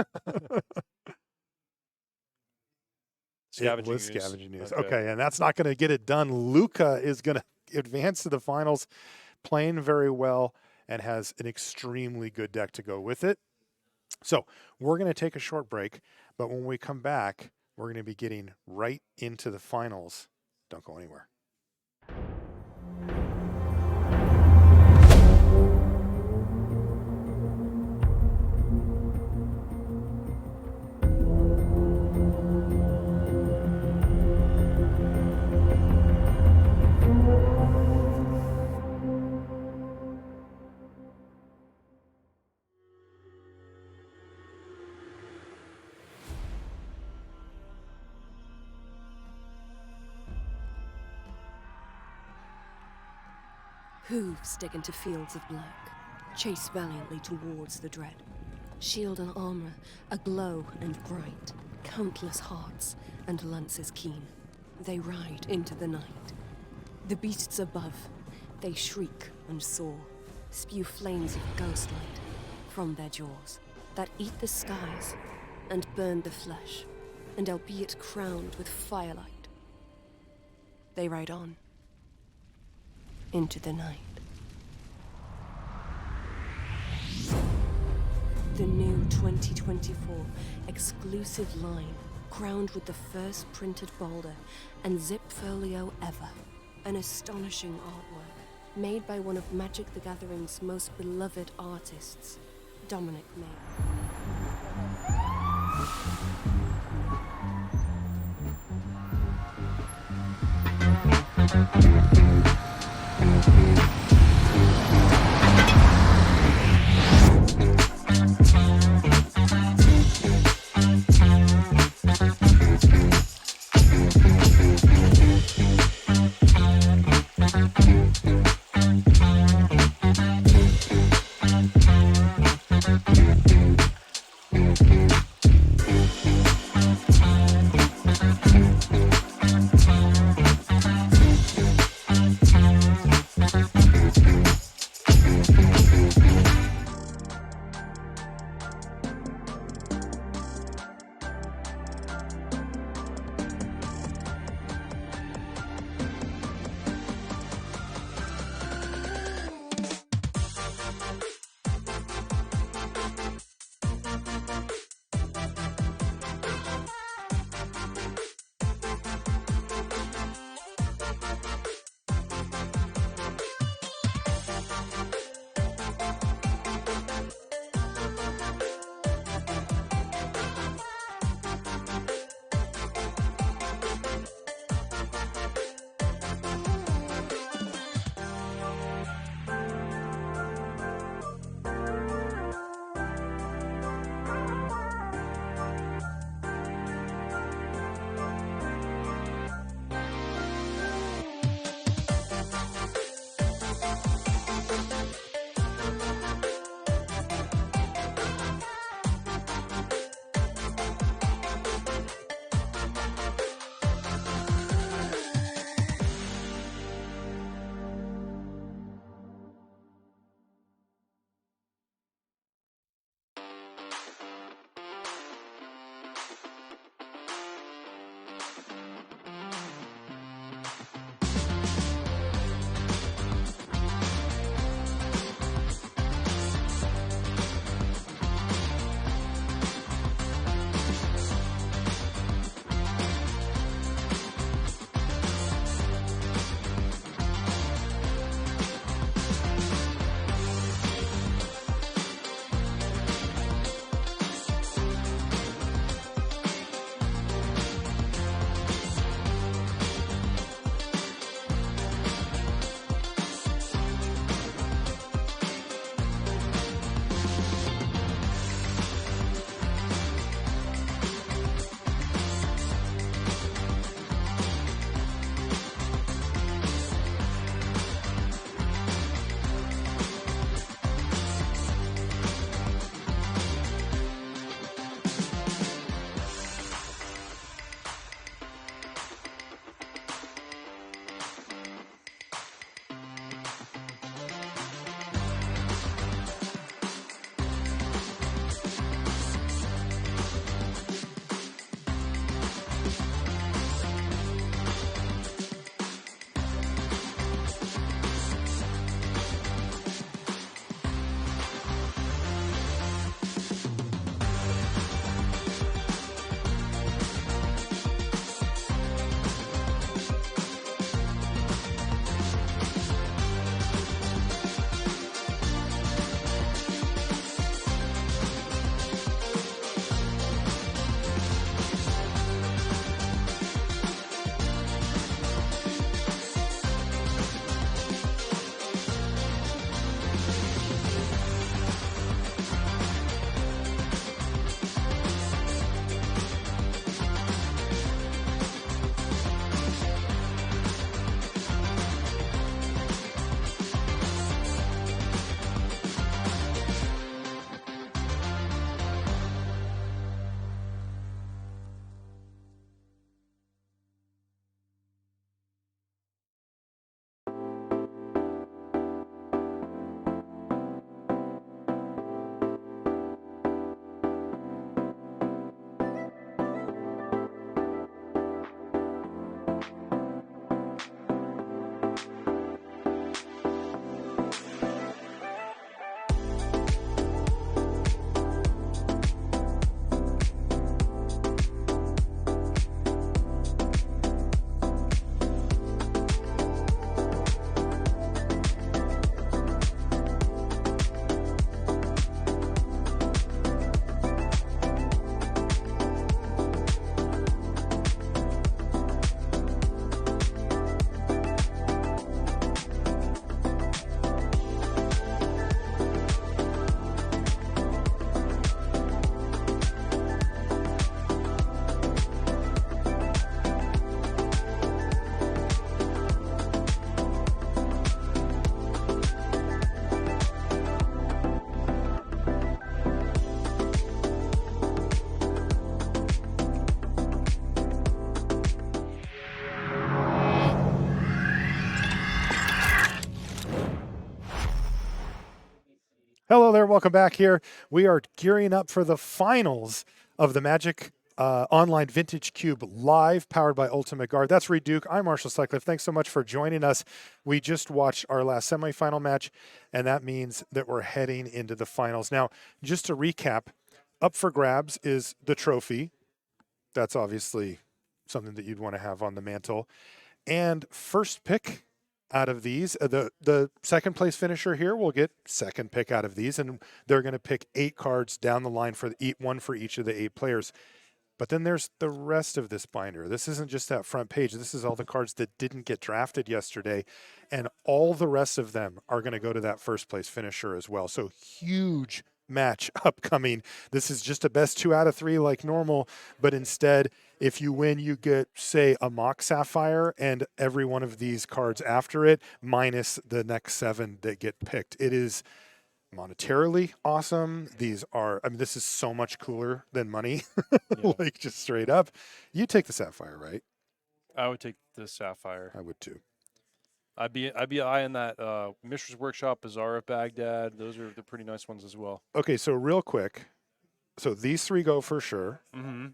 Scavenging It was Ooze. Scavenging Ooze. Okay, and that's not going to get it done. Luca is going to advance to the finals, playing very well, and has an extremely good deck to go with it. So we're going to take a short break, but when we come back, we're going to be getting right into the finals. Don't go anywhere. Hooves dig into fields of black, chase valiantly towards the dread. Shield and armor aglow and bright, countless hearts and lances keen. They ride into the night. The beasts above, they shriek and soar, spew flames of ghostlight from their jaws that eat the skies and burn the flesh, and albeit crowned with firelight, they ride on into the night. The new 2024 exclusive line, crowned with the first printed boulder and zip folio ever. An astonishing artwork made by one of Magic the Gathering's most beloved artists, Dominic May. Hello there, welcome back here. We are gearing up for the finals of the Magic Online Vintage Cube live, powered by Ultimate Guard. That's Reed Duke. I'm Marshall Sutcliffe. Thanks so much for joining us. We just watched our last semifinal match, and that means that we're heading into the finals. Now, just to recap, up for grabs is the trophy. That's obviously something that you'd want to have on the mantle. And first pick out of these, the second place finisher here will get second pick out of these, and they're going to pick 8 cards down the line for one for each of the 8 players. But then there's the rest of this binder. This isn't just that front page. This is all the cards that didn't get drafted yesterday, and all the rest of them are going to go to that first place finisher as well. So huge match upcoming. This is just a best 2 out of 3 like normal, but instead, if you win, you get, say, a mock sapphire and every one of these cards after it, minus the next 7 that get picked. It is monetarily awesome. These are, I mean, this is so much cooler than money. Like, just straight up. You take the sapphire, right? I would take the sapphire. I would too. I'd be eyeing that Mishra's Workshop, Bazaar of Baghdad. Those are the pretty nice ones as well. Okay, so real quick. So these 3 go for sure. Mm-hmm.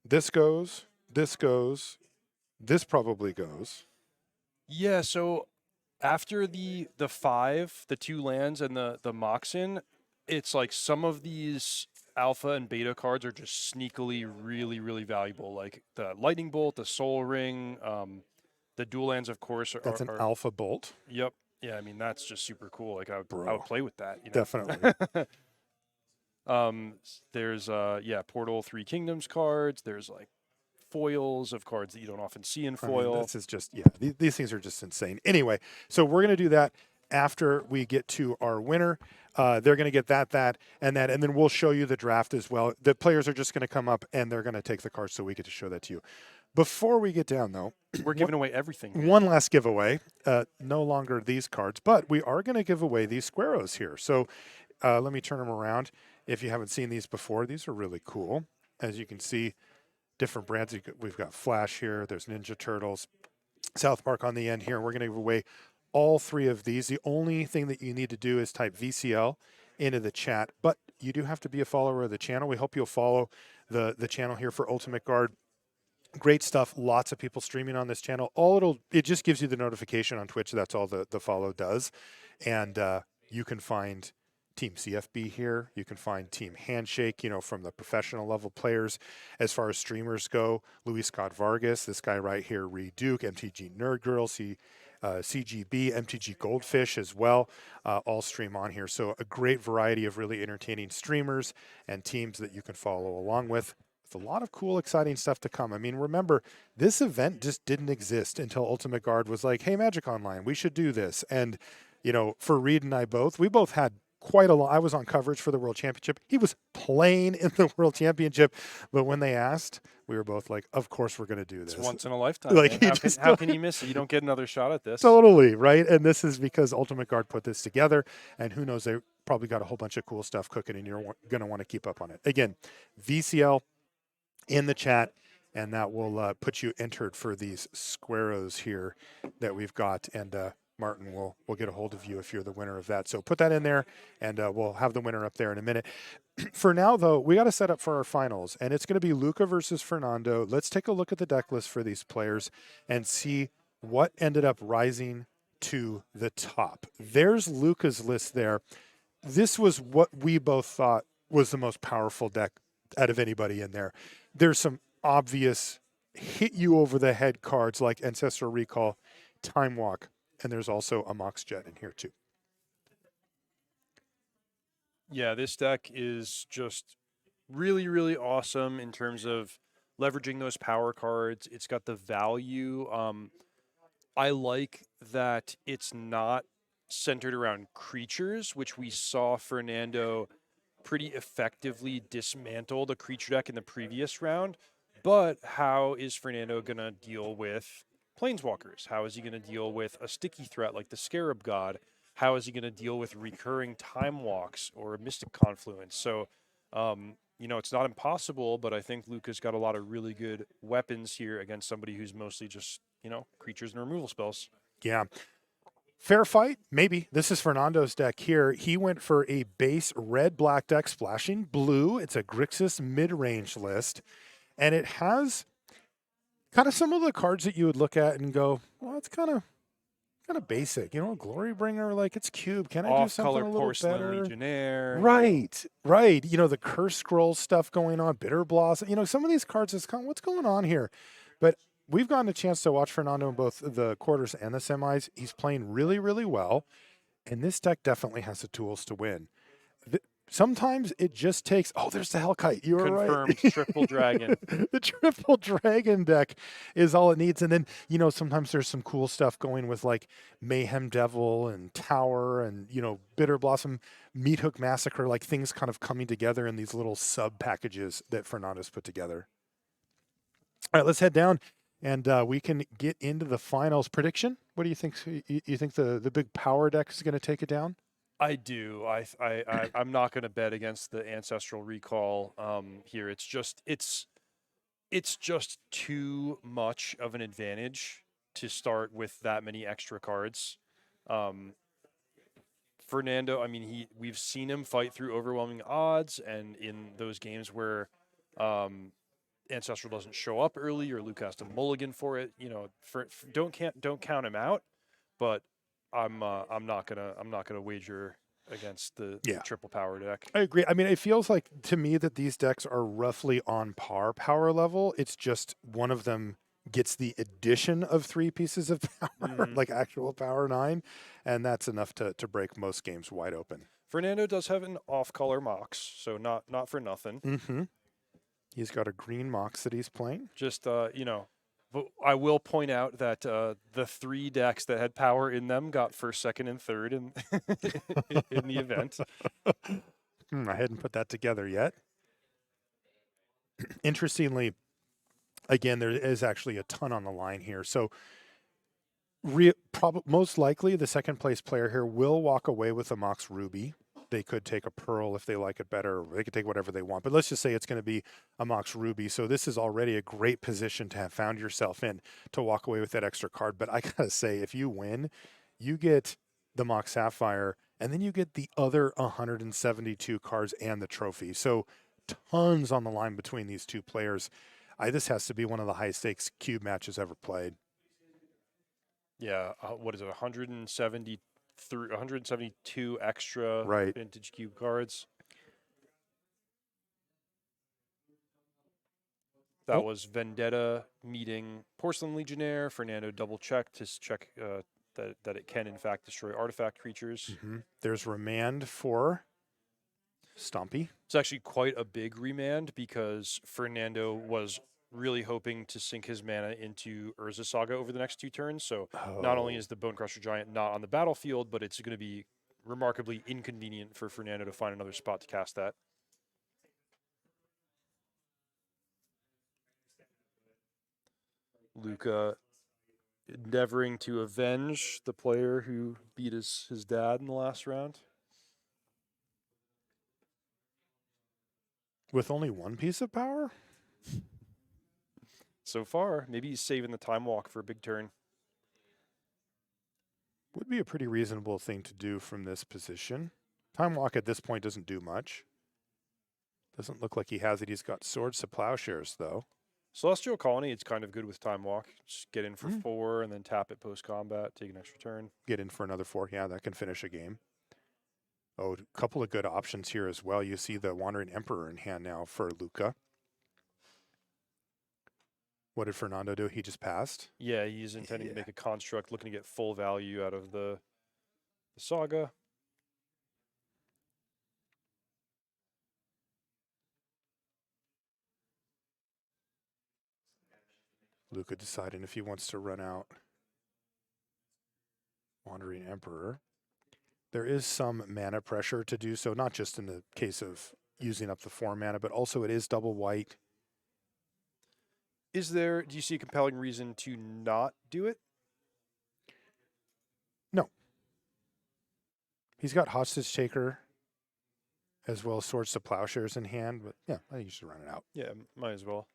This goes, this probably goes. Yeah, so after the 5, the 2 lands and the Moxen, it's like some of these alpha and beta cards are just sneakily really, really valuable. Like the Lightning Bolt, the Soul Ring, the dual lands, of course. That's an alpha bolt. Yep. Yeah, I mean, that's just super cool. Like, I would play with that. You know? Definitely. There's Portal 3 Kingdoms cards. There's like foils of cards that you don't often see in foil. I mean, this is just, these things are just insane. Anyway, so we're going to do that after we get to our winner. They're going to get that, and then we'll show you the draft as well. The players are just going to come up and they're going to take the cards so we get to show that to you. Before we get down, though, we're giving away everything. One last giveaway. No longer these cards, but we are going to give away these Squaros here. So let me turn them around. If you haven't seen these before, these are really cool. As you can see, different brands. We've got Flash here. There's Ninja Turtles, South Park on the end here. We're going to give away all 3 of these. The only thing that you need to do is type VCL into the chat, but you do have to be a follower of the channel. We hope you'll follow the channel here for Ultimate Guard. Great stuff. Lots of people streaming on this channel. It just gives you the notification on Twitch. That's all the follow does. And you can find Team CFB here. You can find Team Handshake, from the professional level players. As far as streamers go, Luis Scott Vargas, this guy right here, Reed Duke, MTG Nerd Girl, CGB, MTG Goldfish as well, all stream on here. So a great variety of really entertaining streamers and teams that you can follow along with. A lot of cool, exciting stuff to come. I mean, remember, this event just didn't exist until Ultimate Guard was like, hey, Magic Online, we should do this. And, for Reed and I we both had quite a lot. I was on coverage for the World Championship. He was playing in the World Championship. But when they asked, we were both like, of course we're going to do this. It's once in a lifetime. Like, how can you miss it? You don't get another shot at this. Totally, right? And this is because Ultimate Guard put this together. And who knows, they probably got a whole bunch of cool stuff cooking, and you're going to want to keep up on it. Again, VCL in the chat, and that will put you entered for these Squaros here that we've got. And Martin will get a hold of you if you're the winner of that. So put that in there, and we'll have the winner up there in a minute. For now, though, we got to set up for our finals, and it's going to be Luca versus Fernando. Let's take a look at the deck list for these players and see what ended up rising to the top. There's Luca's list there. This was what we both thought was the most powerful deck out of anybody in there. There's some obvious hit you over the head cards like Ancestral Recall, Time Walk, and there's also a Mox Jet in here too. Yeah, this deck is just really, really awesome in terms of leveraging those power cards. It's got the value. I like that it's not centered around creatures, which we saw Fernando pretty effectively dismantle the creature deck in the previous round. But how is Fernando going to deal with Planeswalkers? How is he going to deal with a sticky threat like the Scarab God? How is he going to deal with recurring Time Walks or a Mystic Confluence? So, it's not impossible, but I think Luca's got a lot of really good weapons here against somebody who's mostly just, creatures and removal spells. Yeah. Fair fight, maybe. This is Fernando's deck here. He went for a base red-black deck splashing blue. It's a Grixis mid-range list, and it has kind of some of the cards that you would look at and go, well, it's kind of basic. You know, Glorybringer, like it's cube. Can I do something Off-color a little Porcelain better? Legionnaire. Right. You know, the Curse Scroll stuff going on, Bitter Blossom. You know, some of these cards is kind of, what's going on here? But we've gotten a chance to watch Fernando in both the quarters and the semis. He's playing really, really well. And this deck definitely has the tools to win. Sometimes it just takes, there's the Hellkite. You were Confirmed right. triple dragon. The triple dragon deck is all it needs. And then, you know, sometimes there's some cool stuff going with like Mayhem Devil and Tower and, you know, Bitter Blossom, Meat Hook Massacre, like things kind of coming together in these little sub packages that Fernando's put together. All right, let's head down and we can get into the finals. Prediction? What do you think? You think the big power deck is going to take it down? I do. I'm not going to bet against the Ancestral Recall here. It's just too much of an advantage to start with that many extra cards. Fernando, I mean, we've seen him fight through overwhelming odds, and in those games where Ancestral doesn't show up early or Luca has to mulligan for it, you know, don't count him out. But I'm not gonna wager against the triple power deck. I agree. I mean, it feels like to me that these decks are roughly on par power level. It's just one of them gets the addition of 3 pieces of power, like actual power 9, and that's enough to break most games wide open. Fernando does have an off-color Mox, so not for nothing. Mm-hmm. He's got a green Mox that he's playing. Just you know. But I will point out that the 3 decks that had power in them got first, second, and third in in the event. I hadn't put that together yet. Interestingly, again, there is actually a ton on the line here. So most likely the second place player here will walk away with a Mox Ruby. They could take a Pearl if they like it better. They could take whatever they want. But let's just say it's going to be a Mox Ruby. So this is already a great position to have found yourself in to walk away with that extra card. But I got to say, if you win, you get the Mox Sapphire, and then you get the other 172 cards and the trophy. So tons on the line between these two players. This has to be one of the high stakes cube matches ever played. Yeah, what is it, 172 extra vintage cube cards. That was Vendetta meeting Porcelain Legionnaire. Fernando double-checked to check that it can, in fact, destroy artifact creatures. Mm-hmm. There's Remand for Stompy. It's actually quite a big remand because Fernando was really hoping to sink his mana into Urza Saga over the next 2 turns. So not only is the Bone Crusher Giant not on the battlefield, but it's going to be remarkably inconvenient for Fernando to find another spot to cast that. Luca endeavoring to avenge the player who beat his dad in the last round. With only 1 piece of power? So far, maybe he's saving the time walk for a big turn. Would be a pretty reasonable thing to do from this position. Time walk at this point doesn't do much. Doesn't look like he has it. He's got Swords to Plowshares, though. Celestial Colony, it's kind of good with time walk. Just get in for 4 and then tap it post-combat, take an extra turn. Get in for another 4. Yeah, that can finish a game. Oh, a couple of good options here as well. You see the Wandering Emperor in hand now for Luca. What did Fernando do? He just passed? Yeah, he's intending to make a construct, looking to get full value out of the saga. Luca deciding if he wants to run out Wandering Emperor. There is some mana pressure to do so, not just in the case of using up the 4 mana, but also it is double white. Do you see a compelling reason to not do it? No. He's got Hostage Taker as well as Swords to Plowshares in hand, but yeah, I think you should run it out. Yeah, might as well.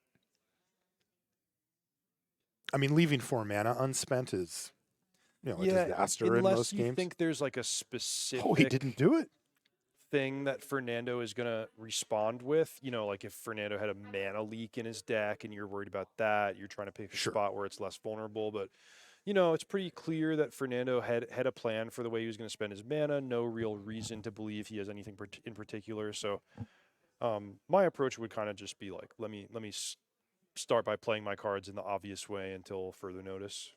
I mean, leaving 4 mana unspent is a disaster in unless most you games. think there's like a specific Oh, he didn't do it. thing that Fernando is going to respond with. Like if Fernando had a mana leak in his deck and you're worried about that, you're trying to pick a Sure. spot where it's less vulnerable. But, it's pretty clear that Fernando had a plan for the way he was going to spend his mana. No real reason to believe he has anything in particular. So my approach would kind of just be like, let me start by playing my cards in the obvious way until further notice.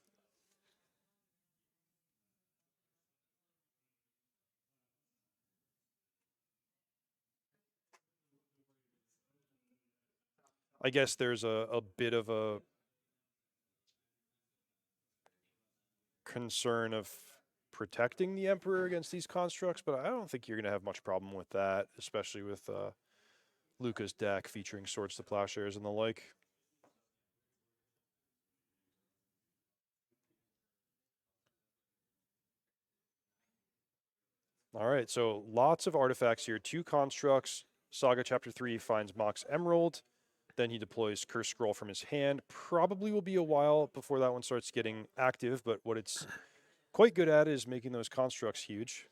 I guess there's a bit of a concern of protecting the Emperor against these constructs, but I don't think you're going to have much problem with that, especially with Luca's deck featuring Swords to Plowshares and the like. All right, so lots of artifacts here. 2 constructs. Saga Chapter 3 finds Mox Emerald. Then he deploys Curse Scroll from his hand. Probably will be a while before that one starts getting active, but what it's quite good at is making those constructs huge.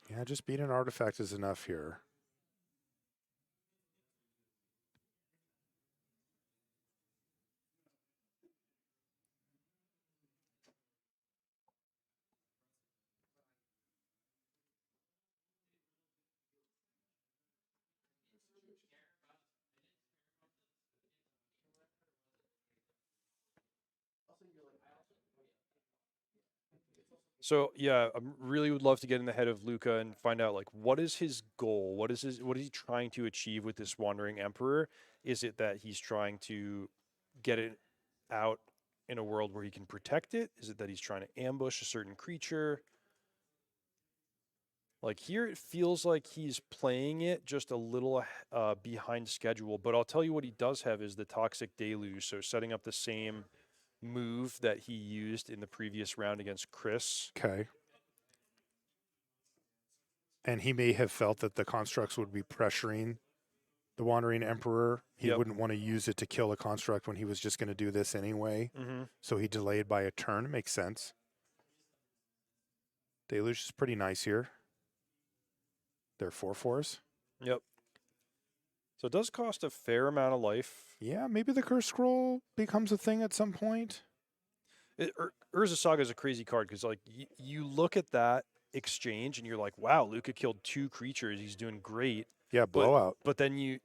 Yeah, just beat an artifact is enough here. So yeah, I really would love to get in the head of Luca and find out like what is his goal? What is he trying to achieve with this Wandering Emperor? Is it that he's trying to get it out in a world where he can protect it? Is it that he's trying to ambush a certain creature? Like here, it feels like he's playing it just a little behind schedule. But I'll tell you what he does have is the Toxic Deluge. So setting up the same move that he used in the previous round against Chris. Okay. And he may have felt that the constructs would be pressuring the Wandering Emperor. He Yep. wouldn't want to use it to kill a construct when he was just going to do this anyway. Mm-hmm. So he delayed by a turn. Makes sense. Deluge is pretty nice here. They're 4/4s. Yep. So it does cost a fair amount of life. Yeah, maybe the Curse Scroll becomes a thing at some point. Urza Saga is a crazy card because like you look at that exchange and you're like, wow, Luca killed 2 creatures. He's doing great. Yeah, blowout. But then you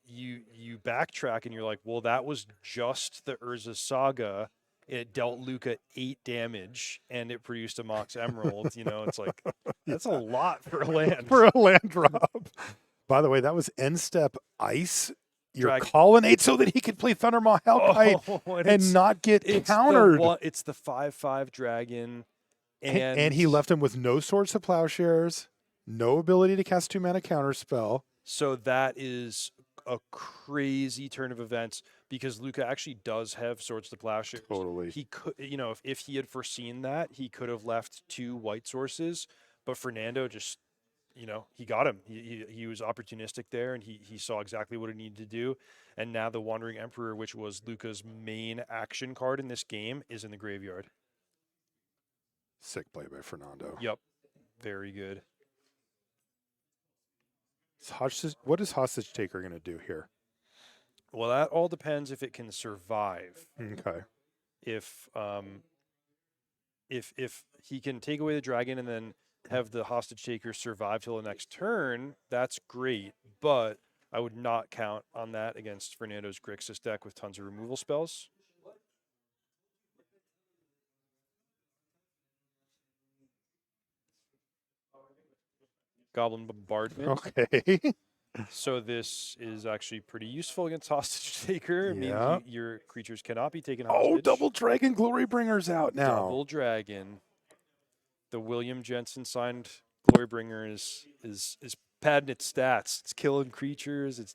backtrack and you're like, well, that was just the Urza Saga. It dealt Luca 8 damage and it produced a Mox Emerald. It's like that's a lot for a land. For a land drop. By the way, that was end step ice. Your Dragon. Colonnade so that he could play Thundermaw Hellkite and not get countered. It's the 5/5 dragon. And he left him with no Swords to Plowshares, no ability to cast 2-mana counterspell. So that is a crazy turn of events because Luca actually does have Swords to Plowshares. Totally. He could, if he had foreseen that, he could have left 2 white sources, but Fernando just, he got him. He was opportunistic there, and he saw exactly what he needed to do. And now the Wandering Emperor, which was Luca's main action card in this game, is in the graveyard. Sick play by Fernando. Yep, very good. What is Hostage Taker going to do here? Well, that all depends if it can survive. Okay. If he can take away the dragon and then have the Hostage Taker survive till the next turn, that's great. But I would not count on that against Fernando's Grixis deck with tons of removal spells. Goblin Bombardment. Okay. So this is actually pretty useful against Hostage Taker. Yeah. I mean, your creatures cannot be taken hostage. Oh, Double Dragon Glorybringer's out now. Double Dragon. The William Jensen signed Glorybringer is padding its stats. It's killing creatures. It's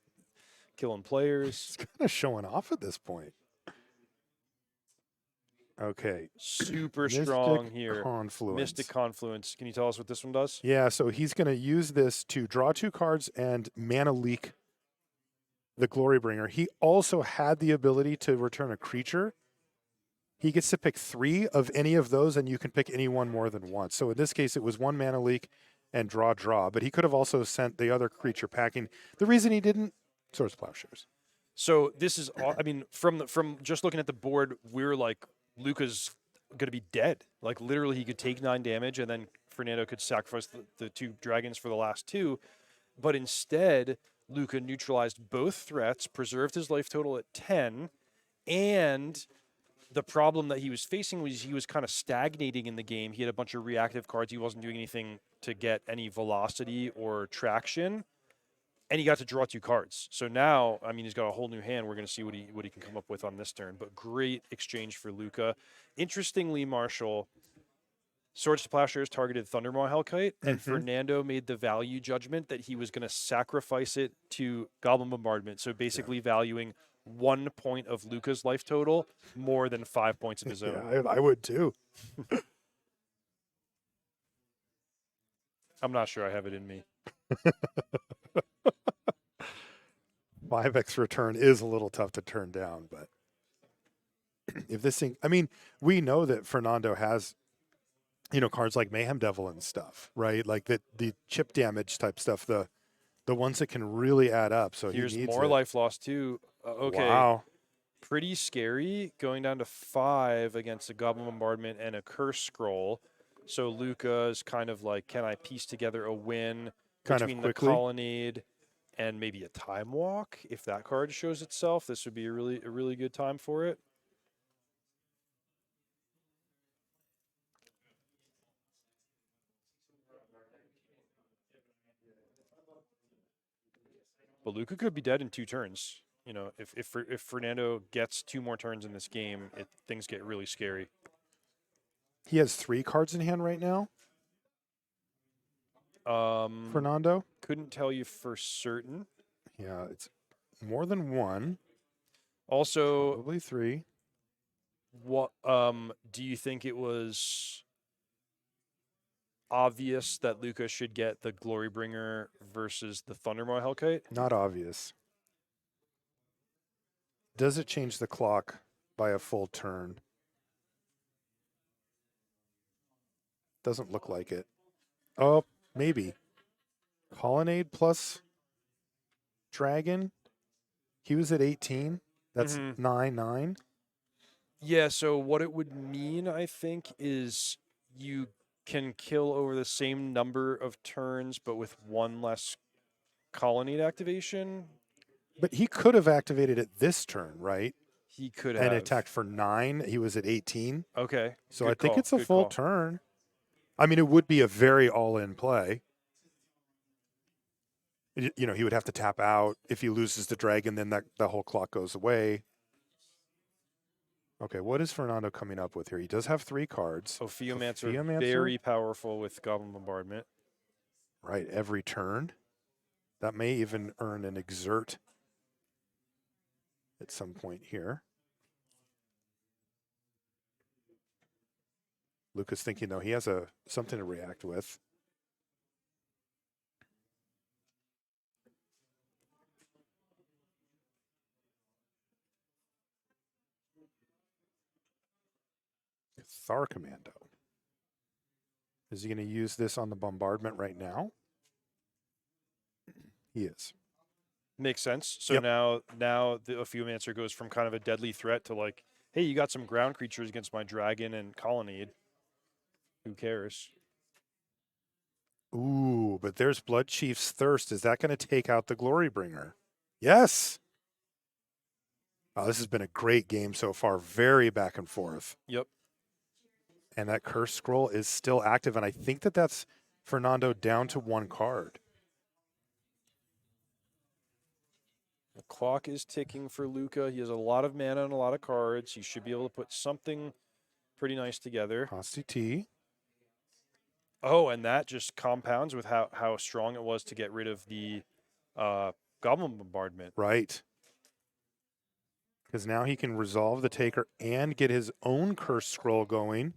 killing players. It's kind of showing off at this point. Okay. Super Mystic strong here. Confluence. Mystic Confluence. Can you tell us what this one does? Yeah, so he's going to use this to draw 2 cards and mana leak the Glorybringer. He also had the ability to return a creature he gets to pick 3 of any of those, and you can pick any one more than once. So in this case, it was 1 mana leak and draw, but he could have also sent the other creature packing. The reason he didn't, Swords Plowshares. So this is, I mean, from just looking at the board, we're like, Luca's going to be dead. Like, literally, he could take 9 damage, and then Fernando could sacrifice the 2 dragons for the last 2. But instead, Luca neutralized both threats, preserved his life total at 10, and the problem that he was facing was he was kind of stagnating in the game. He had a bunch of reactive cards. He wasn't doing anything to get any velocity or traction. And he got to draw 2 cards. So now, I mean, he's got a whole new hand. We're going to see what he can come up with on this turn. But great exchange for Luca. Interestingly, Marshall, Swords to Plowshares targeted Thundermaw Hellkite, and Fernando made the value judgment that he was going to sacrifice it to Goblin Bombardment. So basically valuing 1 point of Luca's life total more than 5 points of his own. Yeah, I would too. I'm not sure I have it in me. 5x return is a little tough to turn down, but if this thing, I mean, we know that Fernando has, cards like Mayhem Devil and stuff, right? Like the chip damage type stuff, the ones that can really add up. So here's he needs more it. life loss too. Okay. Wow. Pretty scary, going down to 5 against a Goblin Bombardment and a Curse Scroll. So Luca's kind of like, can I piece together a win between the Colonnade and maybe a Time Walk? If that card shows itself, this would be a really good time for it. But Luca could be dead in 2 turns. If Fernando gets 2 more turns in this game, things get really scary. He has 3 cards in hand right now. Fernando? Couldn't tell you for certain. Yeah, it's more than 1. Also, Probably 3. What do you think it was obvious that Luca should get the Glorybringer versus the Thundermaw Hellkite? Not obvious. Does it change the clock by a full turn? Doesn't look like it. Oh, maybe. Colonnade plus Dragon. He was at 18. That's 9/9. Yeah, so what it would mean, I think, is you can kill over the same number of turns, but with 1 less Colonnade activation. But he could have activated it this turn, right? He could have. And attacked for 9. He was at 18. Okay. So I think it's a full turn. I mean, it would be a very all-in play. He would have to tap out. If he loses the dragon, then the whole clock goes away. Okay, what is Fernando coming up with here? He does have 3 cards. Ophiomancer, very powerful with Goblin Bombardment. Right, every turn. That may even earn an exert at some point here. Luca's thinking, though, he has something to react with. Thar Commando. Is he going to use this on the bombardment right now? He is. Makes sense. So Yep. now the Ophiomancer goes from kind of a deadly threat to like, hey, you got some ground creatures against my dragon and Colonnade. Who cares? Ooh, but there's Blood Chief's Thirst. Is that going to take out the Glorybringer? Yes. Oh, this has been a great game so far. Very back and forth. Yep. And that Curse Scroll is still active, and I think that's Fernando down to 1 card. The clock is ticking for Luca. He has a lot of mana and a lot of cards. He should be able to put something pretty nice together. Hosty T. Oh, and that just compounds with how strong it was to get rid of the Goblin Bombardment. Right. Because now he can resolve the taker and get his own Curse Scroll going.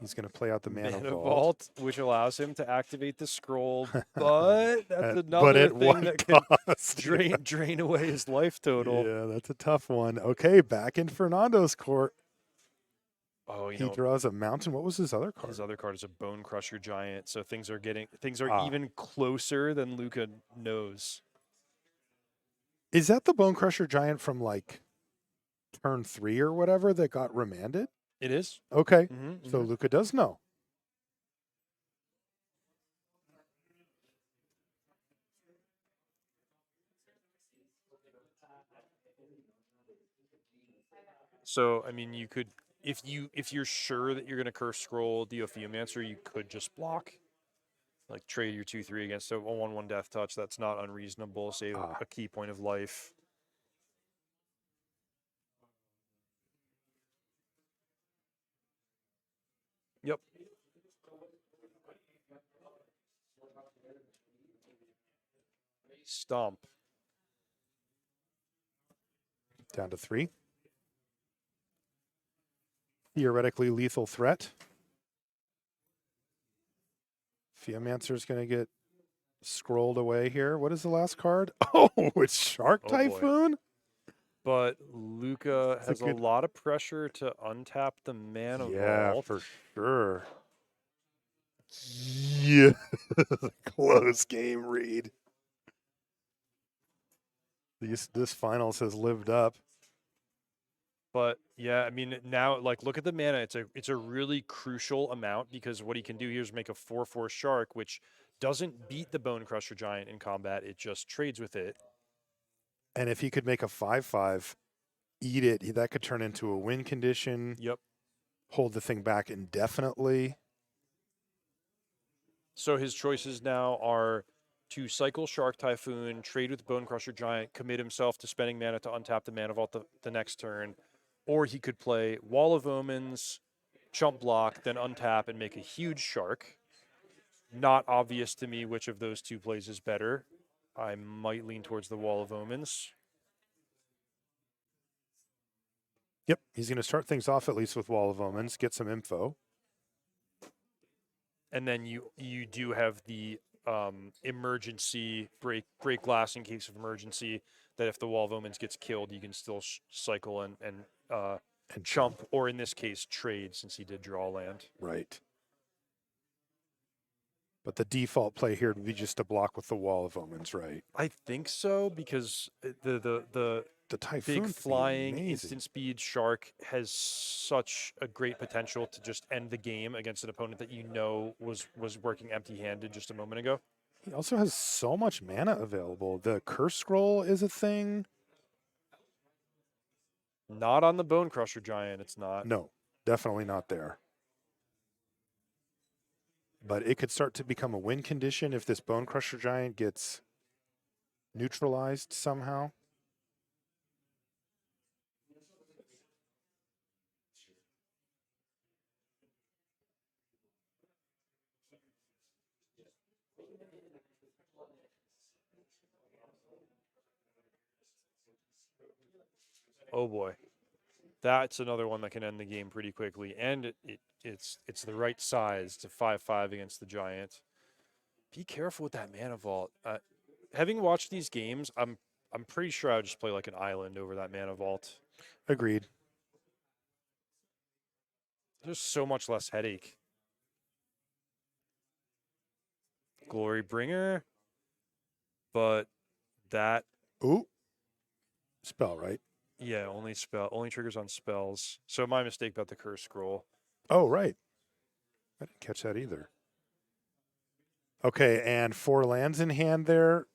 He's going to play out the Mana Mana Vault. Vault, which allows him to activate the scroll, but that's But another at thing what that can cost? drain away his life total. Yeah, that's a tough one. Okay, back in Fernando's court. Oh, He draws a mountain. What was his other card? His other card is a Bone Crusher Giant, so things are Ah. even closer than Luca knows. Is that the Bone Crusher Giant from like turn 3 or whatever that got remanded? It is. Okay, Mm-hmm, so Luca does know. So, I mean, you could, if you're sure that you're going to curse scroll Theophilomancer, you could just block, like trade your 2/3 against a 1/1 death touch. That's not unreasonable. Save a key point of life. Yep. Stomp. Down to 3. Theoretically lethal threat. Theomancer's going to get scrolled away here. What is the last card? Oh, it's Shark Oh, boy. Typhoon? But Luca That's a has a good- lot of pressure to untap the Mana Yeah, Vault. for sure. Yeah, close game, Reed. This finals has lived up. But yeah, I mean, now like look at the mana. It's a really crucial amount because what he can do here is make a 4/4 shark, which doesn't beat the Bone Crusher Giant in combat. It just trades with it. And if he could make a 5/5, eat it, that could turn into a win condition. Yep. Hold the thing back indefinitely. So his choices now are to cycle Shark Typhoon, trade with Bone Crusher Giant, commit himself to spending mana to untap the Mana Vault the next turn, or he could play Wall of Omens, chump block, then untap and make a huge shark. Not obvious to me which of those two plays is better. I might lean towards the Wall of Omens. Yep, he's going to start things off at least with Wall of Omens, get some info. And then you do have the emergency break glass in case of emergency. That if the Wall of Omens gets killed, you can still cycle and chump, or in this case trade since he did draw land. Right. But the default play here would be just to block with the Wall of Omens, right? I think so because the Typhoon big flying amazing. instant speed shark has such a great potential to just end the game against an opponent that you know was working empty-handed just a moment ago. He also has so much mana available. The Curse Scroll is a thing. Not on the Bone Crusher Giant, it's not. No, definitely not there. But it could start to become a win condition if this Bone Crusher Giant gets neutralized somehow. Oh boy. That's another one that can end the game pretty quickly. And it's the right size to 5/5 against the Giant. Be careful with that Mana Vault. Having watched these games, I'm pretty sure I would just play like an island over that Mana Vault. Agreed. There's so much less headache. Glory Bringer. But that... Ooh. Spell, right? Yeah, only triggers on spells. So my mistake about the Curse Scroll. Oh, right. I didn't catch that either. Okay, and 4 lands in hand there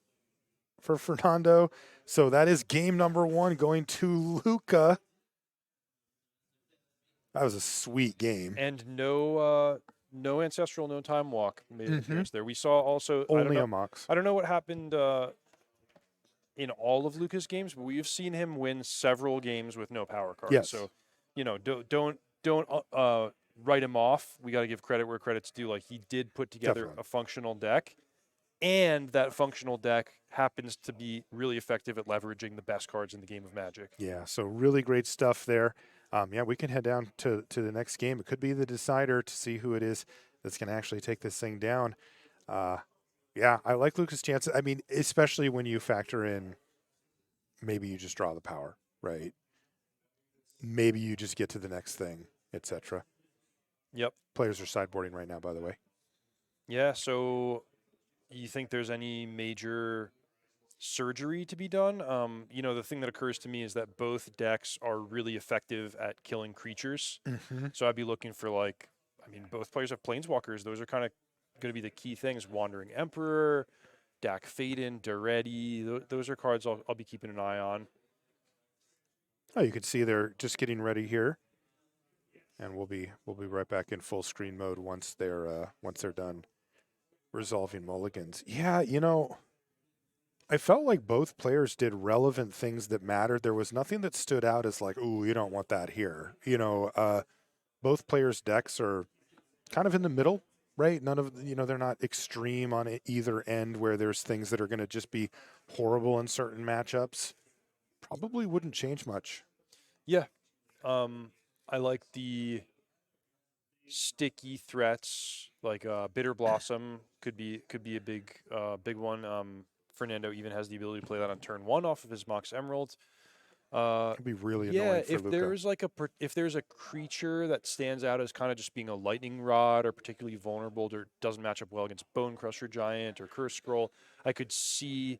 for Fernando. So that is game number 1 going to Luca. That was a sweet game. And no Ancestral, no Time Walk made an appearance there. We saw also... Only a Mox. I don't know what happened in all of Luca's games, but we've seen him win several games with no power cards. Yes. So, don't write him off. We got to give credit where credit's due. Like, he did put together Definitely. a functional deck, and that functional deck happens to be really effective at leveraging the best cards in the game of Magic. Yeah, so really great stuff there. Yeah, we can head down to the next game. It could be the decider to see who it is that's going to actually take this thing down. Yeah, I like Luca's chances. I mean, especially when you factor in maybe you just draw the power, right? Maybe you just get to the next thing, etc. Yep. Players are sideboarding right now, by the way. Yeah. So, you think there's any major surgery to be done? The thing that occurs to me is that both decks are really effective at killing creatures. Mm-hmm. So I'd be looking for both players have planeswalkers. Those are kind of going to be the key things. Wandering Emperor, Dak Faden, Duretti. Those are cards I'll be keeping an eye on. Oh, you can see they're just getting ready here, and we'll be right back in full screen mode once they're done resolving mulligans. Yeah, I felt like both players did relevant things that mattered. There was nothing that stood out as like, "Ooh, you don't want that here." Both players' decks are kind of in the middle, right? None of they're not extreme on either end where there's things that are going to just be horrible in certain matchups. Probably wouldn't change much. Yeah. I like the sticky threats like Bitter Blossom could be a big one. Fernando even has the ability to play that on turn 1 off of his Mox Emerald. Could be really Yeah, annoying for if Luca. if there's a creature that stands out as kind of just being a lightning rod or particularly vulnerable or doesn't match up well against Bone Crusher Giant or Curse Scroll, I could see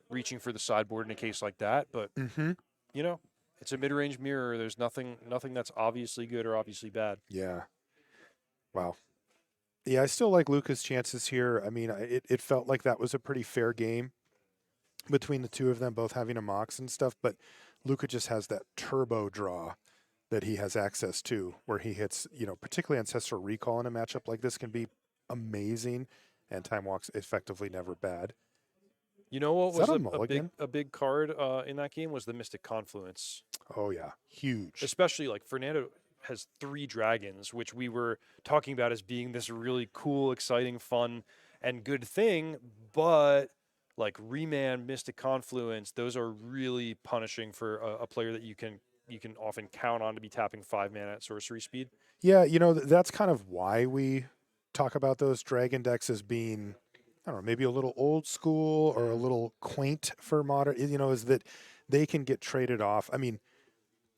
reaching for the sideboard in a case like that. But Mm-hmm. it's a mid-range mirror. There's nothing that's obviously good or obviously bad. Yeah. Wow. Yeah, I still like Luca's chances here. I mean, it felt like that was a pretty fair game between the two of them, both having a Mox and stuff, but Luca just has that turbo draw that he has access to where he hits, particularly Ancestral Recall in a matchup like this can be amazing, and Time Walk's effectively never bad. You know what Is was that a a mulligan? big card in that game was the Mystic Confluence. Oh, yeah. Huge. Especially like Fernando has 3 dragons, which we were talking about as being this really cool, exciting, fun, and good thing. But like Remand, Mystic Confluence, those are really punishing for a player that you can often count on to be tapping 5 mana at sorcery speed. Yeah, that's kind of why we talk about those dragon decks as being, I don't know, maybe a little old school or a little quaint for modern, is that they can get traded off. I mean,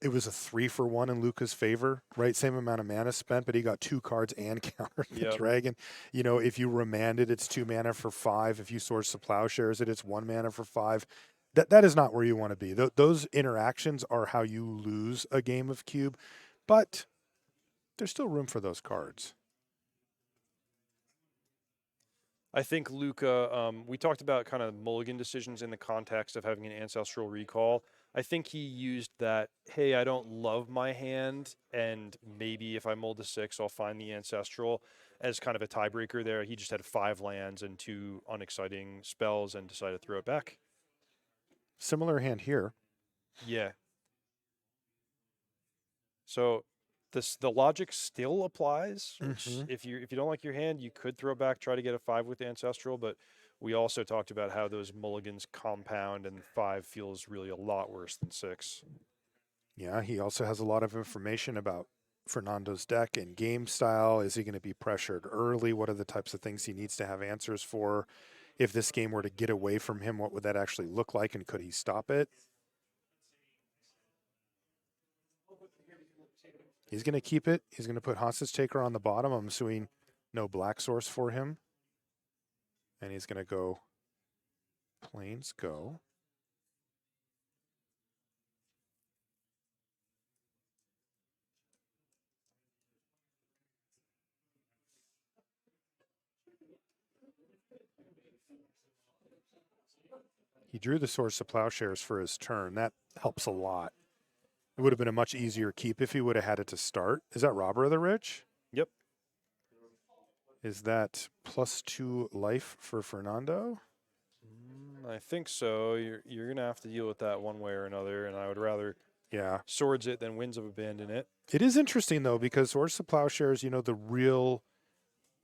it was a 3-for-1 in Luca's favor, right? Same amount of mana spent, but he got 2 cards and countered the Yep. dragon. If you remand it, it's 2 mana for 5. If you source the plowshares it, it's 1 mana for 5. That is not where you want to be. Those interactions are how you lose a game of Cube, but there's still room for those cards. I think Luca, we talked about kind of mulligan decisions in the context of having an Ancestral Recall. I think he used that, hey, I don't love my hand, and maybe if I mold to 6, I'll find the Ancestral as kind of a tiebreaker there. He just had 5 lands and 2 unexciting spells and decided to throw it back. Similar hand here. Yeah. So the logic still applies. Which if you don't like your hand, you could throw back, try to get a 5 with Ancestral, but we also talked about how those mulligans compound, and 5 feels really a lot worse than 6. Yeah, he also has a lot of information about Fernando's deck and game style. Is he going to be pressured early? What are the types of things he needs to have answers for? If this game were to get away from him, what would that actually look like, and could he stop it? He's going to keep it. He's going to put Hostage Taker on the bottom. I'm assuming no black source for him. And he's going to go Plains Go. He drew the Source of Plowshares for his turn. That helps a lot. It would have been a much easier keep if he would have had it to start. Is that Robber of the Rich? Yep. Is that +2 life for Fernando? I think so. You're gonna have to deal with that one way or another, and I would rather swords it than Winds of Abandon it. It is interesting though, because Source of Plowshares, the real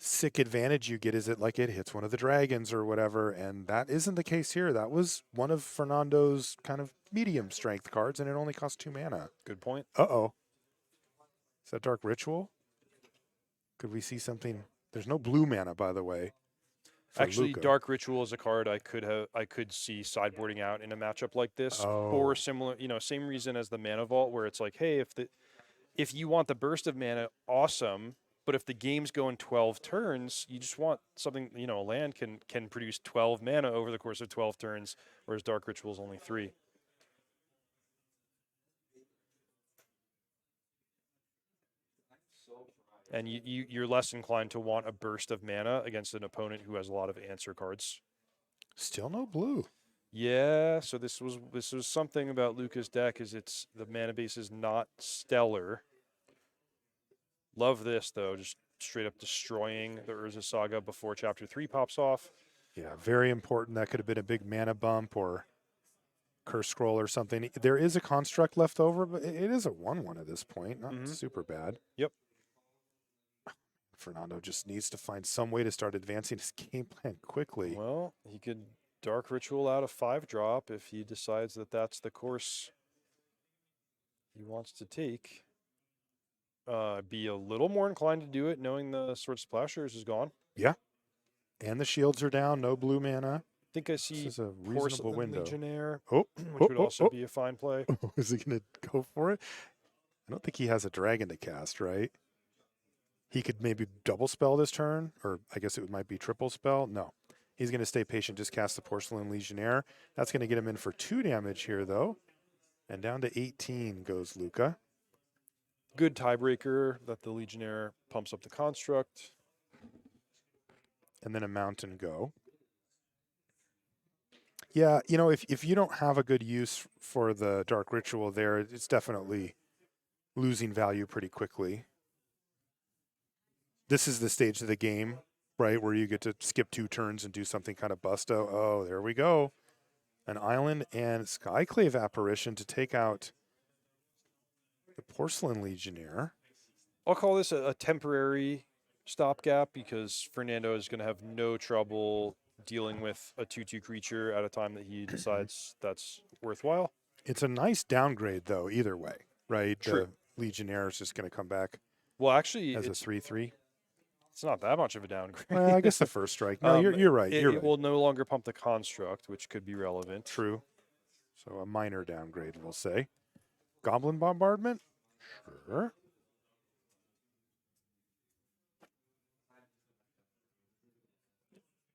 sick advantage you get is it hits one of the dragons or whatever, and that isn't the case here. That was one of Fernando's kind of medium strength cards, and it only costs 2 mana. Good point. Uh-oh. Is that Dark Ritual? Could we see something? There's no blue mana, by the way. Actually, Luca. Dark Ritual is a card I could see sideboarding out in a matchup like this Oh. for similar, same reason as the Mana Vault, where it's like, hey, if you want the burst of mana, awesome. But if the game's going 12 turns, you just want something, a land can produce 12 mana over the course of 12 turns, whereas Dark Ritual is only 3. And you're less inclined to want a burst of mana against an opponent who has a lot of answer cards. Still no blue. Yeah, so this was something about Luca's deck is the mana base is not stellar. Love this though, just straight up destroying the Urza Saga before Chapter 3 pops off. Yeah, very important. That could have been a big mana bump or Curse Scroll or something. There is a construct left over, but it is a 1/1 at this point. Not super bad. Yep. Fernando just needs to find some way to start advancing his game plan quickly. Well, he could Dark Ritual out a 5-drop if he decides that that's the course he wants to take. Be a little more inclined to do it knowing the Sword Splashers is gone. Yeah. And the shields are down, no blue mana. I think I see This is a reasonable Porcelain window. Legionnaire, Oh, which would also be a fine play. Is he going to go for it? I don't think he has a dragon to cast, right? He could maybe double spell this turn, or I guess it might be triple spell. No, he's going to stay patient, just cast the Porcelain Legionnaire. That's going to get him in for 2 damage here, though. And down to 18 goes Luca. Good tiebreaker that the Legionnaire pumps up the construct. And then a Mountain Go. Yeah, if you don't have a good use for the Dark Ritual there, it's definitely losing value pretty quickly. This is the stage of the game, right, where you get to skip 2 turns and do something kind of busto. Oh, there we go. An island and Skyclave Apparition to take out the Porcelain Legionnaire. I'll call this a temporary stopgap because Fernando is going to have no trouble dealing with a 2/2 creature at a time that he decides that's worthwhile. It's a nice downgrade, though, either way, right? True. The Legionnaire is just going to come back Well, actually, as a 3/3. it's not that much of a downgrade. Well, I guess the first strike. No, you're right. It, You're it right. will no longer pump the construct, which could be relevant. True. So a minor downgrade, we'll say. Goblin Bombardment? Sure.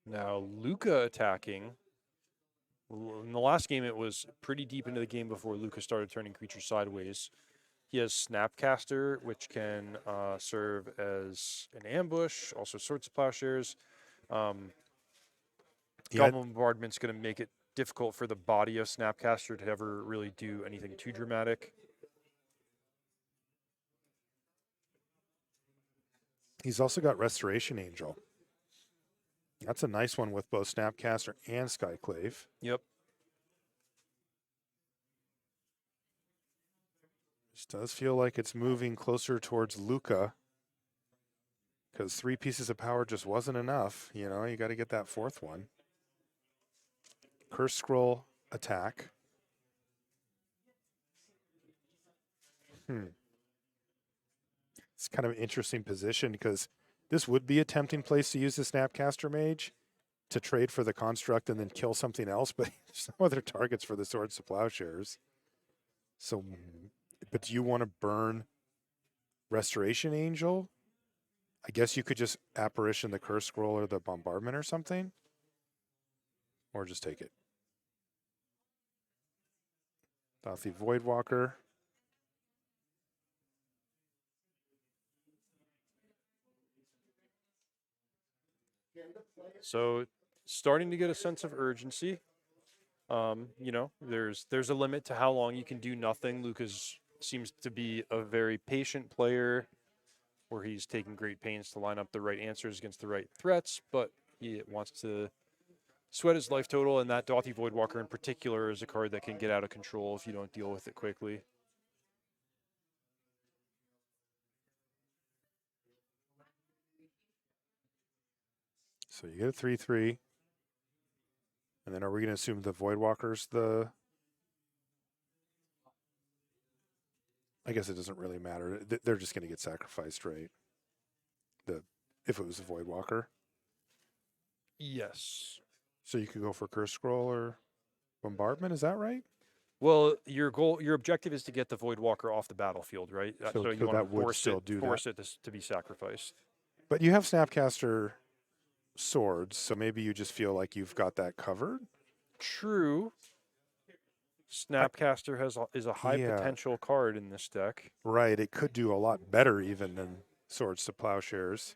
Now, Luca attacking. In the last game, it was pretty deep into the game before Luca started turning creatures sideways. He has Snapcaster, which can serve as an ambush, also Sword Splashers. Goblin Bombardment's going to make it difficult for the body of Snapcaster to ever really do anything too dramatic. He's also got Restoration Angel. That's a nice one with both Snapcaster and Skyclave. Yep. This does feel like it's moving closer towards Luca because 3 pieces of power just wasn't enough. You got to get that 4th one. Curse Scroll attack. It's kind of an interesting position because this would be a tempting place to use the Snapcaster Mage to trade for the construct and then kill something else, but there's no other targets for the Swords to Plowshares. So, but do you want to burn Restoration Angel? I guess you could just Apparition the Curse Scroll or the Bombardment or something. Or just take it. Dauthi Voidwalker. So starting to get a sense of urgency. There's a limit to how long you can do nothing. Lucas seems to be a very patient player where he's taking great pains to line up the right answers against the right threats, but he wants to sweat his life total, and that Dauthi Voidwalker in particular is a card that can get out of control if you don't deal with it quickly. So you get a 3/3. And then are we going to assume the Voidwalker's the I guess it doesn't really matter. They're just going to get sacrificed, right? If it was a Voidwalker. Yes. So you could go for Curse Scroll or Bombardment, is that right? Well, your objective is to get the Voidwalker off the battlefield, right? So you want that would to still do that. force it to be sacrificed. But you have Snapcaster Swords, so maybe you just feel like you've got that covered. True. Snapcaster is a high potential card in this deck. Right, it could do a lot better even than Swords to Plowshares.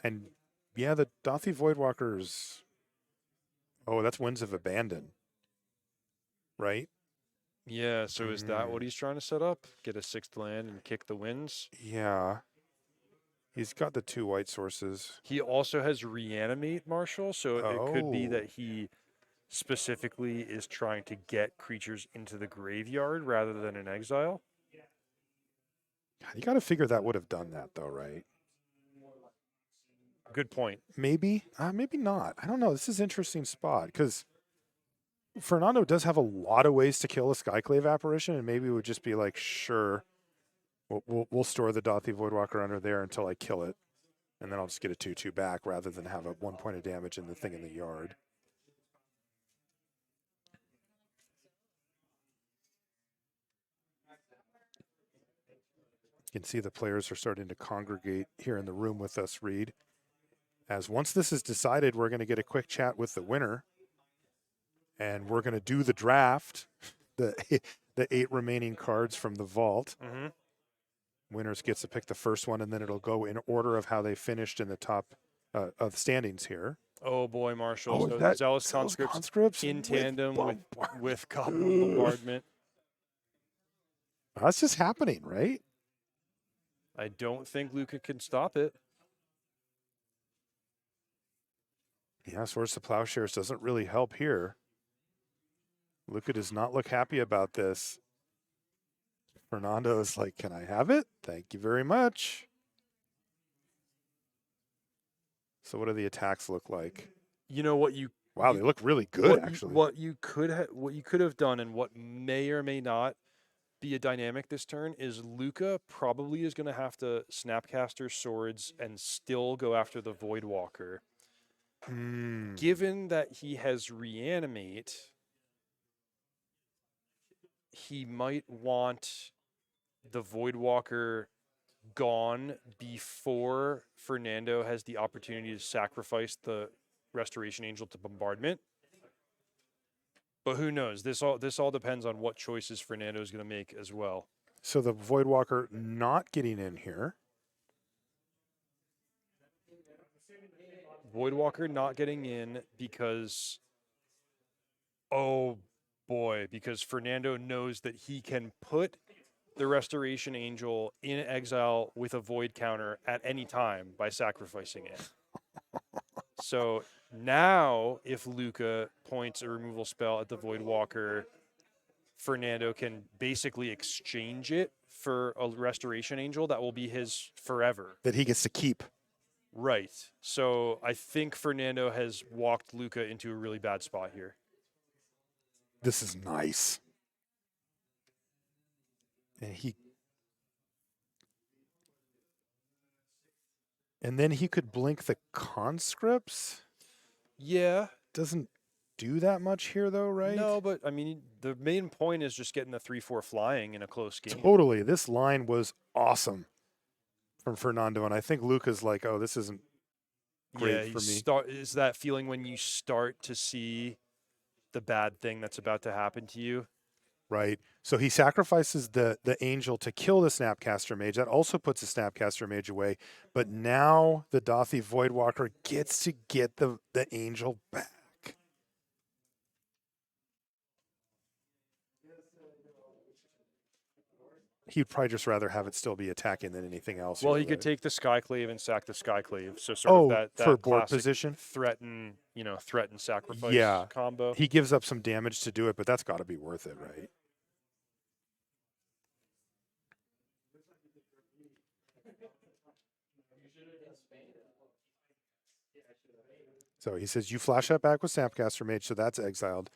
And yeah, the Dathi Voidwalkers. Oh, that's Winds of Abandon. Right? Yeah, so is that what he's trying to set up? Get a 6th land and kick the winds? Yeah. He's got the 2 white sources. He also has Reanimate, Marshall, so it could be that he specifically is trying to get creatures into the graveyard rather than in exile. You got to figure that would have done that, though, right? Good point. Maybe. Maybe not. I don't know. This is an interesting spot because Fernando does have a lot of ways to kill a Skyclave Apparition, and maybe it would just be like, sure, we'll store the Dathi Voidwalker under there until I kill it, and then I'll just get a 2/2 back rather than have a 1 point of damage in the thing in the yard. You can see the players are starting to congregate here in the room with us, Reed. As once this is decided, we're going to get a quick chat with the winner. And we're going to do the draft, the 8 remaining cards from the vault. Mm-hmm. Winners gets to pick the first one, and then it'll go in order of how they finished in the top of standings here. Oh boy, Marshall. Oh, so Zealous Conscripts in tandem with Bombardment. That's just happening, right? I don't think Luca can stop it. Yeah, Swords to Plowshares doesn't really help here. Luca does not look happy about this. Fernando is like, can I have it? Thank you very much. So what do the attacks look like? You know what you... Wow, they look really good, actually. What you could have done and what may or may not be a dynamic this turn is Luca probably is going to have to Snapcaster Swords and still go after the Voidwalker. Given that he has Reanimate, he might want the Voidwalker gone before Fernando has the opportunity to sacrifice the Restoration Angel to Bombardment. But who knows? This all depends on what choices Fernando is going to make as well. So the Voidwalker not getting in here. Voidwalker not getting in because, oh boy, because Fernando knows that he can put the Restoration Angel in exile with a Void counter at any time by sacrificing it. So now, if Luca points a removal spell at the Voidwalker, Fernando can basically exchange it for a Restoration Angel that will be his forever. That he gets to keep. Right. So I think Fernando has walked Luca into a really bad spot here. This is nice. And then he could blink the conscripts? Yeah. Doesn't do that much here, though, right? No, but I mean, the main point is just getting the 3/4 flying in a close game. Totally. This line was awesome from Fernando, and I think Luca's like, oh, this isn't great for me. Is that feeling when you start to see the bad thing that's about to happen to you? Right. So he sacrifices the angel to kill the Snapcaster Mage. That also puts the Snapcaster Mage away. But now the Dathi Voidwalker gets to get the angel back. He'd probably just rather have it still be attacking than anything else. Well, he could take the Skyclave and sack the Skyclave. So sort of that for board classic position, threaten sacrifice combo. He gives up some damage to do it, but that's got to be worth it, right? So he says, you flash that back with Snapcaster Mage, so that's exiled.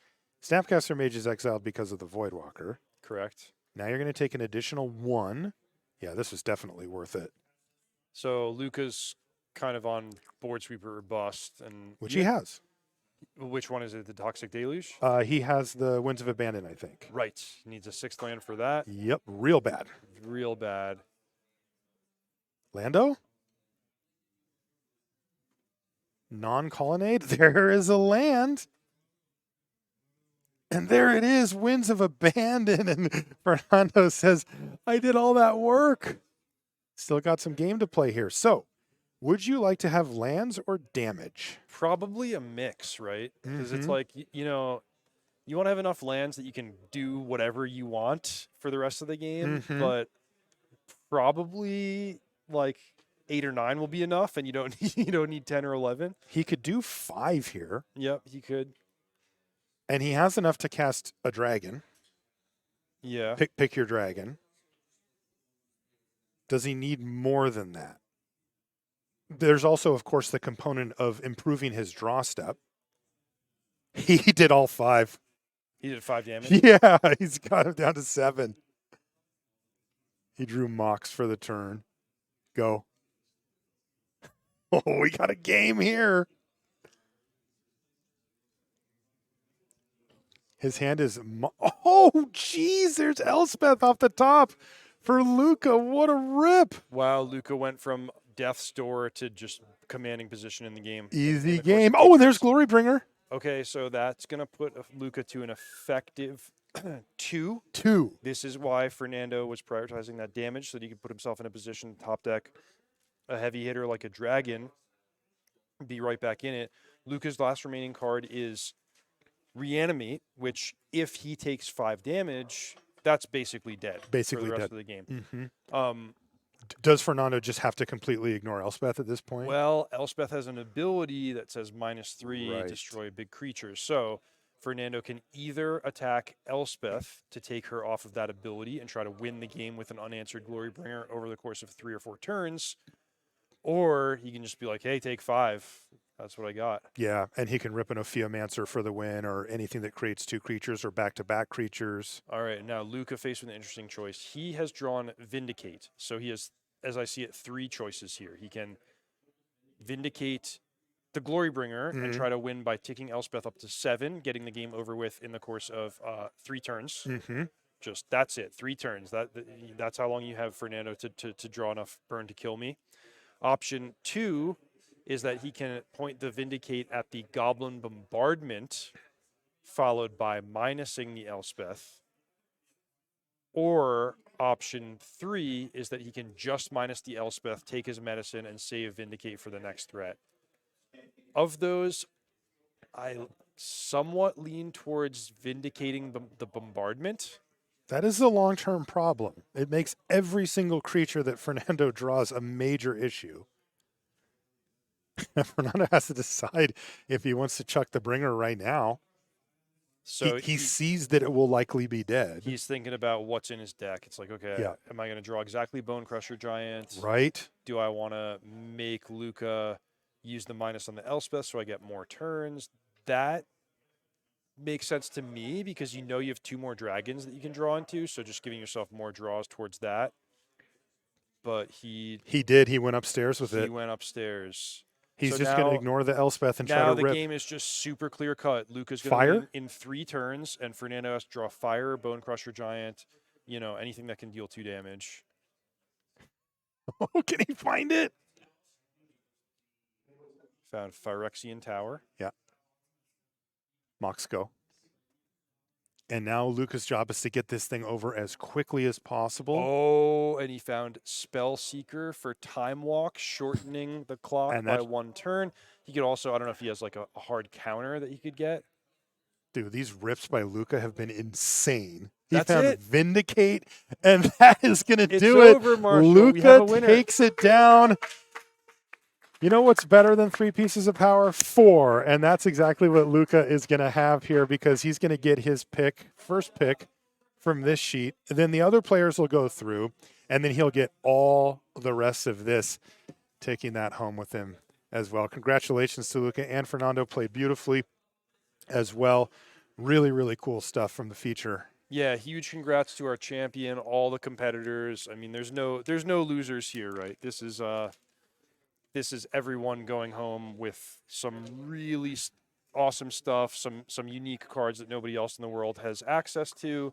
Snapcaster Mage is exiled because of the Voidwalker. Correct. Now you're going to take an additional 1. Yeah, this was definitely worth it. So Luca's kind of on board sweeper or bust, and Which he has. Which one is it? The Toxic Deluge? He has the Winds of Abandon, I think. Right. Needs a 6th land for that. Yep, real bad. Real bad. Lando? Non-colonnade? There is a land. And there it is, Winds of Abandon. And Fernando says, I did all that work. Still got some game to play here. So, would you like to have lands or damage? Probably a mix, right? Because it's Mhm. like, you know, you want to have enough lands that you can do whatever you want for the rest of the game, Mhm. but probably like 8 or 9 will be enough, and you don't you don't need 10 or 11. He could do 5 here, Yep, he could. and he has enough to cast a dragon. Yeah. Pick your dragon. Does he need more than that? There's also, of course, the component of improving his draw step. He did all 5. He did 5 damage. Yeah, he's got him down to 7. He drew Mox for the turn. Go. Oh, we got a game here. His hand is... Oh, jeez, there's Elspeth off the top for Luca. What a rip. Wow, Luca went from death's door to just commanding position in the game. Easy in the course game. of Oh, 2 and there's turns. Glorybringer. Okay, so that's going to put Luca to an effective 2. 2. This is why Fernando was prioritizing that damage so that he could put himself in a position top deck a heavy hitter like a dragon, be right back in it. Luca's last remaining card is Reanimate, which if he takes 5 damage, that's basically dead Basically for the rest dead. of the game. Mm-hmm. Does Fernando just have to completely ignore Elspeth at this point? Well, Elspeth has an ability that says -3, Right. destroy big creatures. So Fernando can either attack Elspeth to take her off of that ability and try to win the game with an unanswered Glorybringer over the course of 3 or 4 turns, or he can just be like, hey, take 5. That's what I got. Yeah, and he can rip an Ophiomancer for the win or anything that creates 2 creatures or back-to-back creatures. All right, now Luca faced with an interesting choice. He has drawn Vindicate. So he has, as I see it, 3 choices here. He can Vindicate the Glorybringer and try to win by ticking Elspeth up to 7, getting the game over with in the course of 3 turns. Mm-hmm. Just that's it, 3 turns. That's how long you have, Fernando, to draw enough burn to kill me. Option 2 is that he can point the Vindicate at the Goblin Bombardment, followed by minusing the Elspeth. Or option 3 is that he can just minus the Elspeth, take his medicine, and save Vindicate for the next threat. Of those, I somewhat lean towards vindicating the bombardment. That is the long-term problem. It makes every single creature that Fernando draws a major issue. Fernando has to decide if he wants to chuck the bringer right now. So he sees that it will likely be dead. He's thinking about what's in his deck. It's like, okay, Yeah. am I going to draw exactly Bone Crusher Giant? Right? Do I want to make Luca use the minus on the Elspeth so I get more turns? That makes sense to me because you have 2 more dragons that you can draw into, so just giving yourself more draws towards that. But he did. He went upstairs with it. He went upstairs. He's So just going to now- ignore the Elspeth and try Now to the rip. game is just super clear cut. Luca's going Fire? to win in 3 turns, and Fernando has to draw Fire, Bone Crusher Giant, anything that can deal 2 damage. Oh, can he find it? Found Phyrexian Tower. Moxco. And now Luca's job is to get this thing over as quickly as possible. Oh, and he found Spell Seeker for Time Walk, shortening the clock And by that's- 1 turn. He could also, I don't know if he has like a hard counter that he could get. Dude, these rips by Luca have been insane. He That's found it. Vindicate, and that is going to It's do over, it. Marshall. We have Luca a winner. takes it down. You know what's better than 3 pieces of power? 4. And that's exactly what Luca is going to have here because he's going to get his first pick from this sheet. And then the other players will go through, and then he'll get all the rest of this, taking that home with him as well. Congratulations to Luca and Fernando. Played beautifully as well. Really, really cool stuff from the feature. Yeah, huge congrats to our champion, all the competitors. I mean, there's no losers here, right? This is everyone going home with some really awesome stuff, some unique cards that nobody else in the world has access to,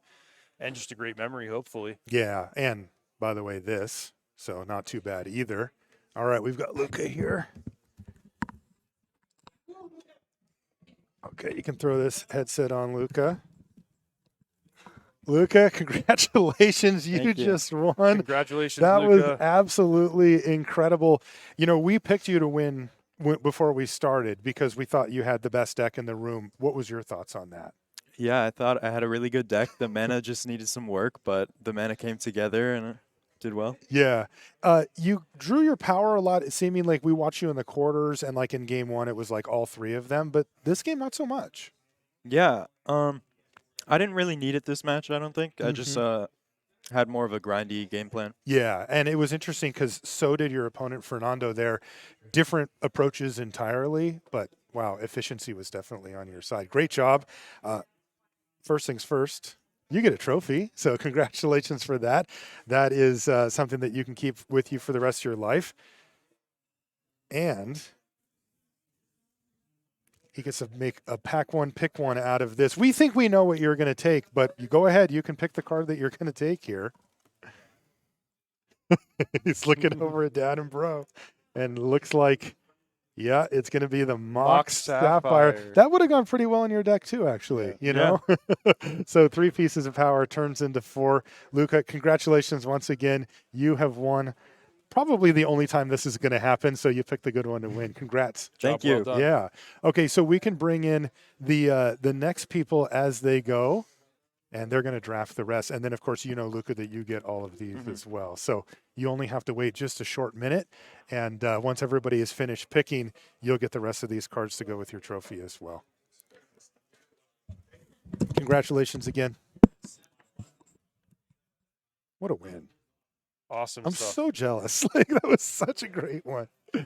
and just a great memory, hopefully. Yeah, and by the way, this, so not too bad either. All right, we've got Luca here. Okay, you can throw this headset on, Luca. Luca, congratulations. You just won. Congratulations, That Luca. was absolutely incredible. You know, we picked you to win before we started because we thought you had the best deck in the room. What was your thoughts on that? Yeah, I thought I had a really good deck. The mana just needed some work, but the mana came together and it did well. Yeah. You drew your power a lot, seeming like we watched you in the quarters and like in game one, it was like all three of them, but this game, not so much. Yeah, I didn't really need it this match, I don't think. I just had more of a grindy game plan. Yeah, and it was interesting because so did your opponent, Fernando, there. Different approaches entirely, but wow, efficiency was definitely on your side. Great job. First things first, you get a trophy, so congratulations for that. That is something that you can keep with you for the rest of your life. And he gets to make a pack one, pick one out of this. We think we know what you're going to take, but you go ahead. You can pick the card that you're going to take here. He's looking over at Dad and Bro, and looks like, yeah, it's going to be the Mox Sapphire. That would have gone pretty well in your deck too, actually. You know, so 3 pieces of power turns into 4. Luca, congratulations once again. You have won. Probably the only time this is going to happen, so you picked the good one to win. Congrats. Thank you. Well done. Yeah. Okay, so we can bring in the next people as they go, and they're going to draft the rest. And then, of course, you know, Luca, that you get all of these as well. So you only have to wait just a short minute, and once everybody is finished picking, you'll get the rest of these cards to go with your trophy as well. Congratulations again. What a win. Awesome I'm stuff. so jealous. Like, that was such a great one. Okay,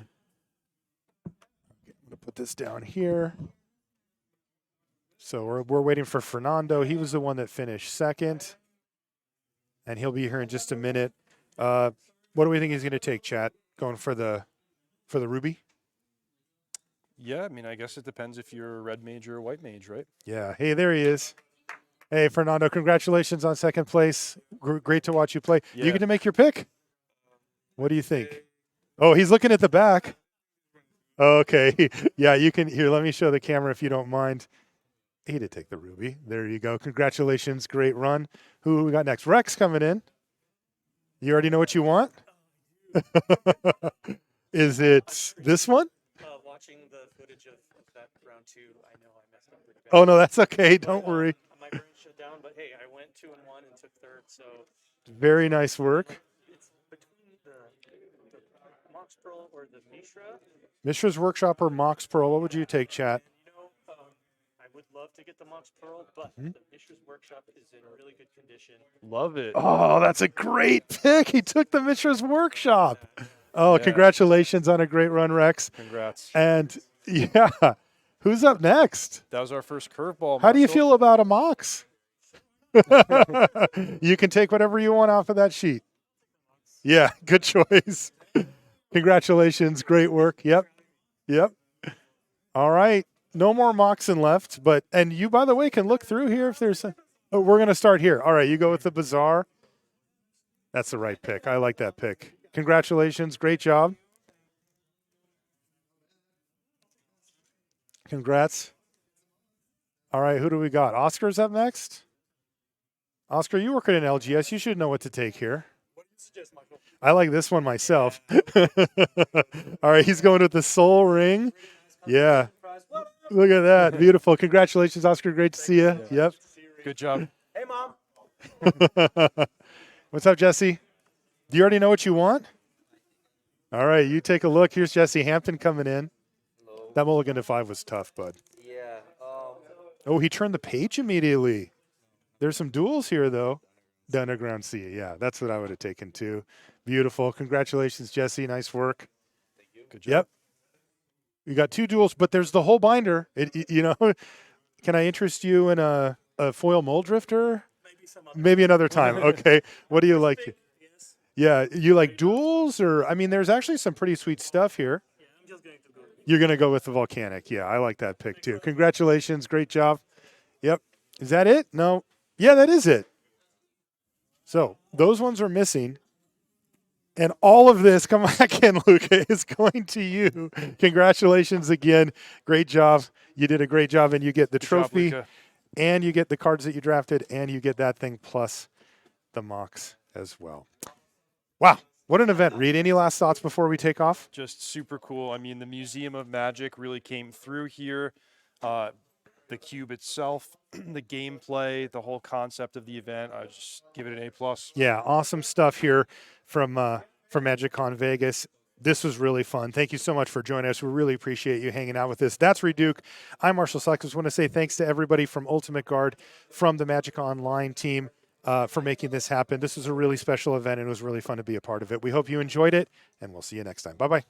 I'm going to put this down here. So we're waiting for Fernando. He was the one that finished second, and he'll be here in just a minute. What do we think he's going to take, chat? Going for the Ruby? Yeah, I mean, I guess it depends if you're a red mage or a white mage, right? Yeah. Hey, there he is. Hey, Fernando, congratulations on second place. Great to watch you play. Yeah. You get to make your pick? What do you think? Oh, he's looking at the back. Okay. Yeah, you can. Here, let me show the camera if you don't mind. He did take the Ruby. There you go. Congratulations. Great run. Who we got next? Rex coming in. You already know what you want? Is it this one? Watching the footage of that round 2, I know I messed up pretty bad. Oh, no, that's okay. Don't worry. My brain shut down, but hey, I went 2 and 1 and took third, so Very nice work. it's between the Mox Pearl or the Mishra. Mishra's Workshop or Mox Pearl? What would you take, chat? You know, I would love to get the Mox Pearl, but the Mishra's Workshop is in really good condition. Love it. Oh, that's a great pick. He took the Mishra's Workshop. Oh, Yeah. Congratulations on a great run, Rex. Congrats. And yeah, who's up next? That was our first curveball. How do you Marshall. feel about a Mox? You can take whatever you want off of that sheet. Yeah, good choice. Congratulations. Great work. Yep. All right. No more Moxen left, and you, by the way, can look through here if there's oh, we're going to start here. All right. You go with the Bazaar. That's the right pick. I like that pick. Congratulations. Great job. Congrats. All right. Who do we got? Oscar's up next. Oscar, you work at an LGS. You should know what to take here. I like this one myself. All right, he's going with the Soul Ring. Yeah. Look at that. Beautiful. Congratulations, Oscar. Great to see you. Yep. Good job. Hey, Mom. What's up, Jesse? Do you already know what you want? All right, you take a look. Here's Jesse Hampton coming in. That mulligan to 5 was tough, bud. Yeah. Oh, he turned the page immediately. There's some duels here, though. The Underground Sea. Yeah, that's what I would have taken, too. Beautiful. Congratulations, Jesse. Nice work. Good job. Yep. We got 2 duels, but there's the whole binder. You know, can I interest you in a foil mold drifter? Maybe Maybe another time. Okay. What do you like? Yes. Yeah, you like duels, or I mean, there's actually some pretty sweet stuff here. Yeah, I'm just going to go. You're gonna go with the volcanic. Yeah, I like that pick too. Congratulations, great job. Yep. Is that it? No. Yeah, that is it. So those ones are missing. And all of this, come back in, Luca, is going to you. Congratulations again. Great job. You did a great job, and you get the Good job, trophy, Luca. and you get the cards that you drafted, and you get that thing plus the mocks as well. Wow. What an event, Reed. Any last thoughts before we take off? Just super cool. I mean, the Museum of Magic really came through here. The cube itself, the gameplay, the whole concept of the event. I just give it an A+. Yeah, awesome stuff here from MagicCon Vegas. This was really fun. Thank you so much for joining us. We really appreciate you hanging out with us. That's Reed Duke. I'm Marshall Select. I just want to say thanks to everybody from Ultimate Guard, from the Magic Online team for making this happen. This was a really special event, and it was really fun to be a part of it. We hope you enjoyed it, and we'll see you next time. Bye-bye.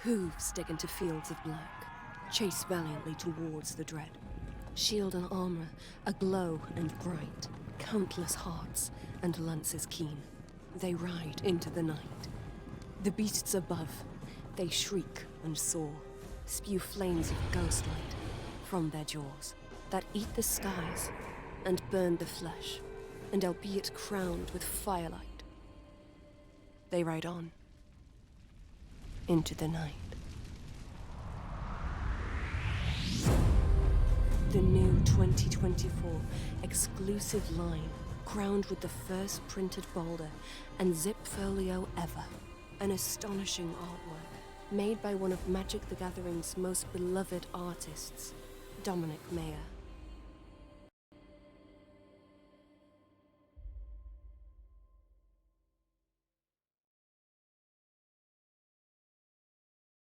Hooves dig into fields of black, chase valiantly towards the dread. Shield and armor aglow and bright, countless hearts and lances keen. They ride into the night. The beasts above, they shriek and soar, spew flames of ghostlight from their jaws that eat the skies and burn the flesh, and albeit crowned with firelight, they ride on into the night. The new 2024 exclusive line, crowned with the first printed boulder and zip folio ever. An astonishing artwork made by one of Magic the Gathering's most beloved artists, Dominic Mayer.